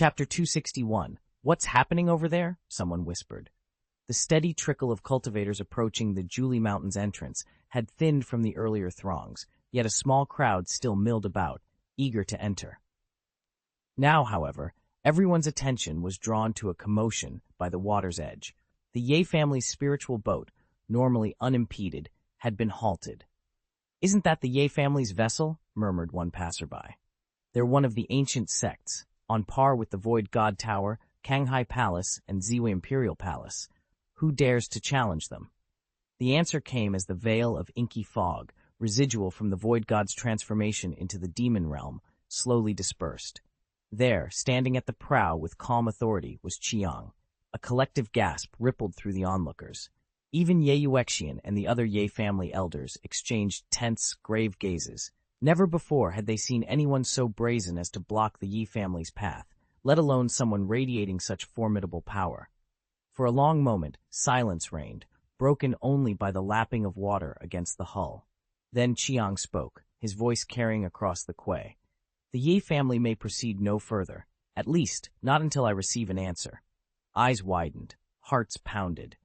Chapter 261. What's happening over there? Someone whispered. The steady trickle of cultivators approaching the Julie Mountains entrance had thinned from the earlier throngs, yet a small crowd still milled about, eager to enter. Now, however, everyone's attention was drawn to a commotion by the water's edge. The Ye family's spiritual boat, normally unimpeded, had been halted. "Isn't that the Ye family's vessel?" murmured one passerby. "They're one of the ancient sects, on par with the Void God Tower, Kanghai Palace, and Ziwei Imperial Palace. Who dares to challenge them?" The answer came as the veil of inky fog, residual from the Void God's transformation into the demon realm, slowly dispersed. There, standing at the prow with calm authority, was Xiang. A collective gasp rippled through the onlookers. Even Ye Cheng and the other Ye family elders exchanged tense, grave gazes. Never before had they seen anyone so brazen as to block the Ye family's path, let alone someone radiating such formidable power. For a long moment, silence reigned, broken only by the lapping of water against the hull. Then Xiang spoke, his voice carrying across the quay. "The Ye family may proceed no further, at least not until I receive an answer." Eyes widened, hearts pounded.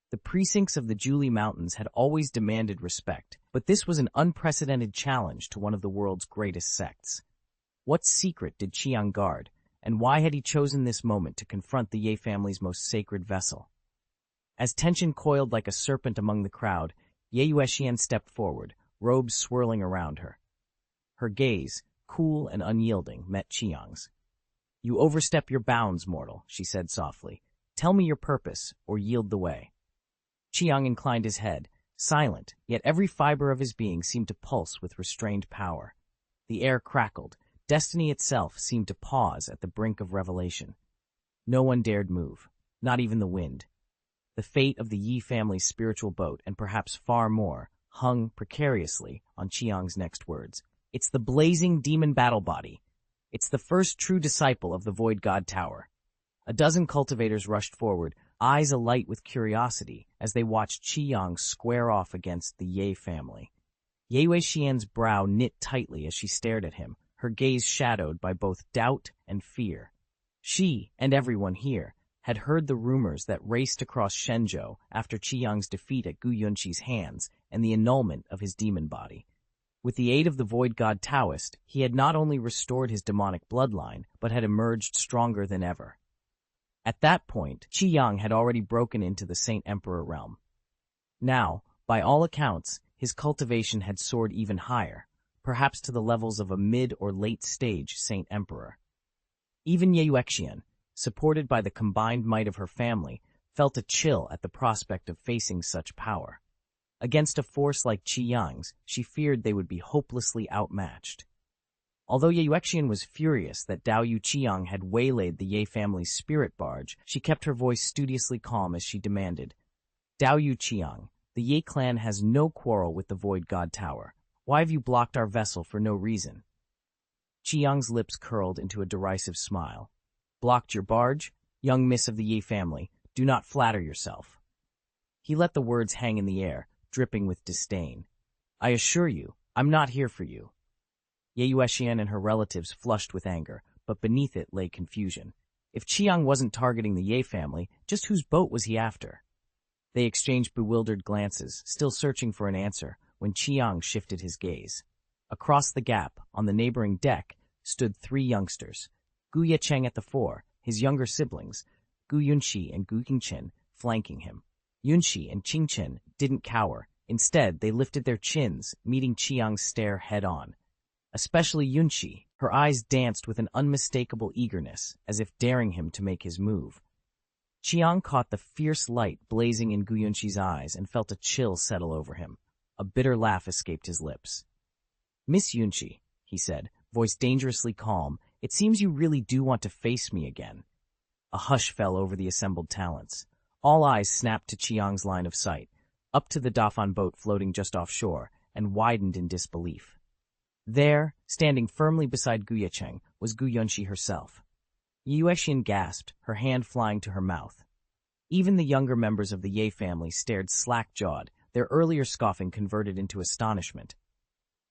The precincts of the Julie Mountains had always demanded respect, but this was an unprecedented challenge to one of the world's greatest sects. What secret did Xiang guard, and why had he chosen this moment to confront the Ye family's most sacred vessel? As tension coiled like a serpent among the crowd, Ye Cheng stepped forward, robes swirling around her. Her gaze, cool and unyielding, met Xiang's. "You overstep your bounds, mortal," she said softly. "Tell me your purpose, or yield the way." Xiang inclined his head, silent, yet every fiber of his being seemed to pulse with restrained power. The air crackled. Destiny itself seemed to pause at the brink of revelation. No one dared move, not even the wind. The fate of the Ye family's spiritual boat, and perhaps far more, hung precariously on Xiang's next words. "It's the blazing demon battle body. It's the first true disciple of the Void God Tower." A dozen cultivators rushed forward, eyes alight with curiosity as they watched Xiang square off against the Ye family. Ye Cheng's brow knit tightly as she stared at him, her gaze shadowed by both doubt and fear. She, and everyone here, had heard the rumors that raced across Shenzhou after Xiang's defeat at Gu Yunqi's hands and the annulment of his demon body. With the aid of the Void God Taoist, he had not only restored his demonic bloodline, but had emerged stronger than ever. At that point, Xiang had already broken into the Saint Emperor realm. Now, by all accounts, his cultivation had soared even higher, perhaps to the levels of a mid- or late-stage Saint Emperor. Even Ye Cheng, supported by the combined might of her family, felt a chill at the prospect of facing such power. Against a force like Xiang's, she feared they would be hopelessly outmatched. Although Ye Cheng was furious that Daoyu Xiang had waylaid the Ye family's spirit barge, she kept her voice studiously calm as she demanded, "Daoyu Xiang, the Ye clan has no quarrel with the Void God Tower. Why have you blocked our vessel for no reason?" Xiang's lips curled into a derisive smile. "Blocked your barge? Young miss of the Ye family, do not flatter yourself." He let the words hang in the air, dripping with disdain. "I assure you, I'm not here for you." Ye Cheng and her relatives flushed with anger, but beneath it lay confusion. If Xiang wasn't targeting the Ye family, just whose boat was he after? They exchanged bewildered glances, still searching for an answer, when Xiang shifted his gaze. Across the gap, on the neighboring deck, stood three youngsters. Ye Cheng at the fore, his younger siblings, Gu Yunqi and Gu Qingchen, flanking him. Yunqi and Qingchen didn't cower. Instead, they lifted their chins, meeting Xiang's stare head-on. Especially Yunqi, her eyes danced with an unmistakable eagerness, as if daring him to make his move. Xiang caught the fierce light blazing in Gu Yunqi's eyes and felt a chill settle over him. A bitter laugh escaped his lips. "Miss Yunqi," he said, voice dangerously calm, "it seems you really do want to face me again." A hush fell over the assembled talents. All eyes snapped to Xiang's line of sight, up to the Dafan boat floating just offshore, and widened in disbelief. There, standing firmly beside Ye Cheng, was Gu Yunqi herself. Ye Cheng gasped, her hand flying to her mouth. Even the younger members of the Ye family stared slack-jawed, their earlier scoffing converted into astonishment.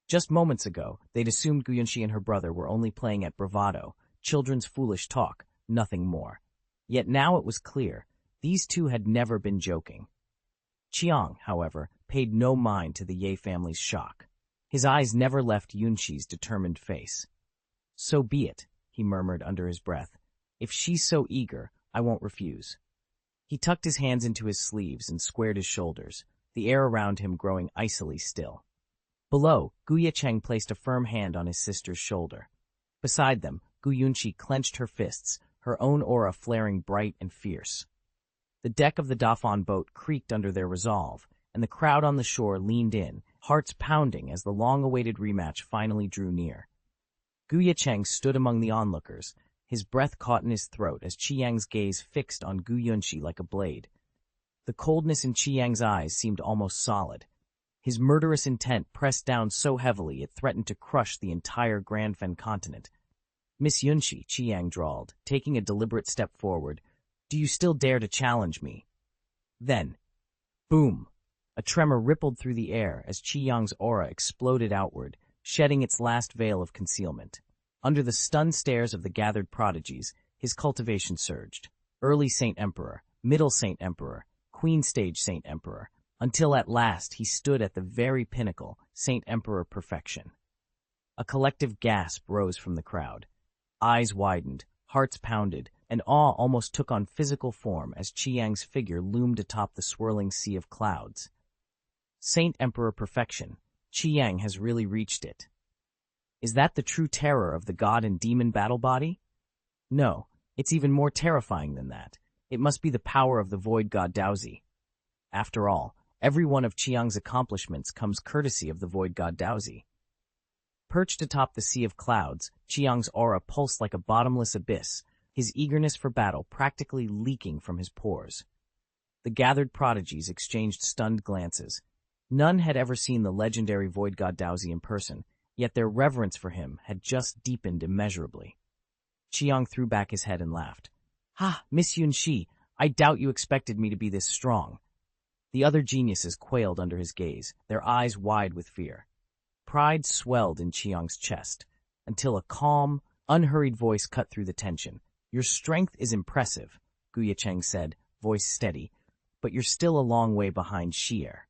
Just moments ago, they'd assumed Gu Yunqi and her brother were only playing at bravado, children's foolish talk, nothing more. Yet now it was clear, these two had never been joking. Qiang, however, paid no mind to the Ye family's shock. His eyes never left Yunxi's determined face. "So be it," he murmured under his breath. "If she's so eager, I won't refuse." He tucked his hands into his sleeves and squared his shoulders, the air around him growing icily still. Below, Ye Cheng placed a firm hand on his sister's shoulder. Beside them, Yunxi clenched her fists, her own aura flaring bright and fierce. The deck of the Dafan boat creaked under their resolve, and the crowd on the shore leaned in, hearts pounding as the long-awaited rematch finally drew near. Ye Cheng stood among the onlookers, his breath caught in his throat as Qiang's gaze fixed on Yunxi like a blade. The coldness in Qiang's eyes seemed almost solid. His murderous intent pressed down so heavily it threatened to crush the entire Grand Fen continent. "Miss Yunxi," Qiang drawled, taking a deliberate step forward, "do you still dare to challenge me?" Then, boom! A tremor rippled through the air as Qiang's aura exploded outward, shedding its last veil of concealment. Under the stunned stares of the gathered prodigies, his cultivation surged. Early Saint Emperor, Middle Saint Emperor, Queen Stage Saint Emperor, until at last he stood at the very pinnacle, Saint Emperor Perfection. A collective gasp rose from the crowd. Eyes widened, hearts pounded, and awe almost took on physical form as Qiang's figure loomed atop the swirling sea of clouds. Saint Emperor Perfection, Qiang has really reached it. Is that the true terror of the god and demon battle body? No, it's even more terrifying than that. It must be the power of the void god Daozi. After all, every one of Qiang's accomplishments comes courtesy of the void god Daozi. Perched atop the sea of clouds, Qiang's aura pulsed like a bottomless abyss, his eagerness for battle practically leaking from his pores. The gathered prodigies exchanged stunned glances. None had ever seen the legendary void god Daozi in person, yet their reverence for him had just deepened immeasurably. Qiang threw back his head and laughed. "Ha, Miss Yunxi, I doubt you expected me to be this strong." The other geniuses quailed under his gaze, their eyes wide with fear. Pride swelled in Qiang's chest, until a calm, unhurried voice cut through the tension. "Your strength is impressive," Ye Cheng said, voice steady, "but you're still a long way behind Xier."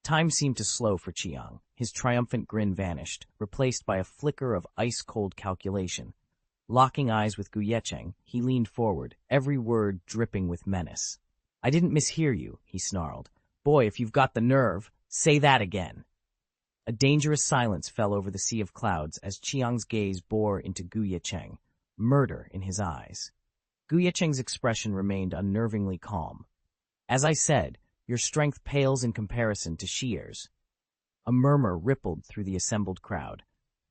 Time seemed to slow for Qiang. His triumphant grin vanished, replaced by a flicker of ice-cold calculation. Locking eyes with Ye Cheng, he leaned forward, every word dripping with menace. "I didn't mishear you," he snarled. "Boy, if you've got the nerve, say that again." A dangerous silence fell over the sea of clouds as Qiang's gaze bore into Ye Cheng, murder in his eyes. Ye Cheng's expression remained unnervingly calm. "As I said, your strength pales in comparison to Xier's." A murmur rippled through the assembled crowd.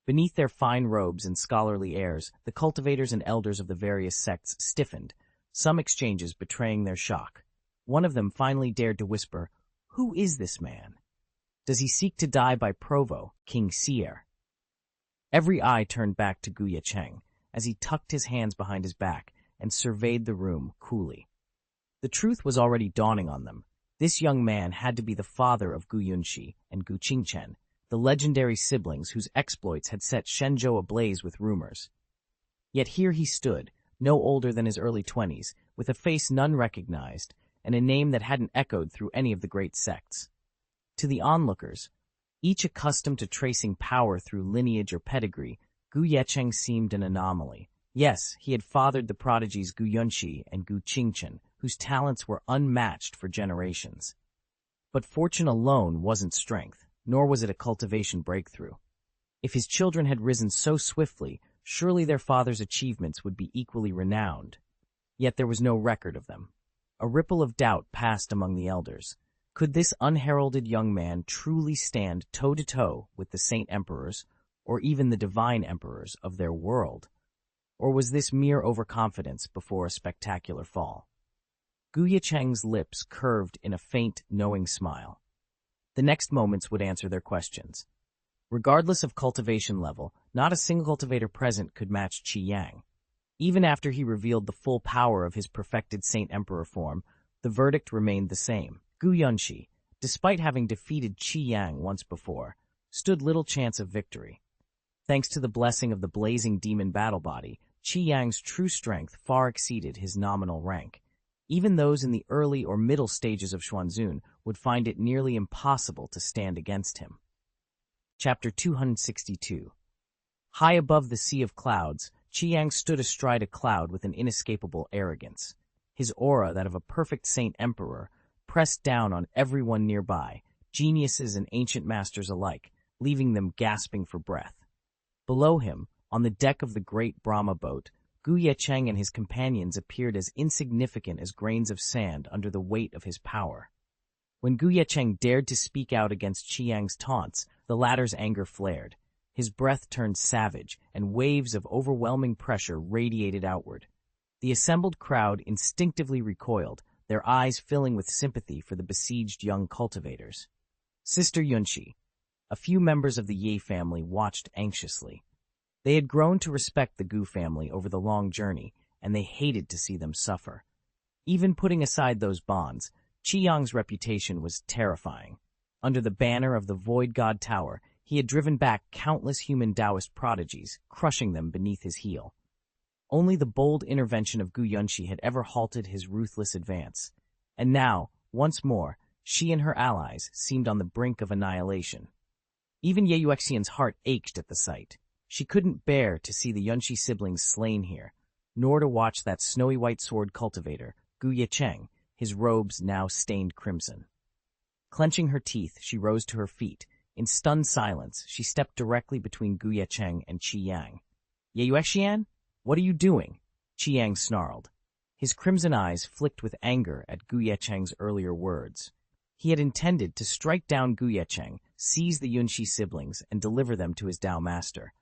Beneath their fine robes and scholarly airs, the cultivators and elders of the various sects stiffened, some exchanges betraying their shock. One of them finally dared to whisper, "Who is this man? Does he seek to die by Provo, King Xier?" Every eye turned back to Ye Cheng as he tucked his hands behind his back and surveyed the room coolly. The truth was already dawning on them. This young man had to be the father of Yunxi and Qingchen, the legendary siblings whose exploits had set Shenzhou ablaze with rumors. Yet here he stood, no older than his early 20s, with a face none recognized, and a name that hadn't echoed through any of the great sects. To the onlookers, each accustomed to tracing power through lineage or pedigree, Ye Cheng seemed an anomaly. Yes, he had fathered the prodigies Yunxi and Qingchen, whose talents were unmatched for generations. But fortune alone wasn't strength, nor was it a cultivation breakthrough. If his children had risen so swiftly, surely their father's achievements would be equally renowned. Yet there was no record of them. A ripple of doubt passed among the elders. Could this unheralded young man truly stand toe-to-toe with the Saint Emperors, or even the Divine Emperors of their world? Or was this mere overconfidence before a spectacular fall? Ye Cheng's lips curved in a faint, knowing smile. The next moments would answer their questions. Regardless of cultivation level, not a single cultivator present could match Qiang. Even after he revealed the full power of his perfected Saint Emperor form, the verdict remained the same. Yunxi, despite having defeated Qiang once before, stood little chance of victory. Thanks to the blessing of the blazing demon battle body, Xianxia's true strength far exceeded his nominal rank. Even those in the early or middle stages of Xuanzun would find it nearly impossible to stand against him. Chapter 262. High above the sea of clouds, Xianxia stood astride a cloud with an inescapable arrogance. His aura, that of a perfect saint emperor, pressed down on everyone nearby, geniuses and ancient masters alike, leaving them gasping for breath. Below him, on the deck of the great Brahma boat, Ye Cheng and his companions appeared as insignificant as grains of sand under the weight of his power. When Ye Cheng dared to speak out against Xianxia's taunts, the latter's anger flared. His breath turned savage, and waves of overwhelming pressure radiated outward. The assembled crowd instinctively recoiled, their eyes filling with sympathy for the besieged young cultivators. Sister Yunxi. A few members of the Ye family watched anxiously. They had grown to respect the Gu family over the long journey, and they hated to see them suffer. Even putting aside those bonds, Xianxia's reputation was terrifying. Under the banner of the Void God Tower, he had driven back countless human Taoist prodigies, crushing them beneath his heel. Only the bold intervention of Gu Yunxi had ever halted his ruthless advance. And now, once more, she and her allies seemed on the brink of annihilation. Even Ye Xian's heart ached at the sight. She couldn't bear to see the Yunxi siblings slain here, nor to watch that snowy white sword cultivator, Ye Cheng, his robes now stained crimson. Clenching her teeth, she rose to her feet. In stunned silence, she stepped directly between Ye Cheng and Xianxia. Ye Xian? What are you doing? Xianxia snarled. His crimson eyes flicked with anger at Ye Cheng's earlier words. He had intended to strike down Ye Cheng, seize the Yunxi siblings, and deliver them to his Tao master.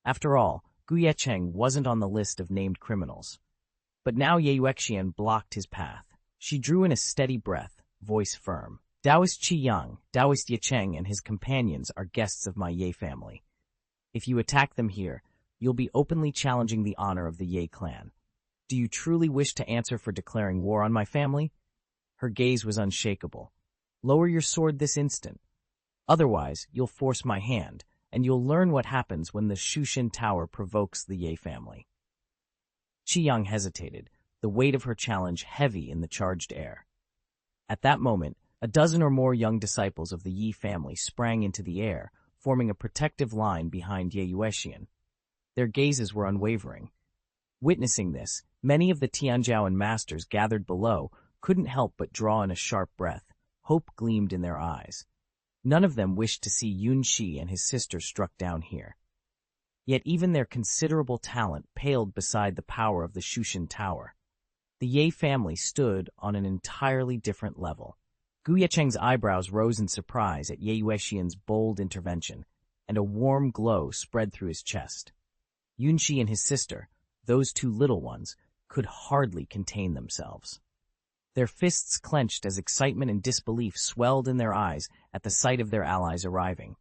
After all, Ye Cheng wasn't on the list of named criminals. But now Ye Xian blocked his path. She drew in a steady breath, voice firm. Taoist Xianxia, Taoist Ye Cheng and his companions are guests of my Ye family. If you attack them here, you'll be openly challenging the honor of the Ye clan. Do you truly wish to answer for declaring war on my family? Her gaze was unshakable. Lower your sword this instant. Otherwise, you'll force my hand, and you'll learn what happens when the Shushin Tower provokes the Ye family. Xianxia hesitated, the weight of her challenge heavy in the charged air. At that moment, a dozen or more young disciples of the Ye family sprang into the air, forming a protective line behind Ye Xian. Their gazes were unwavering. Witnessing this, many of the Tianjiaoan masters gathered below couldn't help but draw in a sharp breath. Hope gleamed in their eyes. None of them wished to see Yunxi and his sister struck down here. Yet even their considerable talent paled beside the power of the Shushin Tower. The Ye family stood on an entirely different level. Ye Cheng's eyebrows rose in surprise at Ye Xian's bold intervention, and a warm glow spread through his chest. Yunxi and his sister, those two little ones, could hardly contain themselves. Their fists clenched as excitement and disbelief swelled in their eyes at the sight of their allies arriving.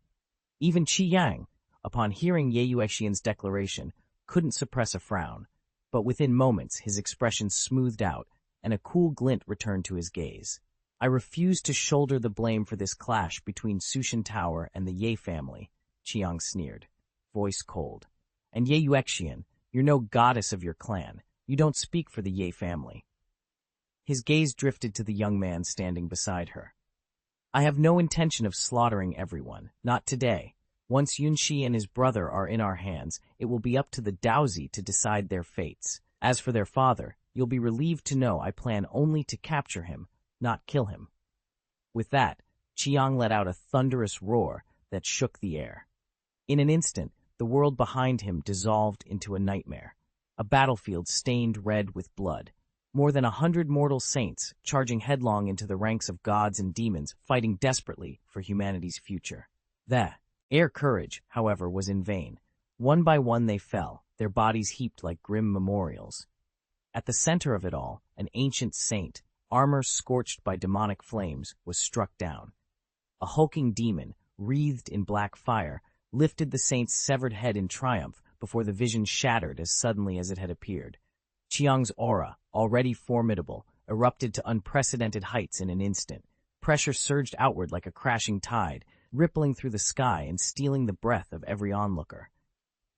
Even Xianxia, upon hearing Ye Xian's declaration, couldn't suppress a frown, but within moments his expression smoothed out and a cool glint returned to his gaze. I refuse to shoulder the blame for this clash between Shushin Tower and the Ye family, Xianxia sneered, voice cold. And Ye Xian, you're no goddess of your clan. You don't speak for the Ye family. His gaze drifted to the young man standing beside her. I have no intention of slaughtering everyone, not today. Once Yunxi and his brother are in our hands, it will be up to the Daozi to decide their fates. As for their father, you'll be relieved to know I plan only to capture him, not kill him. With that, Xianxia let out a thunderous roar that shook the air. In an instant, the world behind him dissolved into a nightmare, a battlefield stained red with blood. More than 100 mortal saints charging headlong into the ranks of gods and demons, fighting desperately for humanity's future. The air courage, however, was in vain. One by one they fell, their bodies heaped like grim memorials. At the center of it all, an ancient saint, armor scorched by demonic flames, was struck down. A hulking demon, wreathed in black fire, lifted the saint's severed head in triumph before the vision shattered as suddenly as it had appeared. Xianxia's aura, already formidable, erupted to unprecedented heights in an instant. Pressure surged outward like a crashing tide, rippling through the sky and stealing the breath of every onlooker.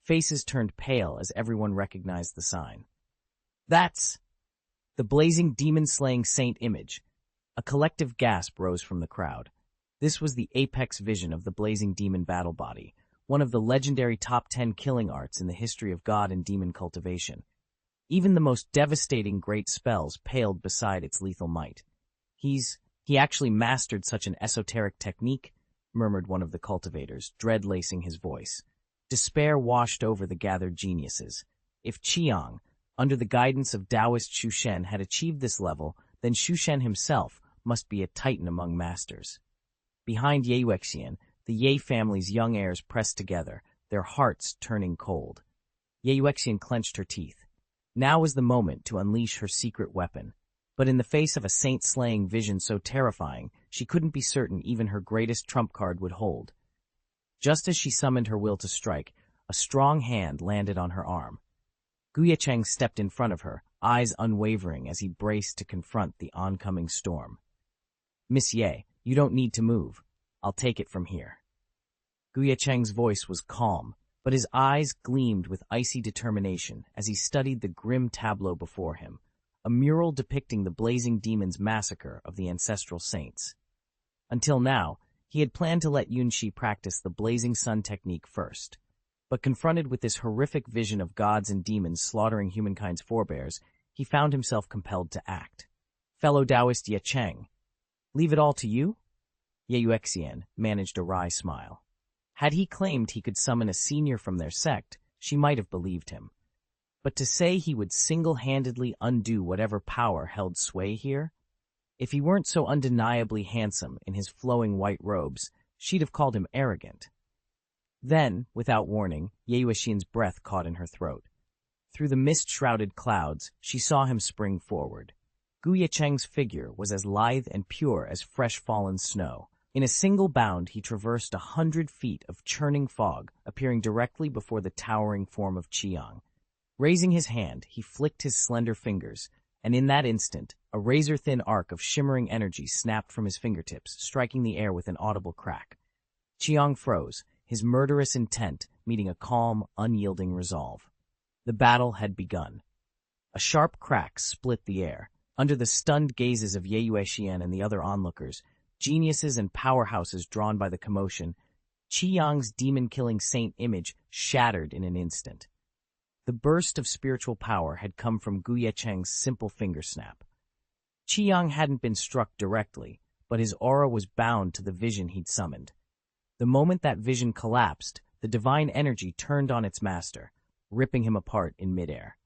Faces turned pale as everyone recognized the sign. That's the blazing demon-slaying saint image. A collective gasp rose from the crowd. This was the apex vision of the blazing demon battle body, one of the legendary top 10 killing arts in the history of god and demon cultivation. Even the most devastating great spells paled beside its lethal might. He actually mastered such an esoteric technique, murmured one of the cultivators, dread lacing his voice. Despair washed over the gathered geniuses. If Qiang, under the guidance of Taoist Shushen, had achieved this level, then Shushen himself must be a titan among masters. Behind Ye Cheng, the Ye family's young heirs pressed together, their hearts turning cold. Ye Cheng clenched her teeth. Now was the moment to unleash her secret weapon. But in the face of a saint-slaying vision so terrifying, she couldn't be certain even her greatest trump card would hold. Just as she summoned her will to strike, a strong hand landed on her arm. Ye Cheng stepped in front of her, eyes unwavering as he braced to confront the oncoming storm. "Miss Ye, you don't need to move. I'll take it from here." Ye Cheng's voice was calm, but his eyes gleamed with icy determination as he studied the grim tableau before him, a mural depicting the blazing demon's massacre of the ancestral saints. Until now, he had planned to let Yunxi practice the blazing sun technique first, but confronted with this horrific vision of gods and demons slaughtering humankind's forebears, he found himself compelled to act. Fellow Taoist Ye Cheng, leave it all to you? Ye Cheng managed a wry smile. Had he claimed he could summon a senior from their sect, she might have believed him. But to say he would single-handedly undo whatever power held sway here? If he weren't so undeniably handsome in his flowing white robes, she'd have called him arrogant. Then, without warning, Ye Cheng's breath caught in her throat. Through the mist-shrouded clouds, she saw him spring forward. Ye Cheng's figure was as lithe and pure as fresh-fallen snow. In a single bound, he traversed 100 feet of churning fog, appearing directly before the towering form of Qiang. Raising his hand, he flicked his slender fingers, and in that instant, a razor-thin arc of shimmering energy snapped from his fingertips, striking the air with an audible crack. Qiang froze, his murderous intent meeting a calm, unyielding resolve. The battle had begun. A sharp crack split the air. Under the stunned gazes of Ye Cheng and the other onlookers, geniuses and powerhouses drawn by the commotion, Qiang's demon-killing saint image shattered in an instant. The burst of spiritual power had come from Ye Cheng's simple finger snap. Qiang hadn't been struck directly, but his aura was bound to the vision he'd summoned. The moment that vision collapsed, the divine energy turned on its master, ripping him apart in midair.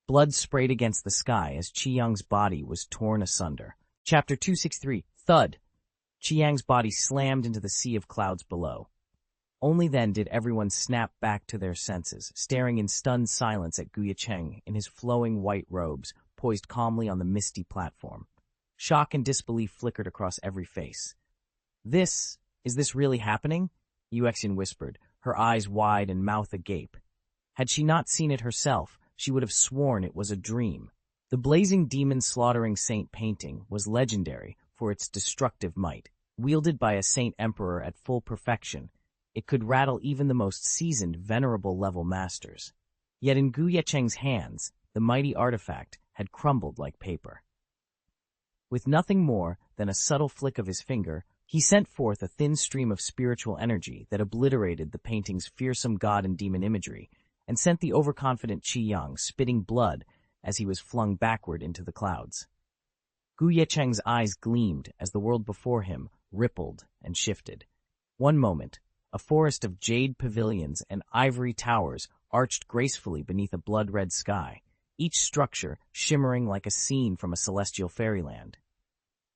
Blood sprayed against the sky as Qiang's body was torn asunder. Chapter 263, Thud. Qiang's body slammed into the sea of clouds below. Only then did everyone snap back to their senses, staring in stunned silence at Ye Cheng in his flowing white robes, poised calmly on the misty platform. Shock and disbelief flickered across every face. Is this really happening? Ye Cheng whispered, her eyes wide and mouth agape. Had she not seen it herself, she would have sworn it was a dream. The blazing demon-slaughtering saint painting was legendary for its destructive might. Wielded by a saint emperor at full perfection, it could rattle even the most seasoned, venerable-level masters. Yet in Ye Cheng's hands, the mighty artifact had crumbled like paper. With nothing more than a subtle flick of his finger, he sent forth a thin stream of spiritual energy that obliterated the painting's fearsome god and demon imagery, and sent the overconfident Qiang spitting blood as he was flung backward into the clouds. Ye Cheng's eyes gleamed as the world before him rippled and shifted. One moment, a forest of jade pavilions and ivory towers arched gracefully beneath a blood-red sky, each structure shimmering like a scene from a celestial fairyland.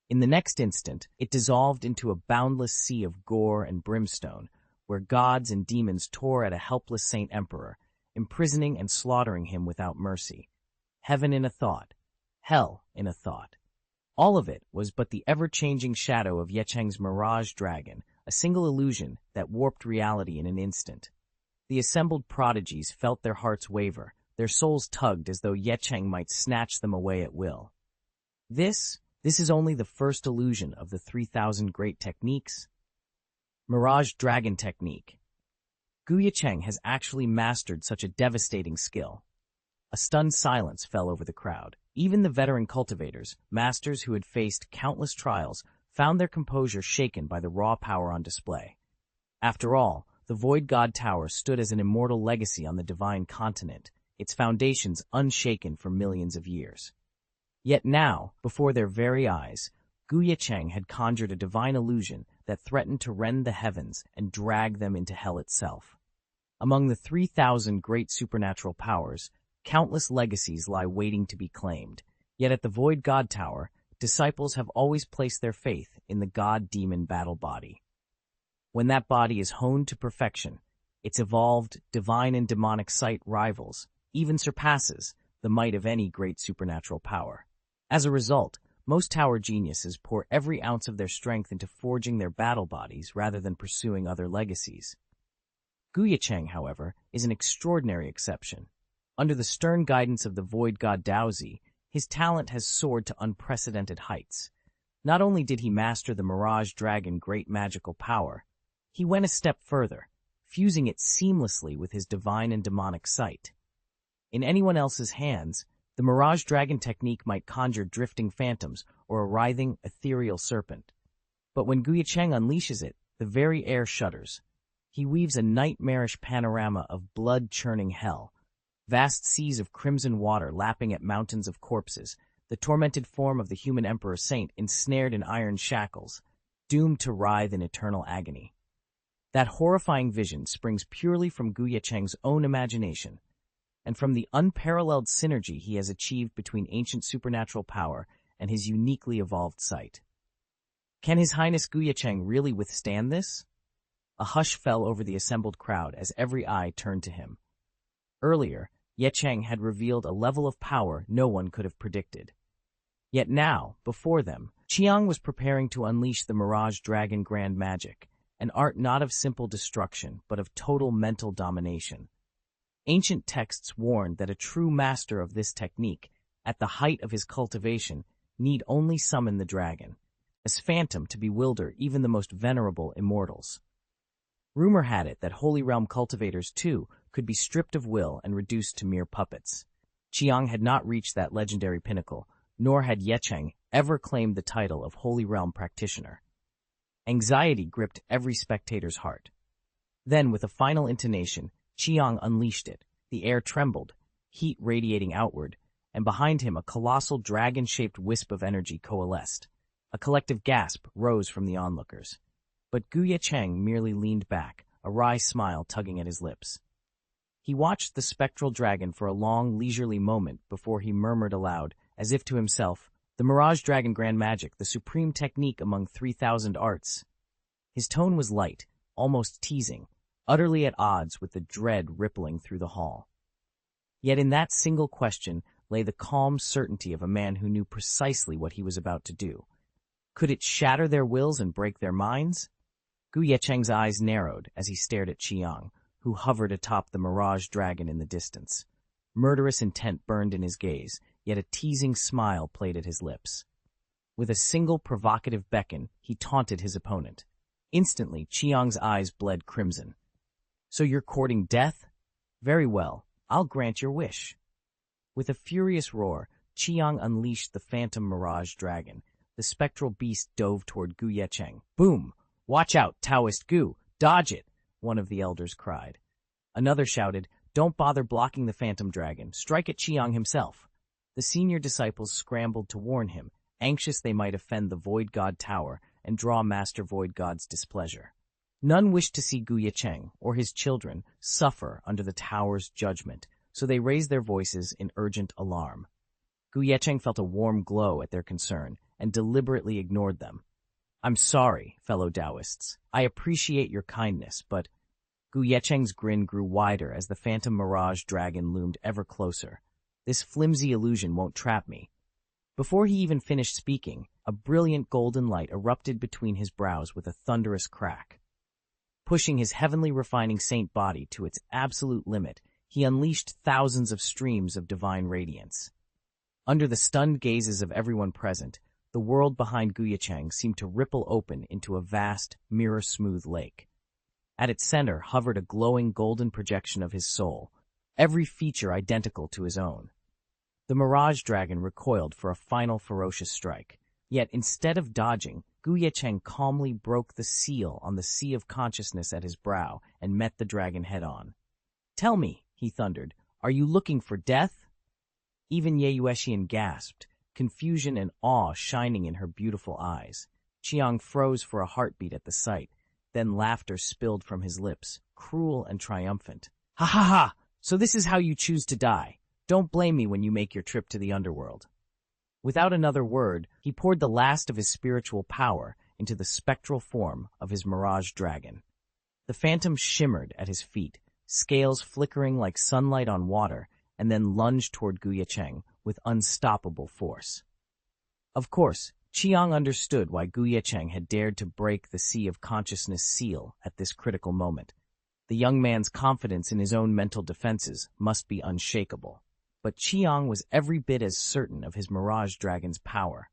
In the next instant, it dissolved into a boundless sea of gore and brimstone, where gods and demons tore at a helpless saint emperor, imprisoning and slaughtering him without mercy. Heaven in a thought, hell in a thought. All of it was but the ever-changing shadow of Ye Cheng's mirage dragon, a single illusion that warped reality in an instant. The assembled prodigies felt their hearts waver, their souls tugged as though Ye Cheng might snatch them away at will. This is only the first illusion of the 3,000 great techniques. Mirage Dragon Technique. Ye Cheng has actually mastered such a devastating skill. A stunned silence fell over the crowd. Even the veteran cultivators, masters who had faced countless trials, found their composure shaken by the raw power on display. After all, the Void God Tower stood as an immortal legacy on the divine continent, its foundations unshaken for millions of years. Yet now, before their very eyes, Ye Cheng had conjured a divine illusion that threatened to rend the heavens and drag them into hell itself. Among the 3,000 great supernatural powers, countless legacies lie waiting to be claimed. Yet at the Void God Tower, disciples have always placed their faith in the god-demon battle body. When that body is honed to perfection, its evolved, divine and demonic sight rivals, even surpasses, the might of any great supernatural power. As a result, most tower geniuses pour every ounce of their strength into forging their battle bodies rather than pursuing other legacies. Ye Cheng, however, is an extraordinary exception. Under the stern guidance of the Void God Daozi, his talent has soared to unprecedented heights. Not only did he master the Mirage Dragon great magical power, he went a step further, fusing it seamlessly with his divine and demonic sight. In anyone else's hands, the Mirage Dragon technique might conjure drifting phantoms or a writhing, ethereal serpent. But when Ye Cheng unleashes it, the very air shudders. He weaves a nightmarish panorama of blood-churning hell, vast seas of crimson water lapping at mountains of corpses, the tormented form of the human Emperor Saint ensnared in iron shackles, doomed to writhe in eternal agony. That horrifying vision springs purely from Ye Cheng's own imagination, and from the unparalleled synergy he has achieved between ancient supernatural power and his uniquely evolved sight. Can His Highness Ye Cheng really withstand this? A hush fell over the assembled crowd as every eye turned to him. Earlier, Ye Cheng had revealed a level of power no one could have predicted. Yet now, before them, Xiang was preparing to unleash the Mirage Dragon Grand Magic, an art not of simple destruction, but of total mental domination. Ancient texts warned that a true master of this technique, at the height of his cultivation, need only summon the dragon, as phantom to bewilder even the most venerable immortals. Rumor had it that Holy Realm cultivators, too, could be stripped of will and reduced to mere puppets. Xiang had not reached that legendary pinnacle, nor had Ye Cheng ever claimed the title of Holy Realm practitioner. Anxiety gripped every spectator's heart. Then, with a final intonation, Xiang unleashed it. The air trembled, heat radiating outward, and behind him a colossal dragon-shaped wisp of energy coalesced. A collective gasp rose from the onlookers. But Ye Cheng merely leaned back, a wry smile tugging at his lips. He watched the spectral dragon for a long, leisurely moment before he murmured aloud, as if to himself, "The Mirage Dragon Grand Magic, the supreme technique among 3,000 arts." His tone was light, almost teasing, utterly at odds with the dread rippling through the hall. Yet in that single question lay the calm certainty of a man who knew precisely what he was about to do. Could it shatter their wills and break their minds? Ye Cheng's eyes narrowed as he stared at Xiang, who hovered atop the Mirage Dragon in the distance. Murderous intent burned in his gaze, yet a teasing smile played at his lips. With a single provocative beckon, he taunted his opponent. Instantly, Xiang's eyes bled crimson. "So you're courting death? Very well, I'll grant your wish." With a furious roar, Xiang unleashed the phantom Mirage Dragon. The spectral beast dove toward Ye Cheng. Boom! "Watch out, Taoist Gu! Dodge it!" one of the elders cried. Another shouted, "Don't bother blocking the phantom dragon. Strike at Xiang himself." The senior disciples scrambled to warn him, anxious they might offend the Void God Tower and draw Master Void God's displeasure. None wished to see Ye Cheng, or his children, suffer under the tower's judgment, so they raised their voices in urgent alarm. Ye Cheng felt a warm glow at their concern and deliberately ignored them. "I'm sorry, fellow Taoists. I appreciate your kindness, but—" Ye Cheng's grin grew wider as the phantom Mirage Dragon loomed ever closer. "This flimsy illusion won't trap me." Before he even finished speaking, a brilliant golden light erupted between his brows with a thunderous crack. Pushing his heavenly refining saint body to its absolute limit, he unleashed thousands of streams of divine radiance. Under the stunned gazes of everyone present, the world behind Ye Cheng seemed to ripple open into a vast, mirror-smooth lake. At its center hovered a glowing golden projection of his soul, every feature identical to his own. The Mirage Dragon recoiled for a final ferocious strike. Yet instead of dodging, Ye Cheng calmly broke the seal on the sea of consciousness at his brow and met the dragon head-on. "Tell me," he thundered, "are you looking for death?" Even Ye Cheng gasped, confusion and awe shining in her beautiful eyes. Xiang froze for a heartbeat at the sight, then laughter spilled from his lips, cruel and triumphant. "Ha ha ha! So this is how you choose to die. Don't blame me when you make your trip to the underworld." Without another word, he poured the last of his spiritual power into the spectral form of his Mirage Dragon. The phantom shimmered at his feet, scales flickering like sunlight on water, and then lunged toward Ye Cheng with unstoppable force. Of course, Qiang understood why Ye Cheng had dared to break the Sea of Consciousness seal at this critical moment. The young man's confidence in his own mental defenses must be unshakable. But Qiang was every bit as certain of his Mirage Dragon's power.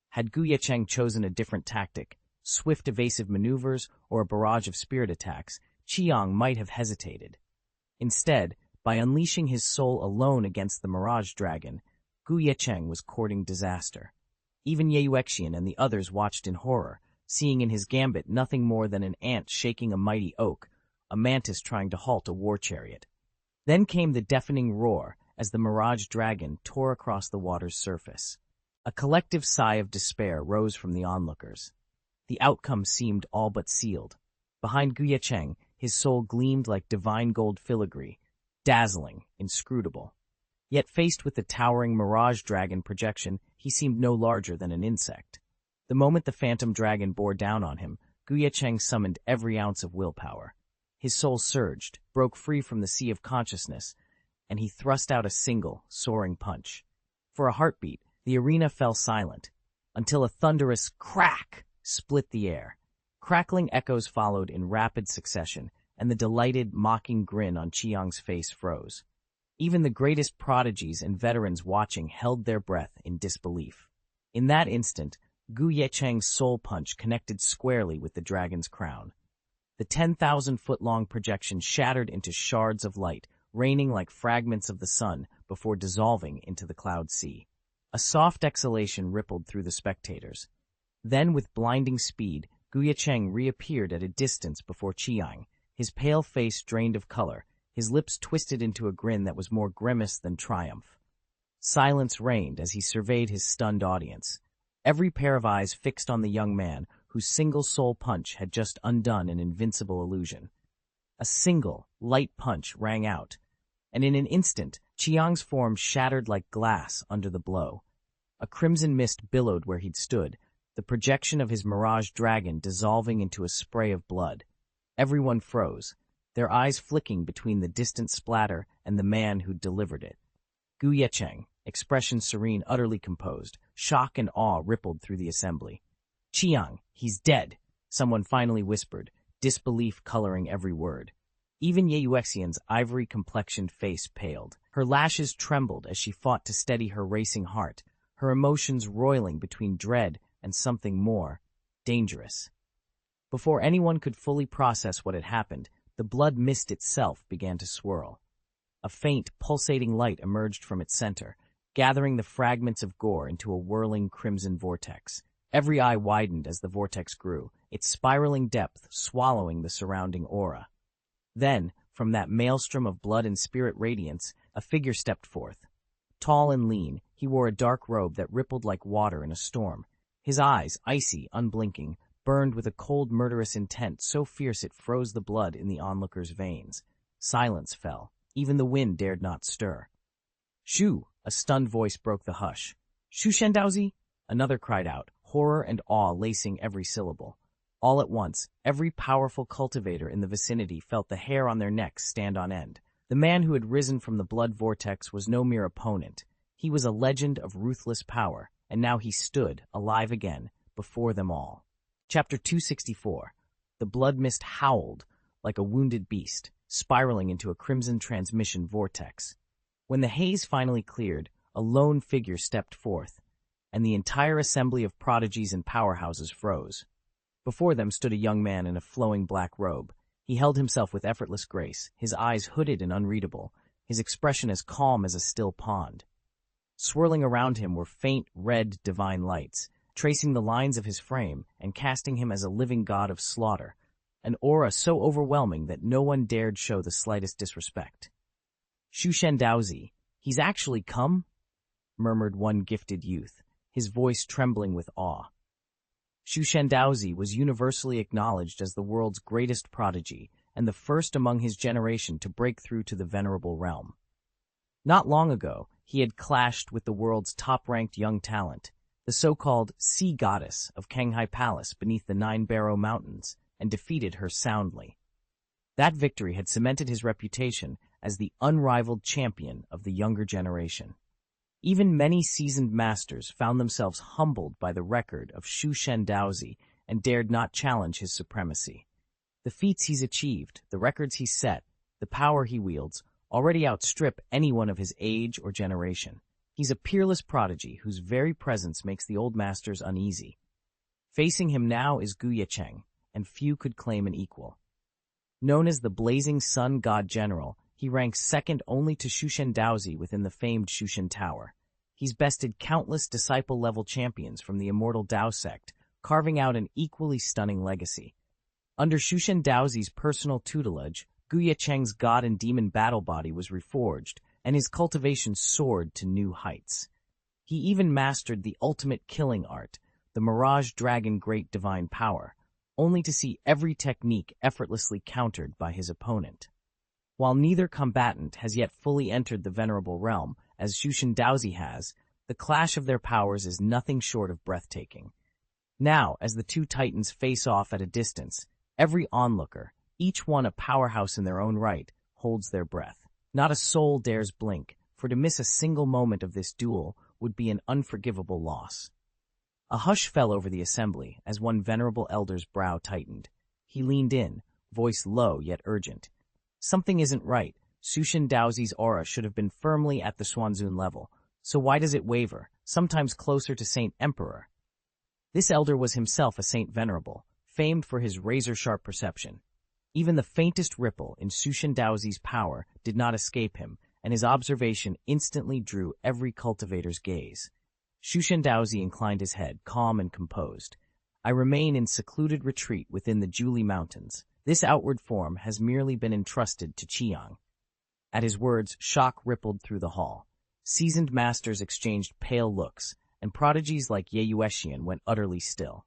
Had Ye Cheng chosen a different tactic, swift evasive maneuvers or a barrage of spirit attacks, Qiang might have hesitated. Instead, by unleashing his soul alone against the Mirage Dragon, Ye Cheng was courting disaster. Even Ye Cheng and the others watched in horror, seeing in his gambit nothing more than an ant shaking a mighty oak, a mantis trying to halt a war chariot. Then came the deafening roar as the Mirage Dragon tore across the water's surface. A collective sigh of despair rose from the onlookers. The outcome seemed all but sealed. Behind Ye Cheng, his soul gleamed like divine gold filigree, dazzling, inscrutable. Yet faced with the towering Mirage Dragon projection, he seemed no larger than an insect. The moment the phantom dragon bore down on him, Ye Cheng summoned every ounce of willpower. His soul surged, broke free from the sea of consciousness, and he thrust out a single, soaring punch. For a heartbeat, the arena fell silent, until a thunderous crack split the air. Crackling echoes followed in rapid succession, and the delighted, mocking grin on Qiang's face froze. Even the greatest prodigies and veterans watching held their breath in disbelief. In that instant, Ye Cheng's soul punch connected squarely with the dragon's crown. The 10,000-foot-long projection shattered into shards of light, raining like fragments of the sun before dissolving into the cloud sea. A soft exhalation rippled through the spectators. Then, with blinding speed, Ye Cheng reappeared at a distance before Qiang, his pale face drained of color, his lips twisted into a grin that was more grimace than triumph. Silence reigned as he surveyed his stunned audience, every pair of eyes fixed on the young man whose single soul punch had just undone an invincible illusion. A single, light punch rang out, and in an instant, Qiang's form shattered like glass under the blow. A crimson mist billowed where he'd stood, the projection of his Mirage Dragon dissolving into a spray of blood. Everyone froze, their eyes flicking between the distant splatter and the man who'd delivered it. Ye Cheng, expression serene, utterly composed, shock and awe rippled through the assembly. "Qiang, he's dead," someone finally whispered, disbelief coloring every word. Even Ye Cheng's ivory-complexioned face paled. Her lashes trembled as she fought to steady her racing heart, her emotions roiling between dread and something more dangerous. Before anyone could fully process what had happened, the blood mist itself began to swirl. A faint, pulsating light emerged from its center, gathering the fragments of gore into a whirling crimson vortex. Every eye widened as the vortex grew, its spiraling depth swallowing the surrounding aura. Then, from that maelstrom of blood and spirit radiance, a figure stepped forth. Tall and lean, he wore a dark robe that rippled like water in a storm. His eyes, icy, unblinking, burned with a cold, murderous intent so fierce it froze the blood in the onlookers' veins. Silence fell. Even the wind dared not stir. "Shu!" A stunned voice broke the hush. "Shu Shendaozi!" Another cried out, horror and awe lacing every syllable. All at once, every powerful cultivator in the vicinity felt the hair on their necks stand on end. The man who had risen from the blood vortex was no mere opponent. He was a legend of ruthless power, and now he stood, alive again, before them all. Chapter 264. The blood mist howled like a wounded beast, spiraling into a crimson transmission vortex. When the haze finally cleared, a lone figure stepped forth, and the entire assembly of prodigies and powerhouses froze. Before them stood a young man in a flowing black robe. He held himself with effortless grace, his eyes hooded and unreadable, his expression as calm as a still pond. Swirling around him were faint, red, divine lights, tracing the lines of his frame and casting him as a living god of slaughter, an aura so overwhelming that no one dared show the slightest disrespect. "Shushendaozi, he's actually come?" murmured one gifted youth, his voice trembling with awe. Shushendaozi was universally acknowledged as the world's greatest prodigy and the first among his generation to break through to the venerable realm. Not long ago, he had clashed with the world's top-ranked young talent, the so-called Sea Goddess of Kanghai Palace beneath the Nine Barrow Mountains, and defeated her soundly. That victory had cemented his reputation as the unrivaled champion of the younger generation. Even many seasoned masters found themselves humbled by the record of Shushendaozi and dared not challenge his supremacy. The feats he's achieved, the records he's set, the power he wields, already outstrip anyone of his age or generation. He's a peerless prodigy whose very presence makes the old masters uneasy. Facing him now is Ye Cheng, and few could claim an equal. Known as the Blazing Sun God General, he ranks second only to Shushendaozi within the famed Shushen Tower. He's bested countless disciple-level champions from the immortal Dao sect, carving out an equally stunning legacy. Under Shushendaozi's personal tutelage, Ye Cheng's god and demon battle body was reforged, and his cultivation soared to new heights. He even mastered the ultimate killing art, the Mirage Dragon Great Divine Power, only to see every technique effortlessly countered by his opponent. While neither combatant has yet fully entered the venerable realm, as Shushendaozi has, the clash of their powers is nothing short of breathtaking. Now, as the two titans face off at a distance, every onlooker, each one a powerhouse in their own right, holds their breath. Not a soul dares blink, for to miss a single moment of this duel would be an unforgivable loss. A hush fell over the assembly as one venerable elder's brow tightened. He leaned in, voice low yet urgent. "Something isn't right. Shushendaozi's aura should have been firmly at the Xuanzun level, so why does it waver, sometimes closer to Saint Emperor?" This elder was himself a Saint Venerable, famed for his razor-sharp perception. Even the faintest ripple in Shushendaozi's power did not escape him, and his observation instantly drew every cultivator's gaze. Shushendaozi inclined his head, calm and composed. "I remain in secluded retreat within the Juli Mountains. This outward form has merely been entrusted to Qiang." At his words, shock rippled through the hall. Seasoned masters exchanged pale looks, and prodigies like Ye Cheng went utterly still.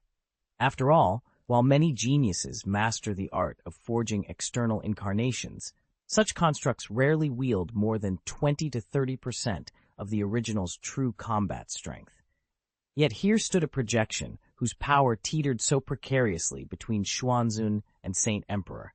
After all, while many geniuses master the art of forging external incarnations, such constructs rarely wield more than 20 to 30% of the original's true combat strength. Yet here stood a projection whose power teetered so precariously between Xuanzun and Saint Emperor.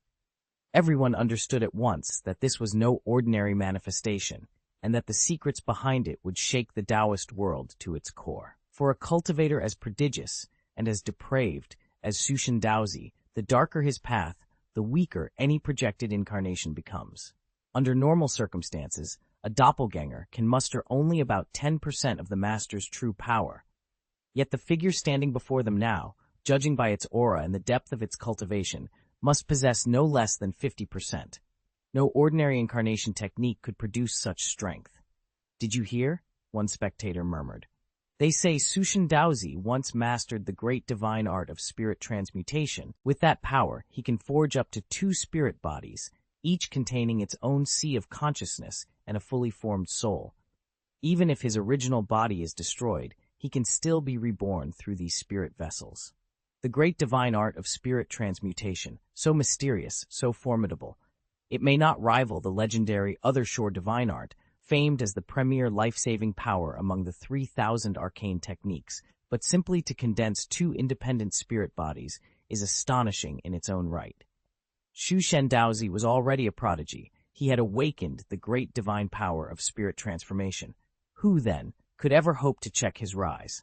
Everyone understood at once that this was no ordinary manifestation, and that the secrets behind it would shake the Taoist world to its core. For a cultivator as prodigious and as depraved as Shushendaozi, the darker his path, the weaker any projected incarnation becomes. Under normal circumstances, a doppelganger can muster only about 10% of the master's true power. Yet the figure standing before them now, judging by its aura and the depth of its cultivation, must possess no less than 50%. No ordinary incarnation technique could produce such strength. "Did you hear?" one spectator murmured. "They say Shushendaozi once mastered the great divine art of spirit transmutation. With that power, he can forge up to 2 spirit bodies, each containing its own sea of consciousness and a fully formed soul. Even if his original body is destroyed, he can still be reborn through these spirit vessels. The great divine art of spirit transmutation, so mysterious, so formidable. It may not rival the legendary Other Shore divine art, famed as the premier life-saving power among the 3,000 arcane techniques, but simply to condense 2 independent spirit bodies is astonishing in its own right. Shushendaozi was already a prodigy. He had awakened the great divine power of spirit transformation. Who, then, could ever hope to check his rise?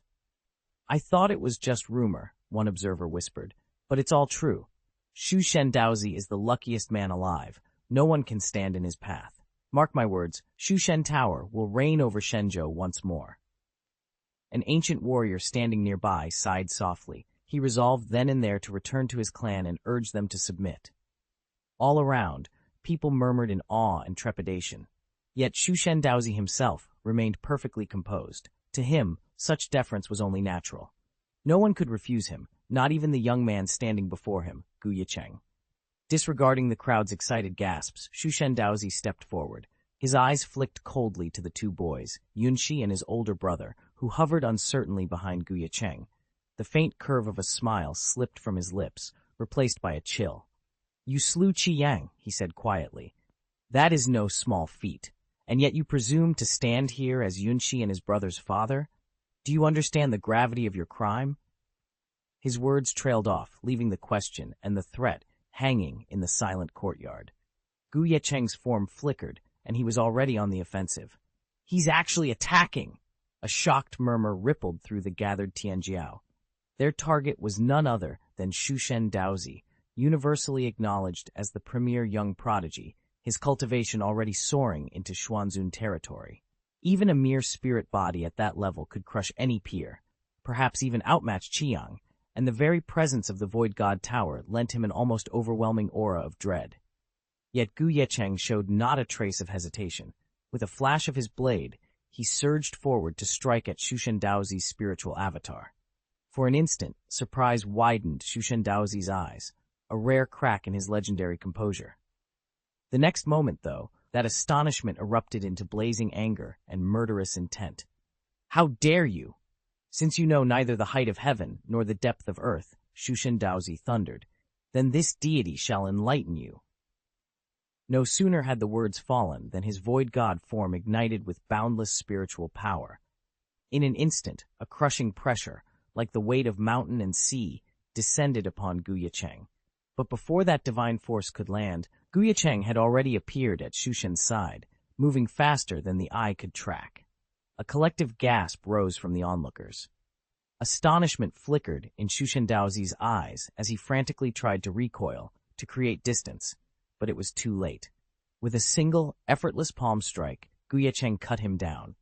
"I thought it was just rumor," one observer whispered, "but it's all true. Shushendaozi is the luckiest man alive. No one can stand in his path. Mark my words, Shushen Tower will reign over Shenzhou once more." An ancient warrior standing nearby sighed softly. He resolved then and there to return to his clan and urge them to submit. All around, people murmured in awe and trepidation. Yet Shushen Daozi himself remained perfectly composed. To him, such deference was only natural. No one could refuse him, not even the young man standing before him, Ye Cheng. Disregarding the crowd's excited gasps, Shushen Daozi stepped forward. His eyes flicked coldly to the two boys, Yunxi and his older brother, who hovered uncertainly behind Ye Cheng. The faint curve of a smile slipped from his lips, replaced by a chill. "You slew Qi Yang," he said quietly. "That is no small feat. And yet you presume to stand here as Yunxi and his brother's father? Do you understand the gravity of your crime?" His words trailed off, leaving the question and the threat hanging in the silent courtyard. Ye Cheng's form flickered, and he was already on the offensive. "He's actually attacking!" A shocked murmur rippled through the gathered Tianjiao. Their target was none other than Shushen Daozi, universally acknowledged as the premier young prodigy, his cultivation already soaring into Xuanzun territory. Even a mere spirit body at that level could crush any peer, perhaps even outmatch Qiang, and the very presence of the Void God Tower lent him an almost overwhelming aura of dread. Yet Ye Cheng showed not a trace of hesitation. With a flash of his blade, he surged forward to strike at Shushen Daozi's spiritual avatar. For an instant, surprise widened Shushen Daozi's eyes, a rare crack in his legendary composure. The next moment, though, that astonishment erupted into blazing anger and murderous intent. "How dare you? Since you know neither the height of heaven nor the depth of earth," Shushen Daozi thundered, "then this deity shall enlighten you." No sooner had the words fallen than his void god form ignited with boundless spiritual power. In an instant, a crushing pressure, like the weight of mountain and sea, descended upon Ye Cheng. But before that divine force could land, Ye Cheng had already appeared at Shushen's side, moving faster than the eye could track. A collective gasp rose from the onlookers. Astonishment flickered in Shushen Daozi's eyes as he frantically tried to recoil, to create distance, but it was too late. With a single, effortless palm strike, Ye Cheng cut him down.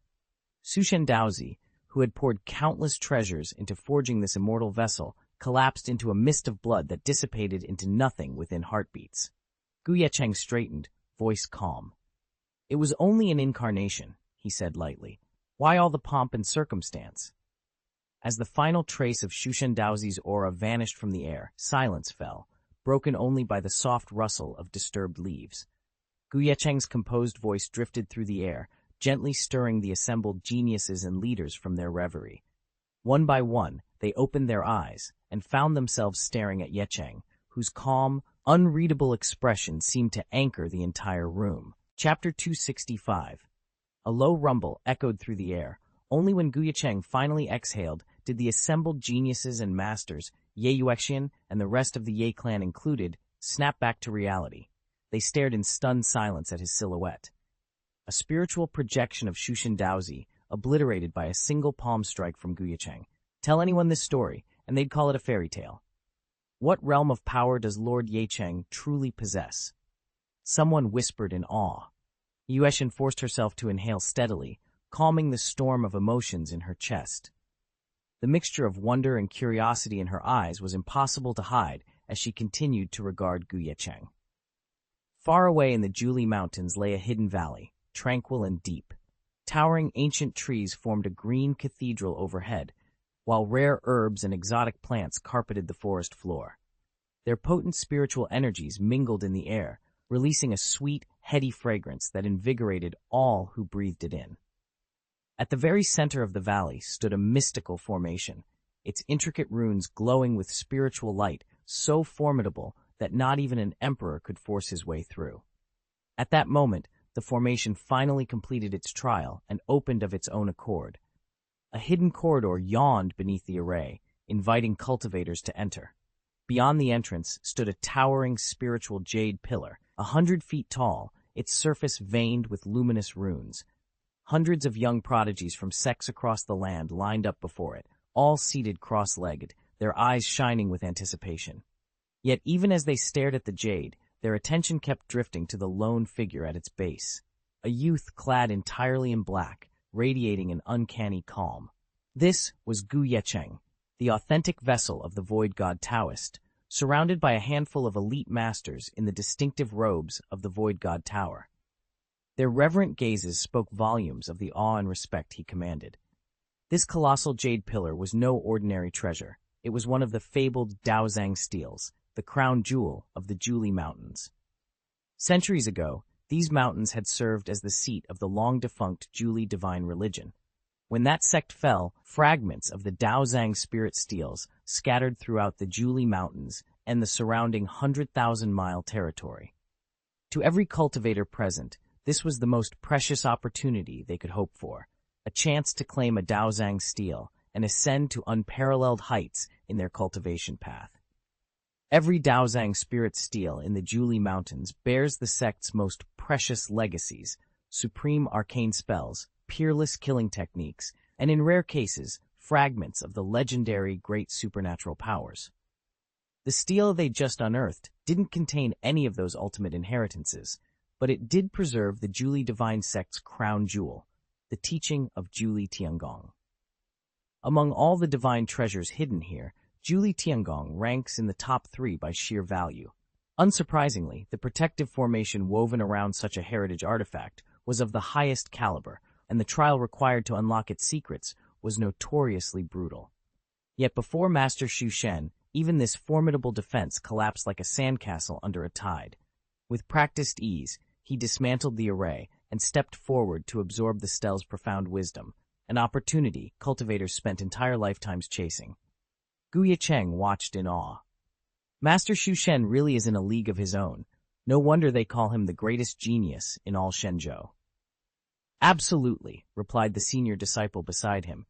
Shushen Daozi, who had poured countless treasures into forging this immortal vessel, collapsed into a mist of blood that dissipated into nothing within heartbeats. Ye Cheng straightened, voice calm. "It was only an incarnation," he said lightly. "Why all the pomp and circumstance?" As the final trace of Shushen Daozi's aura vanished from the air, silence fell, broken only by the soft rustle of disturbed leaves. Ye Cheng's composed voice drifted through the air, gently stirring the assembled geniuses and leaders from their reverie. One by one, they opened their eyes and found themselves staring at Ye Cheng, whose calm, unreadable expression seemed to anchor the entire room. Chapter 265. A low rumble echoed through the air. Only when Ye Cheng finally exhaled did the assembled geniuses and masters, Ye Yuexian and the rest of the Ye clan included, snap back to reality. They stared in stunned silence at his silhouette. A spiritual projection of Shushen Daozi, obliterated by a single palm strike from Ye Cheng. Tell anyone this story, and they'd call it a fairy tale. What realm of power does Lord Ye Cheng truly possess? Someone whispered in awe. Yuexian forced herself to inhale steadily, calming the storm of emotions in her chest. The mixture of wonder and curiosity in her eyes was impossible to hide as she continued to regard Ye Cheng. Far away in the Juli Mountains lay a hidden valley, tranquil and deep. Towering ancient trees formed a green cathedral overhead, while rare herbs and exotic plants carpeted the forest floor. Their potent spiritual energies mingled in the air, releasing a sweet, heady fragrance that invigorated all who breathed it in. At the very center of the valley stood a mystical formation, its intricate runes glowing with spiritual light so formidable that not even an emperor could force his way through. At that moment, the formation finally completed its trial and opened of its own accord. A hidden corridor yawned beneath the array, inviting cultivators to enter. Beyond the entrance stood a towering spiritual jade pillar, 100 feet tall, its surface veined with luminous runes. Hundreds of young prodigies from sects across the land lined up before it, all seated cross-legged, their eyes shining with anticipation. Yet even as they stared at the jade, their attention kept drifting to the lone figure at its base, a youth clad entirely in black, radiating an uncanny calm. This was Ye Cheng, the authentic vessel of the Void God Taoist, surrounded by a handful of elite masters in the distinctive robes of the Void God Tower. Their reverent gazes spoke volumes of the awe and respect he commanded. This colossal jade pillar was no ordinary treasure. It was one of the fabled Daozang steels, the crown jewel of the Juli Mountains. Centuries ago, these mountains had served as the seat of the long-defunct Juli divine religion. When that sect fell, fragments of the Daozang spirit steels scattered throughout the Juli Mountains and the surrounding 100,000-mile territory. To every cultivator present, this was the most precious opportunity they could hope for, a chance to claim a Daozang steel and ascend to unparalleled heights in their cultivation path. Every Daozang spirit steel in the Juli Mountains bears the sect's most precious legacies, supreme arcane spells, peerless killing techniques, and in rare cases, fragments of the legendary great supernatural powers. The steel they just unearthed didn't contain any of those ultimate inheritances, but it did preserve the Juli divine sect's crown jewel, the teaching of Juli Tiangong. Among all the divine treasures hidden here, Juli Tiangong ranks in the top 3 by sheer value. Unsurprisingly, the protective formation woven around such a heritage artifact was of the highest caliber, and the trial required to unlock its secrets was notoriously brutal. Yet before Master Xu Shen, even this formidable defense collapsed like a sandcastle under a tide. With practiced ease, he dismantled the array and stepped forward to absorb the stell's profound wisdom, an opportunity cultivators spent entire lifetimes chasing. Ye Cheng watched in awe. Master Xu Shen really is in a league of his own. No wonder they call him the greatest genius in all Shenzhou. Absolutely, replied the senior disciple beside him.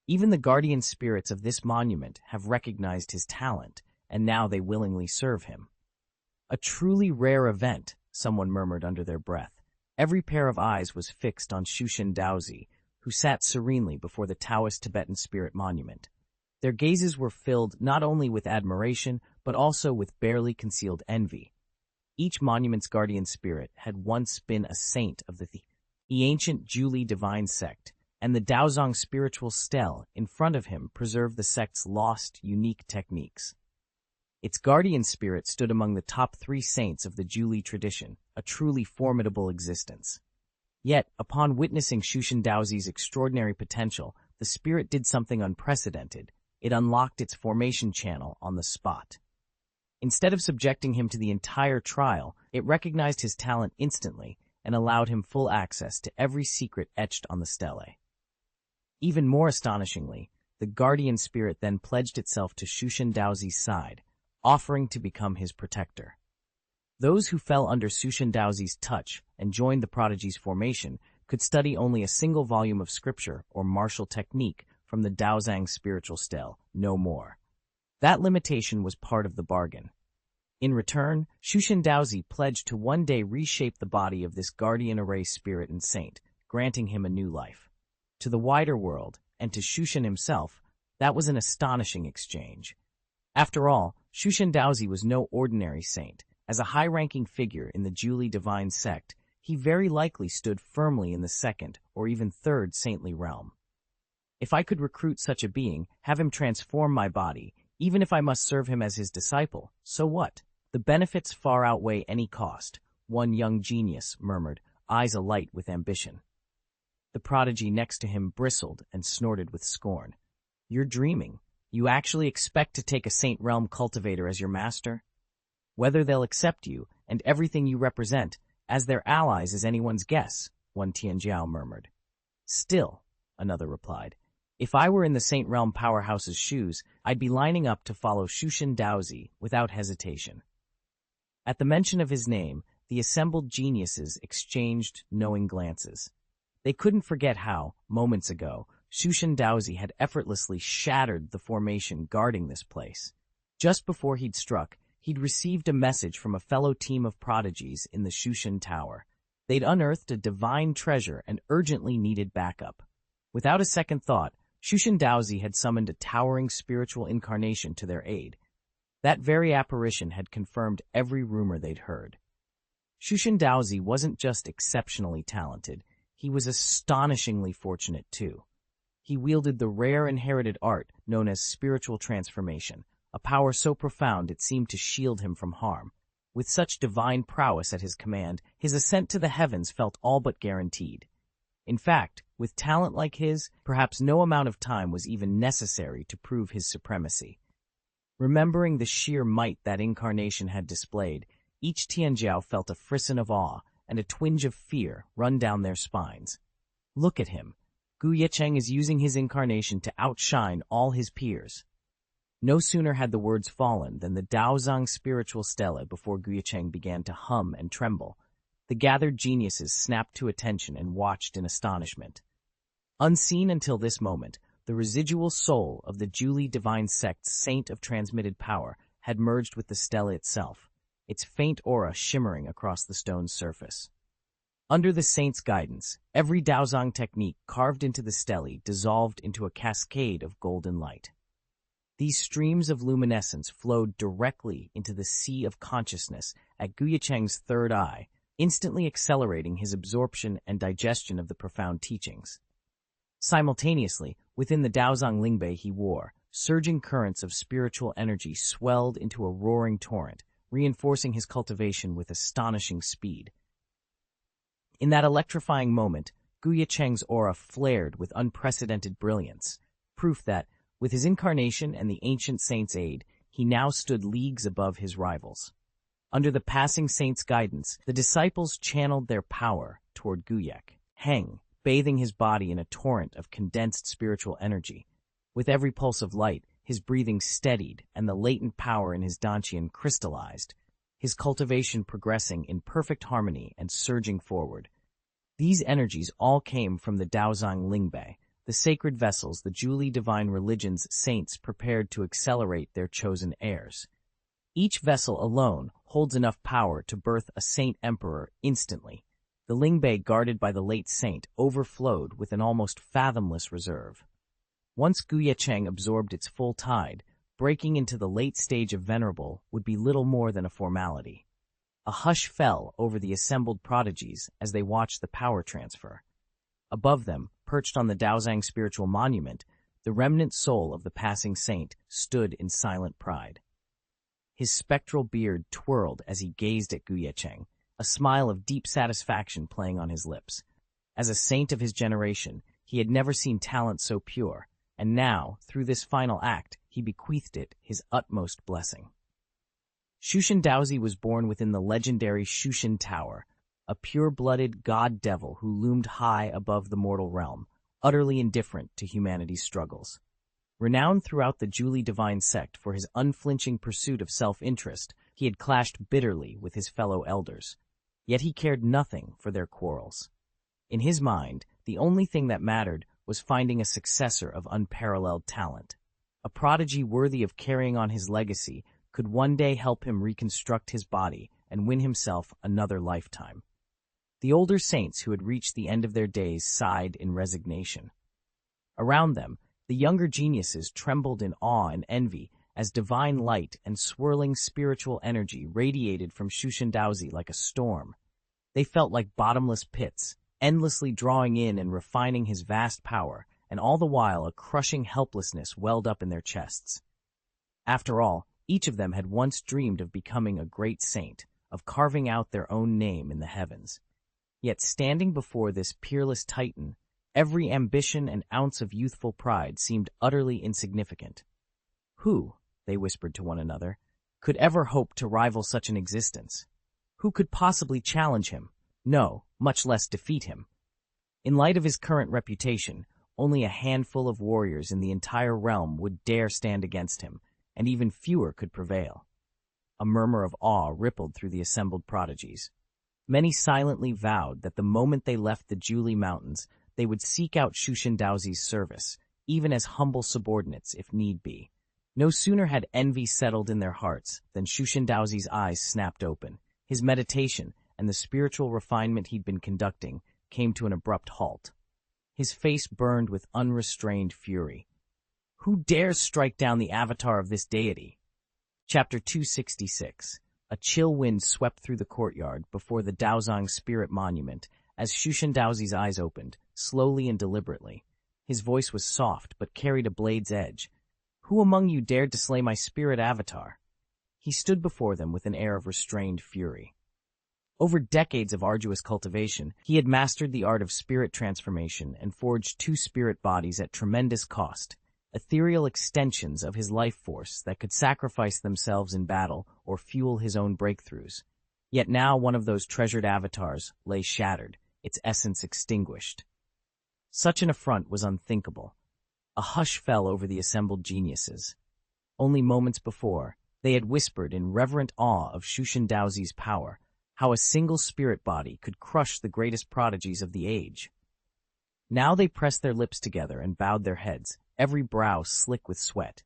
Even the guardian spirits of this monument have recognized his talent, and now they willingly serve him. A truly rare event, someone murmured under their breath. Every pair of eyes was fixed on Shushen Daozi, who sat serenely before the Taoist Tibetan spirit monument. Their gazes were filled not only with admiration, but also with barely concealed envy. Each monument's guardian spirit had once been a saint of the ancient Juli divine sect, and the Daozang spiritual stele in front of him preserved the sect's lost, unique techniques. Its guardian spirit stood among the top 3 saints of the Juli tradition, a truly formidable existence. Yet, upon witnessing Shushen Daozi's extraordinary potential, the spirit did something unprecedented. It unlocked its formation channel on the spot. Instead of subjecting him to the entire trial, it recognized his talent instantly and allowed him full access to every secret etched on the stele. Even more astonishingly, the guardian spirit then pledged itself to Shushen Daozi's side, offering to become his protector. Those who fell under Shushen Daozi's touch and joined the prodigy's formation could study only a single volume of scripture or martial technique from the Daozang spiritual stele, no more. That limitation was part of the bargain. In return, Shushen Daozi pledged to one day reshape the body of this guardian array spirit and saint, granting him a new life. To the wider world, and to Shushen himself, that was an astonishing exchange. After all, Shushen Daozi was no ordinary saint. As a high-ranking figure in the Juli divine sect, he very likely stood firmly in the 2nd or even 3rd saintly realm. If I could recruit such a being, have him transform my body, even if I must serve him as his disciple, so what? The benefits far outweigh any cost, one young genius murmured, eyes alight with ambition. The prodigy next to him bristled and snorted with scorn. You're dreaming. You actually expect to take a Saint Realm cultivator as your master? Whether they'll accept you and everything you represent as their allies is anyone's guess, one Tianjiao murmured. Still, another replied, if I were in the Saint Realm powerhouse's shoes, I'd be lining up to follow Shushen Daozi without hesitation. At the mention of his name, the assembled geniuses exchanged knowing glances. They couldn't forget how, moments ago, Shushen Daozi had effortlessly shattered the formation guarding this place. Just before he'd struck, he'd received a message from a fellow team of prodigies in the Shushen Tower. They'd unearthed a divine treasure and urgently needed backup. Without a second thought, Shushen Daozi had summoned a towering spiritual incarnation to their aid. That very apparition had confirmed every rumor they'd heard. Shushen Daozi wasn't just exceptionally talented, he was astonishingly fortunate too. He wielded the rare inherited art known as spiritual transformation, a power so profound it seemed to shield him from harm. With such divine prowess at his command, his ascent to the heavens felt all but guaranteed. In fact, with talent like his, perhaps no amount of time was even necessary to prove his supremacy. Remembering the sheer might that incarnation had displayed, each Tianjiao felt a frisson of awe and a twinge of fear run down their spines. Look at him. Ye Cheng is using his incarnation to outshine all his peers. No sooner had the words fallen than the Daozang spiritual stele before Ye Cheng began to hum and tremble. The gathered geniuses snapped to attention and watched in astonishment. Unseen until this moment, the residual soul of the Julie divine sect's saint of transmitted power had merged with the stele itself, its faint aura shimmering across the stone's surface. Under the saint's guidance, every Daozang technique carved into the stele dissolved into a cascade of golden light. These streams of luminescence flowed directly into the sea of consciousness at Ye Cheng's third eye, instantly accelerating his absorption and digestion of the profound teachings. Simultaneously, within the Daozang Lingbei he wore, surging currents of spiritual energy swelled into a roaring torrent, reinforcing his cultivation with astonishing speed. In that electrifying moment, Ye Cheng's aura flared with unprecedented brilliance, proof that, with his incarnation and the ancient saint's aid, he now stood leagues above his rivals. Under the passing saint's guidance, the disciples channeled their power toward Ye Cheng, bathing his body in a torrent of condensed spiritual energy. With every pulse of light, his breathing steadied and the latent power in his dantian crystallized, his cultivation progressing in perfect harmony and surging forward. These energies all came from the Daozang Lingbei, the sacred vessels the Julie divine religion's saints prepared to accelerate their chosen heirs. Each vessel alone holds enough power to birth a saint emperor instantly. The Lingbei guarded by the late saint overflowed with an almost fathomless reserve. Once Ye Cheng absorbed its full tide, breaking into the late stage of venerable would be little more than a formality. A hush fell over the assembled prodigies as they watched the power transfer. Above them, perched on the Daozang spiritual monument, the remnant soul of the passing saint stood in silent pride. His spectral beard twirled as he gazed at Ye Cheng, a smile of deep satisfaction playing on his lips. As a saint of his generation, he had never seen talent so pure, and now, through this final act, he bequeathed it his utmost blessing. Shushan Daozi was born within the legendary Shushan Tower, a pure-blooded god-devil who loomed high above the mortal realm, utterly indifferent to humanity's struggles. Renowned throughout the Julie divine sect for his unflinching pursuit of self-interest, he had clashed bitterly with his fellow elders. Yet he cared nothing for their quarrels. In his mind, the only thing that mattered was finding a successor of unparalleled talent. A prodigy worthy of carrying on his legacy could one day help him reconstruct his body and win himself another lifetime. The older saints who had reached the end of their days sighed in resignation. Around them, the younger geniuses trembled in awe and envy as divine light and swirling spiritual energy radiated from Shushan Daozi like a storm. They felt like bottomless pits, endlessly drawing in and refining his vast power, and all the while a crushing helplessness welled up in their chests. After all, each of them had once dreamed of becoming a great saint, of carving out their own name in the heavens. Yet standing before this peerless titan, every ambition and ounce of youthful pride seemed utterly insignificant. Who, they whispered to one another, could ever hope to rival such an existence? Who could possibly challenge him? No, much less defeat him. In light of his current reputation, only a handful of warriors in the entire realm would dare stand against him, and even fewer could prevail. A murmur of awe rippled through the assembled prodigies. Many silently vowed that the moment they left the Julie Mountains, they would seek out Shushan Daozi's service, even as humble subordinates if need be. No sooner had envy settled in their hearts than Shushan Daozi's eyes snapped open. His meditation and the spiritual refinement he'd been conducting came to an abrupt halt. His face burned with unrestrained fury. Who dares strike down the avatar of this deity? Chapter 266. A chill wind swept through the courtyard before the Daozang spirit monument as Shushan Daozi's eyes opened, slowly and deliberately. His voice was soft but carried a blade's edge. Who among you dared to slay my spirit avatar? He stood before them with an air of restrained fury. Over decades of arduous cultivation, he had mastered the art of spirit transformation and forged two spirit bodies at tremendous cost, ethereal extensions of his life force that could sacrifice themselves in battle or fuel his own breakthroughs. Yet now one of those treasured avatars lay shattered, its essence extinguished. Such an affront was unthinkable. A hush fell over the assembled geniuses. Only moments before, they had whispered in reverent awe of Shushan Daozi's power, how a single spirit body could crush the greatest prodigies of the age. Now they pressed their lips together and bowed their heads, every brow slick with sweat.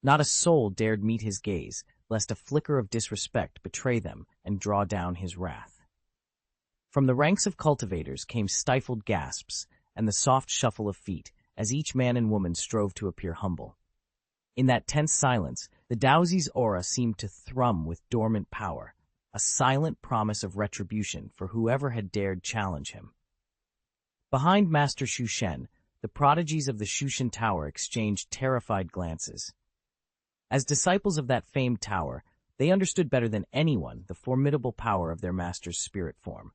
Not a soul dared meet his gaze, lest a flicker of disrespect betray them and draw down his wrath. From the ranks of cultivators came stifled gasps and the soft shuffle of feet as each man and woman strove to appear humble. In that tense silence, the Daozi's aura seemed to thrum with dormant power, a silent promise of retribution for whoever had dared challenge him. Behind Master Shushen, the prodigies of the Shushan Tower exchanged terrified glances. As disciples of that famed tower, they understood better than anyone the formidable power of their master's spirit form.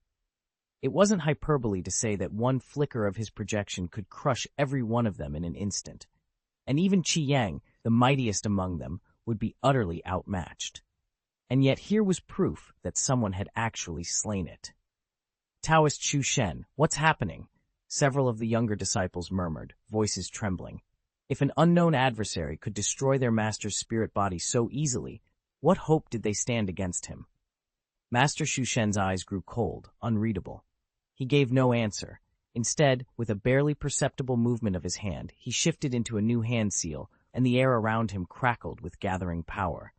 It wasn't hyperbole to say that one flicker of his projection could crush every one of them in an instant, and even Ye Cheng, the mightiest among them, would be utterly outmatched. And yet here was proof that someone had actually slain it. Taoist Shushen, what's happening? Several of the younger disciples murmured, voices trembling. If an unknown adversary could destroy their master's spirit body so easily, what hope did they stand against him? Master Shushen's eyes grew cold, unreadable. He gave no answer. Instead, with a barely perceptible movement of his hand, he shifted into a new hand seal, and the air around him crackled with gathering power.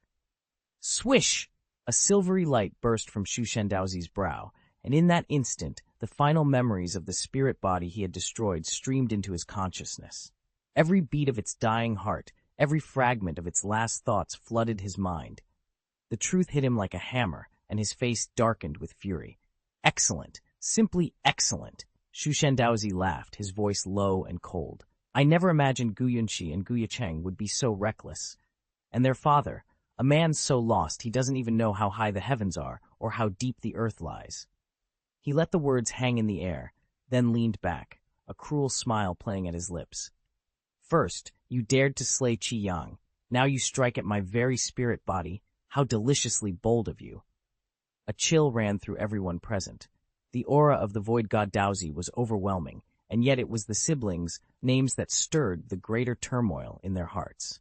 Swish! A silvery light burst from Shushen Daozi's brow, and in that instant, the final memories of the spirit body he had destroyed streamed into his consciousness. Every beat of its dying heart, every fragment of its last thoughts flooded his mind. The truth hit him like a hammer, and his face darkened with fury. Excellent! Simply excellent! Shushen Daozi laughed, his voice low and cold. I never imagined Gu Yunxi and Ye Cheng would be so reckless. And their father, a man so lost he doesn't even know how high the heavens are or how deep the earth lies. He let the words hang in the air, then leaned back, a cruel smile playing at his lips. First, you dared to slay Qi Yang. Now you strike at my very spirit body. How deliciously bold of you. A chill ran through everyone present. The aura of the void god Daozi was overwhelming, and yet it was the siblings' names that stirred the greater turmoil in their hearts.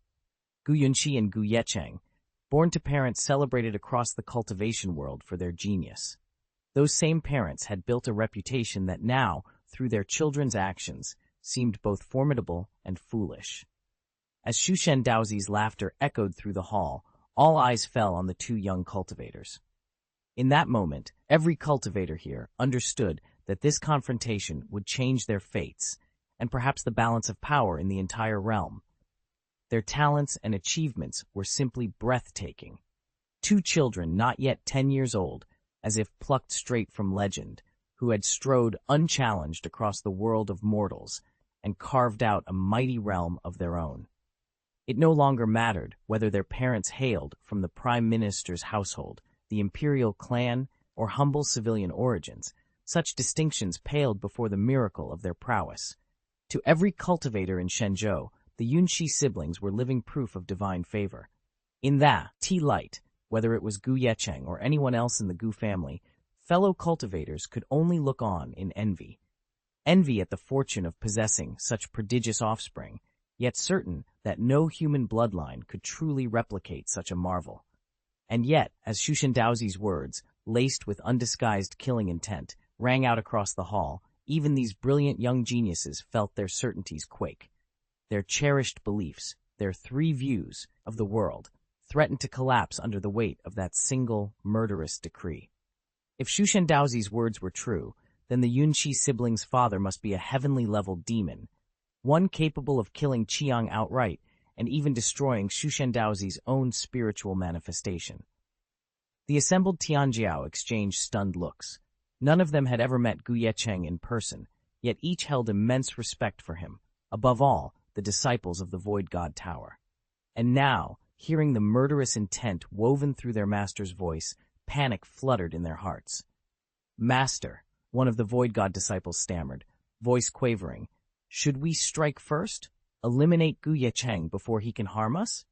Gu Yunxi and Ye Cheng, born to parents celebrated across the cultivation world for their genius. Those same parents had built a reputation that now, through their children's actions, seemed both formidable and foolish. As Shushen Daozi's laughter echoed through the hall, all eyes fell on the two young cultivators. In that moment, every cultivator here understood that this confrontation would change their fates, and perhaps the balance of power in the entire realm. Their talents and achievements were simply breathtaking. Two children not yet 10 years old, as if plucked straight from legend, who had strode unchallenged across the world of mortals and carved out a mighty realm of their own. It no longer mattered whether their parents hailed from the prime minister's household, the imperial clan, or humble civilian origins. Such distinctions paled before the miracle of their prowess. To every cultivator in Shenzhou, the Yunxi siblings were living proof of divine favor. In that light, whether it was Gu Yecheng or anyone else in the Gu family, fellow cultivators could only look on in envy. Envy at the fortune of possessing such prodigious offspring, yet certain that no human bloodline could truly replicate such a marvel. And yet, as Shushen Daozi's words, laced with undisguised killing intent, rang out across the hall, even these brilliant young geniuses felt their certainties quake. Their cherished beliefs, their three views of the world, threatened to collapse under the weight of that single, murderous decree. If Shushen Daozi's words were true, then the Yunxi siblings' father must be a heavenly-level demon, one capable of killing Qiang outright and even destroying Shushen Daozi's own spiritual manifestation. The assembled Tianjiao exchanged stunned looks. None of them had ever met Gu Yecheng in person, yet each held immense respect for him, above all, the disciples of the Void God Tower. And now, hearing the murderous intent woven through their master's voice, panic fluttered in their hearts. "Master," one of the Void God disciples stammered, voice quavering, "should we strike first? Eliminate Ye Cheng before he can harm us?"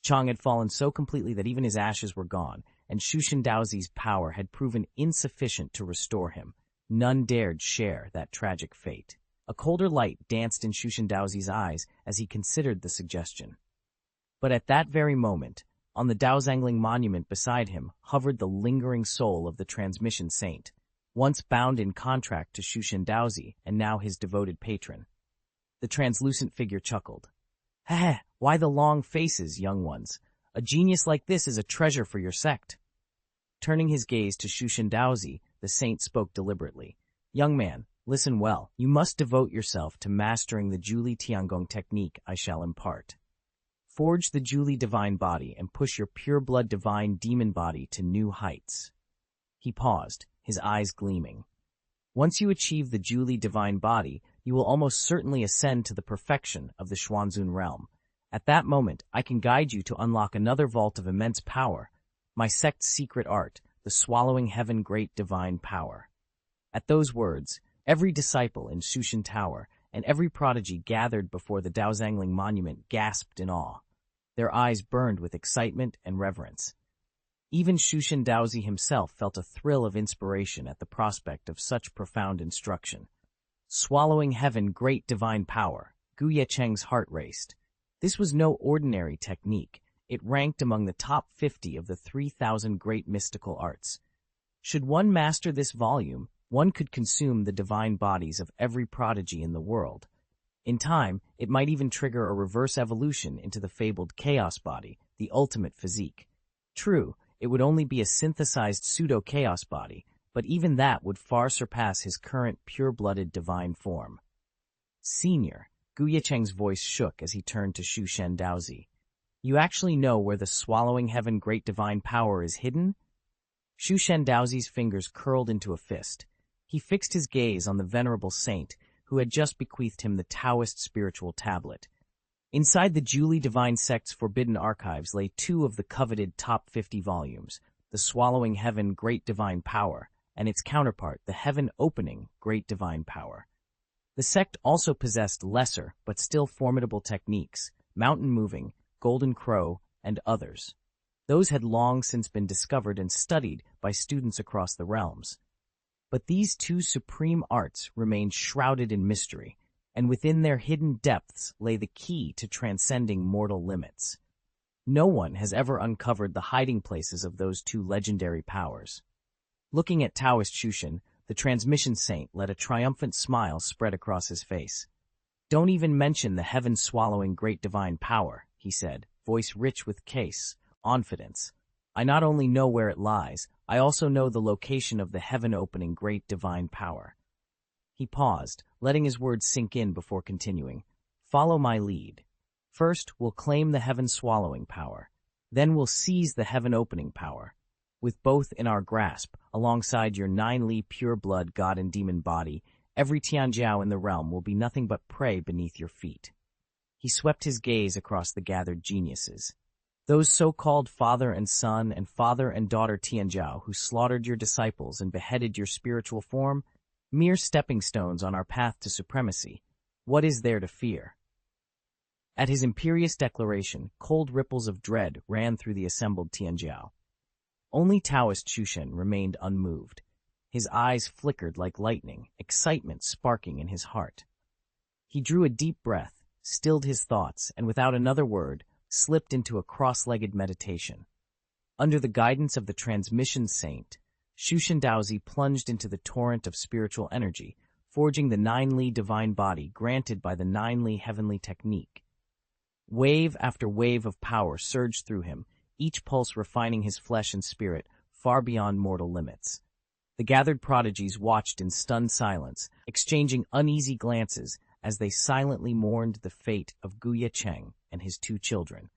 Chang had fallen so completely that even his ashes were gone, and Shushan Daozi's power had proven insufficient to restore him. None dared share that tragic fate. A colder light danced in Shushan Daozi's eyes as he considered the suggestion. But at that very moment, on the Daozangling monument beside him hovered the lingering soul of the transmission saint, once bound in contract to Shushan Daozi and now his devoted patron. The translucent figure chuckled. "Heh, why the long faces, young ones? A genius like this is a treasure for your sect." Turning his gaze to Shushan Daozi, the saint spoke deliberately. "Young man, listen well. You must devote yourself to mastering the Juli Tiangong technique I shall impart. Forge the Juli divine body and push your pure-blood divine demon body to new heights." He paused, his eyes gleaming. "Once you achieve the Juli divine body, you will almost certainly ascend to the perfection of the Xuanzun realm. At that moment, I can guide you to unlock another vault of immense power, my sect's secret art, the swallowing heaven great divine power." At those words, every disciple in Shushan Tower and every prodigy gathered before the Daozangling monument gasped in awe. Their eyes burned with excitement and reverence. Even Shushan Daozi himself felt a thrill of inspiration at the prospect of such profound instruction. Swallowing heaven great divine power, Ye Cheng's heart raced. This was no ordinary technique. It ranked among the top 50 of the 3,000 great mystical arts. Should one master this volume, one could consume the divine bodies of every prodigy in the world. In time, it might even trigger a reverse evolution into the fabled chaos body, the ultimate physique. True, it would only be a synthesized pseudo-chaos body, but even that would far surpass his current pure-blooded divine form. "Senior," Ye Cheng's voice shook as he turned to Shushan Daozi. "You actually know where the swallowing heaven great divine power is hidden?" Shushan Daozi's fingers curled into a fist. He fixed his gaze on the venerable saint, who had just bequeathed him the Taoist spiritual tablet. Inside the Juli Divine Sect's forbidden archives lay 2 of the coveted top 50 volumes, the Swallowing Heaven Great Divine Power, and its counterpart, the Heaven Opening Great Divine Power. The sect also possessed lesser, but still formidable techniques, Mountain Moving, Golden Crow, and others. Those had long since been discovered and studied by students across the realms. But these 2 supreme arts remained shrouded in mystery, and within their hidden depths lay the key to transcending mortal limits. No one has ever uncovered the hiding places of those 2 legendary powers. Looking at Taoist Shushan, the transmission saint let a triumphant smile spread across his face. "Don't even mention the heaven-swallowing great divine power," he said, voice rich with confidence. "I not only know where it lies, I also know the location of the heaven-opening great divine power." He paused, letting his words sink in before continuing. "Follow my lead. First, we'll claim the heaven-swallowing power. Then we'll seize the heaven-opening power. With both in our grasp, alongside your 9 Li pure-blood god and demon body, every Tianjiao in the realm will be nothing but prey beneath your feet." He swept his gaze across the gathered geniuses. "Those so-called father and son and father and daughter Tianjiao who slaughtered your disciples and beheaded your spiritual form, mere stepping stones on our path to supremacy. What is there to fear?" At his imperious declaration, cold ripples of dread ran through the assembled Tianjiao. Only Taoist Shushan remained unmoved. His eyes flickered like lightning, excitement sparking in his heart. He drew a deep breath, stilled his thoughts, and without another word, slipped into a cross-legged meditation. Under the guidance of the transmission saint, Shushan Daozi plunged into the torrent of spiritual energy, forging the 9 Li divine body granted by the 9 Li heavenly technique. Wave after wave of power surged through him, each pulse refining his flesh and spirit far beyond mortal limits. The gathered prodigies watched in stunned silence, exchanging uneasy glances as they silently mourned the fate of Ye Cheng and his 2 children,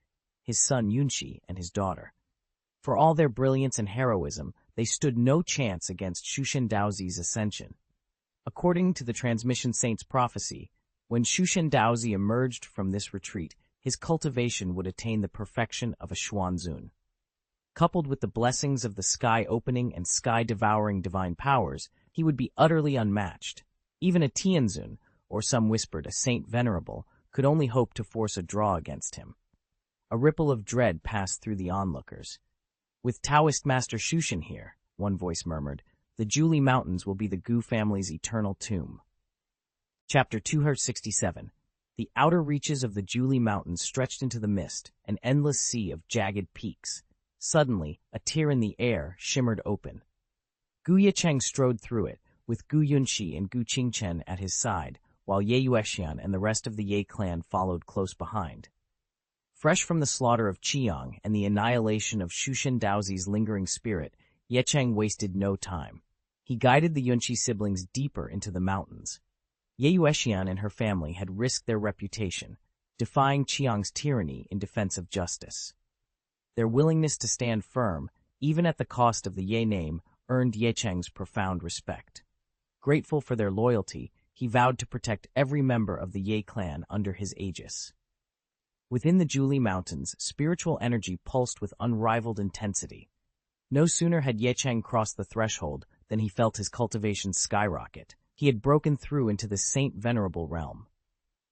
his son Yunxi and his daughter. For all their brilliance and heroism, they stood no chance against Shushan Daozi's ascension. According to the transmission saint's prophecy, when Shushan Daozi emerged from this retreat, his cultivation would attain the perfection of a Xuanzun. Coupled with the blessings of the sky-opening and sky-devouring divine powers, he would be utterly unmatched. Even a Tianzun, or some whispered a Saint Venerable, could only hope to force a draw against him. A ripple of dread passed through the onlookers. "With Taoist Master Shushan here," one voice murmured, "the Julie Mountains will be the Gu family's eternal tomb." Chapter 267. The outer reaches of the Julie Mountains stretched into the mist, an endless sea of jagged peaks. Suddenly, a tear in the air shimmered open. Ye Cheng strode through it, with Gu Yunxi and Gu Qingchen at his side, while Ye Xian and the rest of the Ye clan followed close behind. Fresh from the slaughter of Qiang and the annihilation of Shushan Daozi's lingering spirit, Ye Cheng wasted no time. He guided the Yunxi siblings deeper into the mountains. Ye Xian and her family had risked their reputation, defying Qiang's tyranny in defense of justice. Their willingness to stand firm, even at the cost of the Ye name, earned Ye Cheng's profound respect. Grateful for their loyalty, he vowed to protect every member of the Ye clan under his aegis. Within the Julie Mountains, spiritual energy pulsed with unrivaled intensity. No sooner had Ye Cheng crossed the threshold than he felt his cultivation skyrocket. He had broken through into the Saint Venerable realm.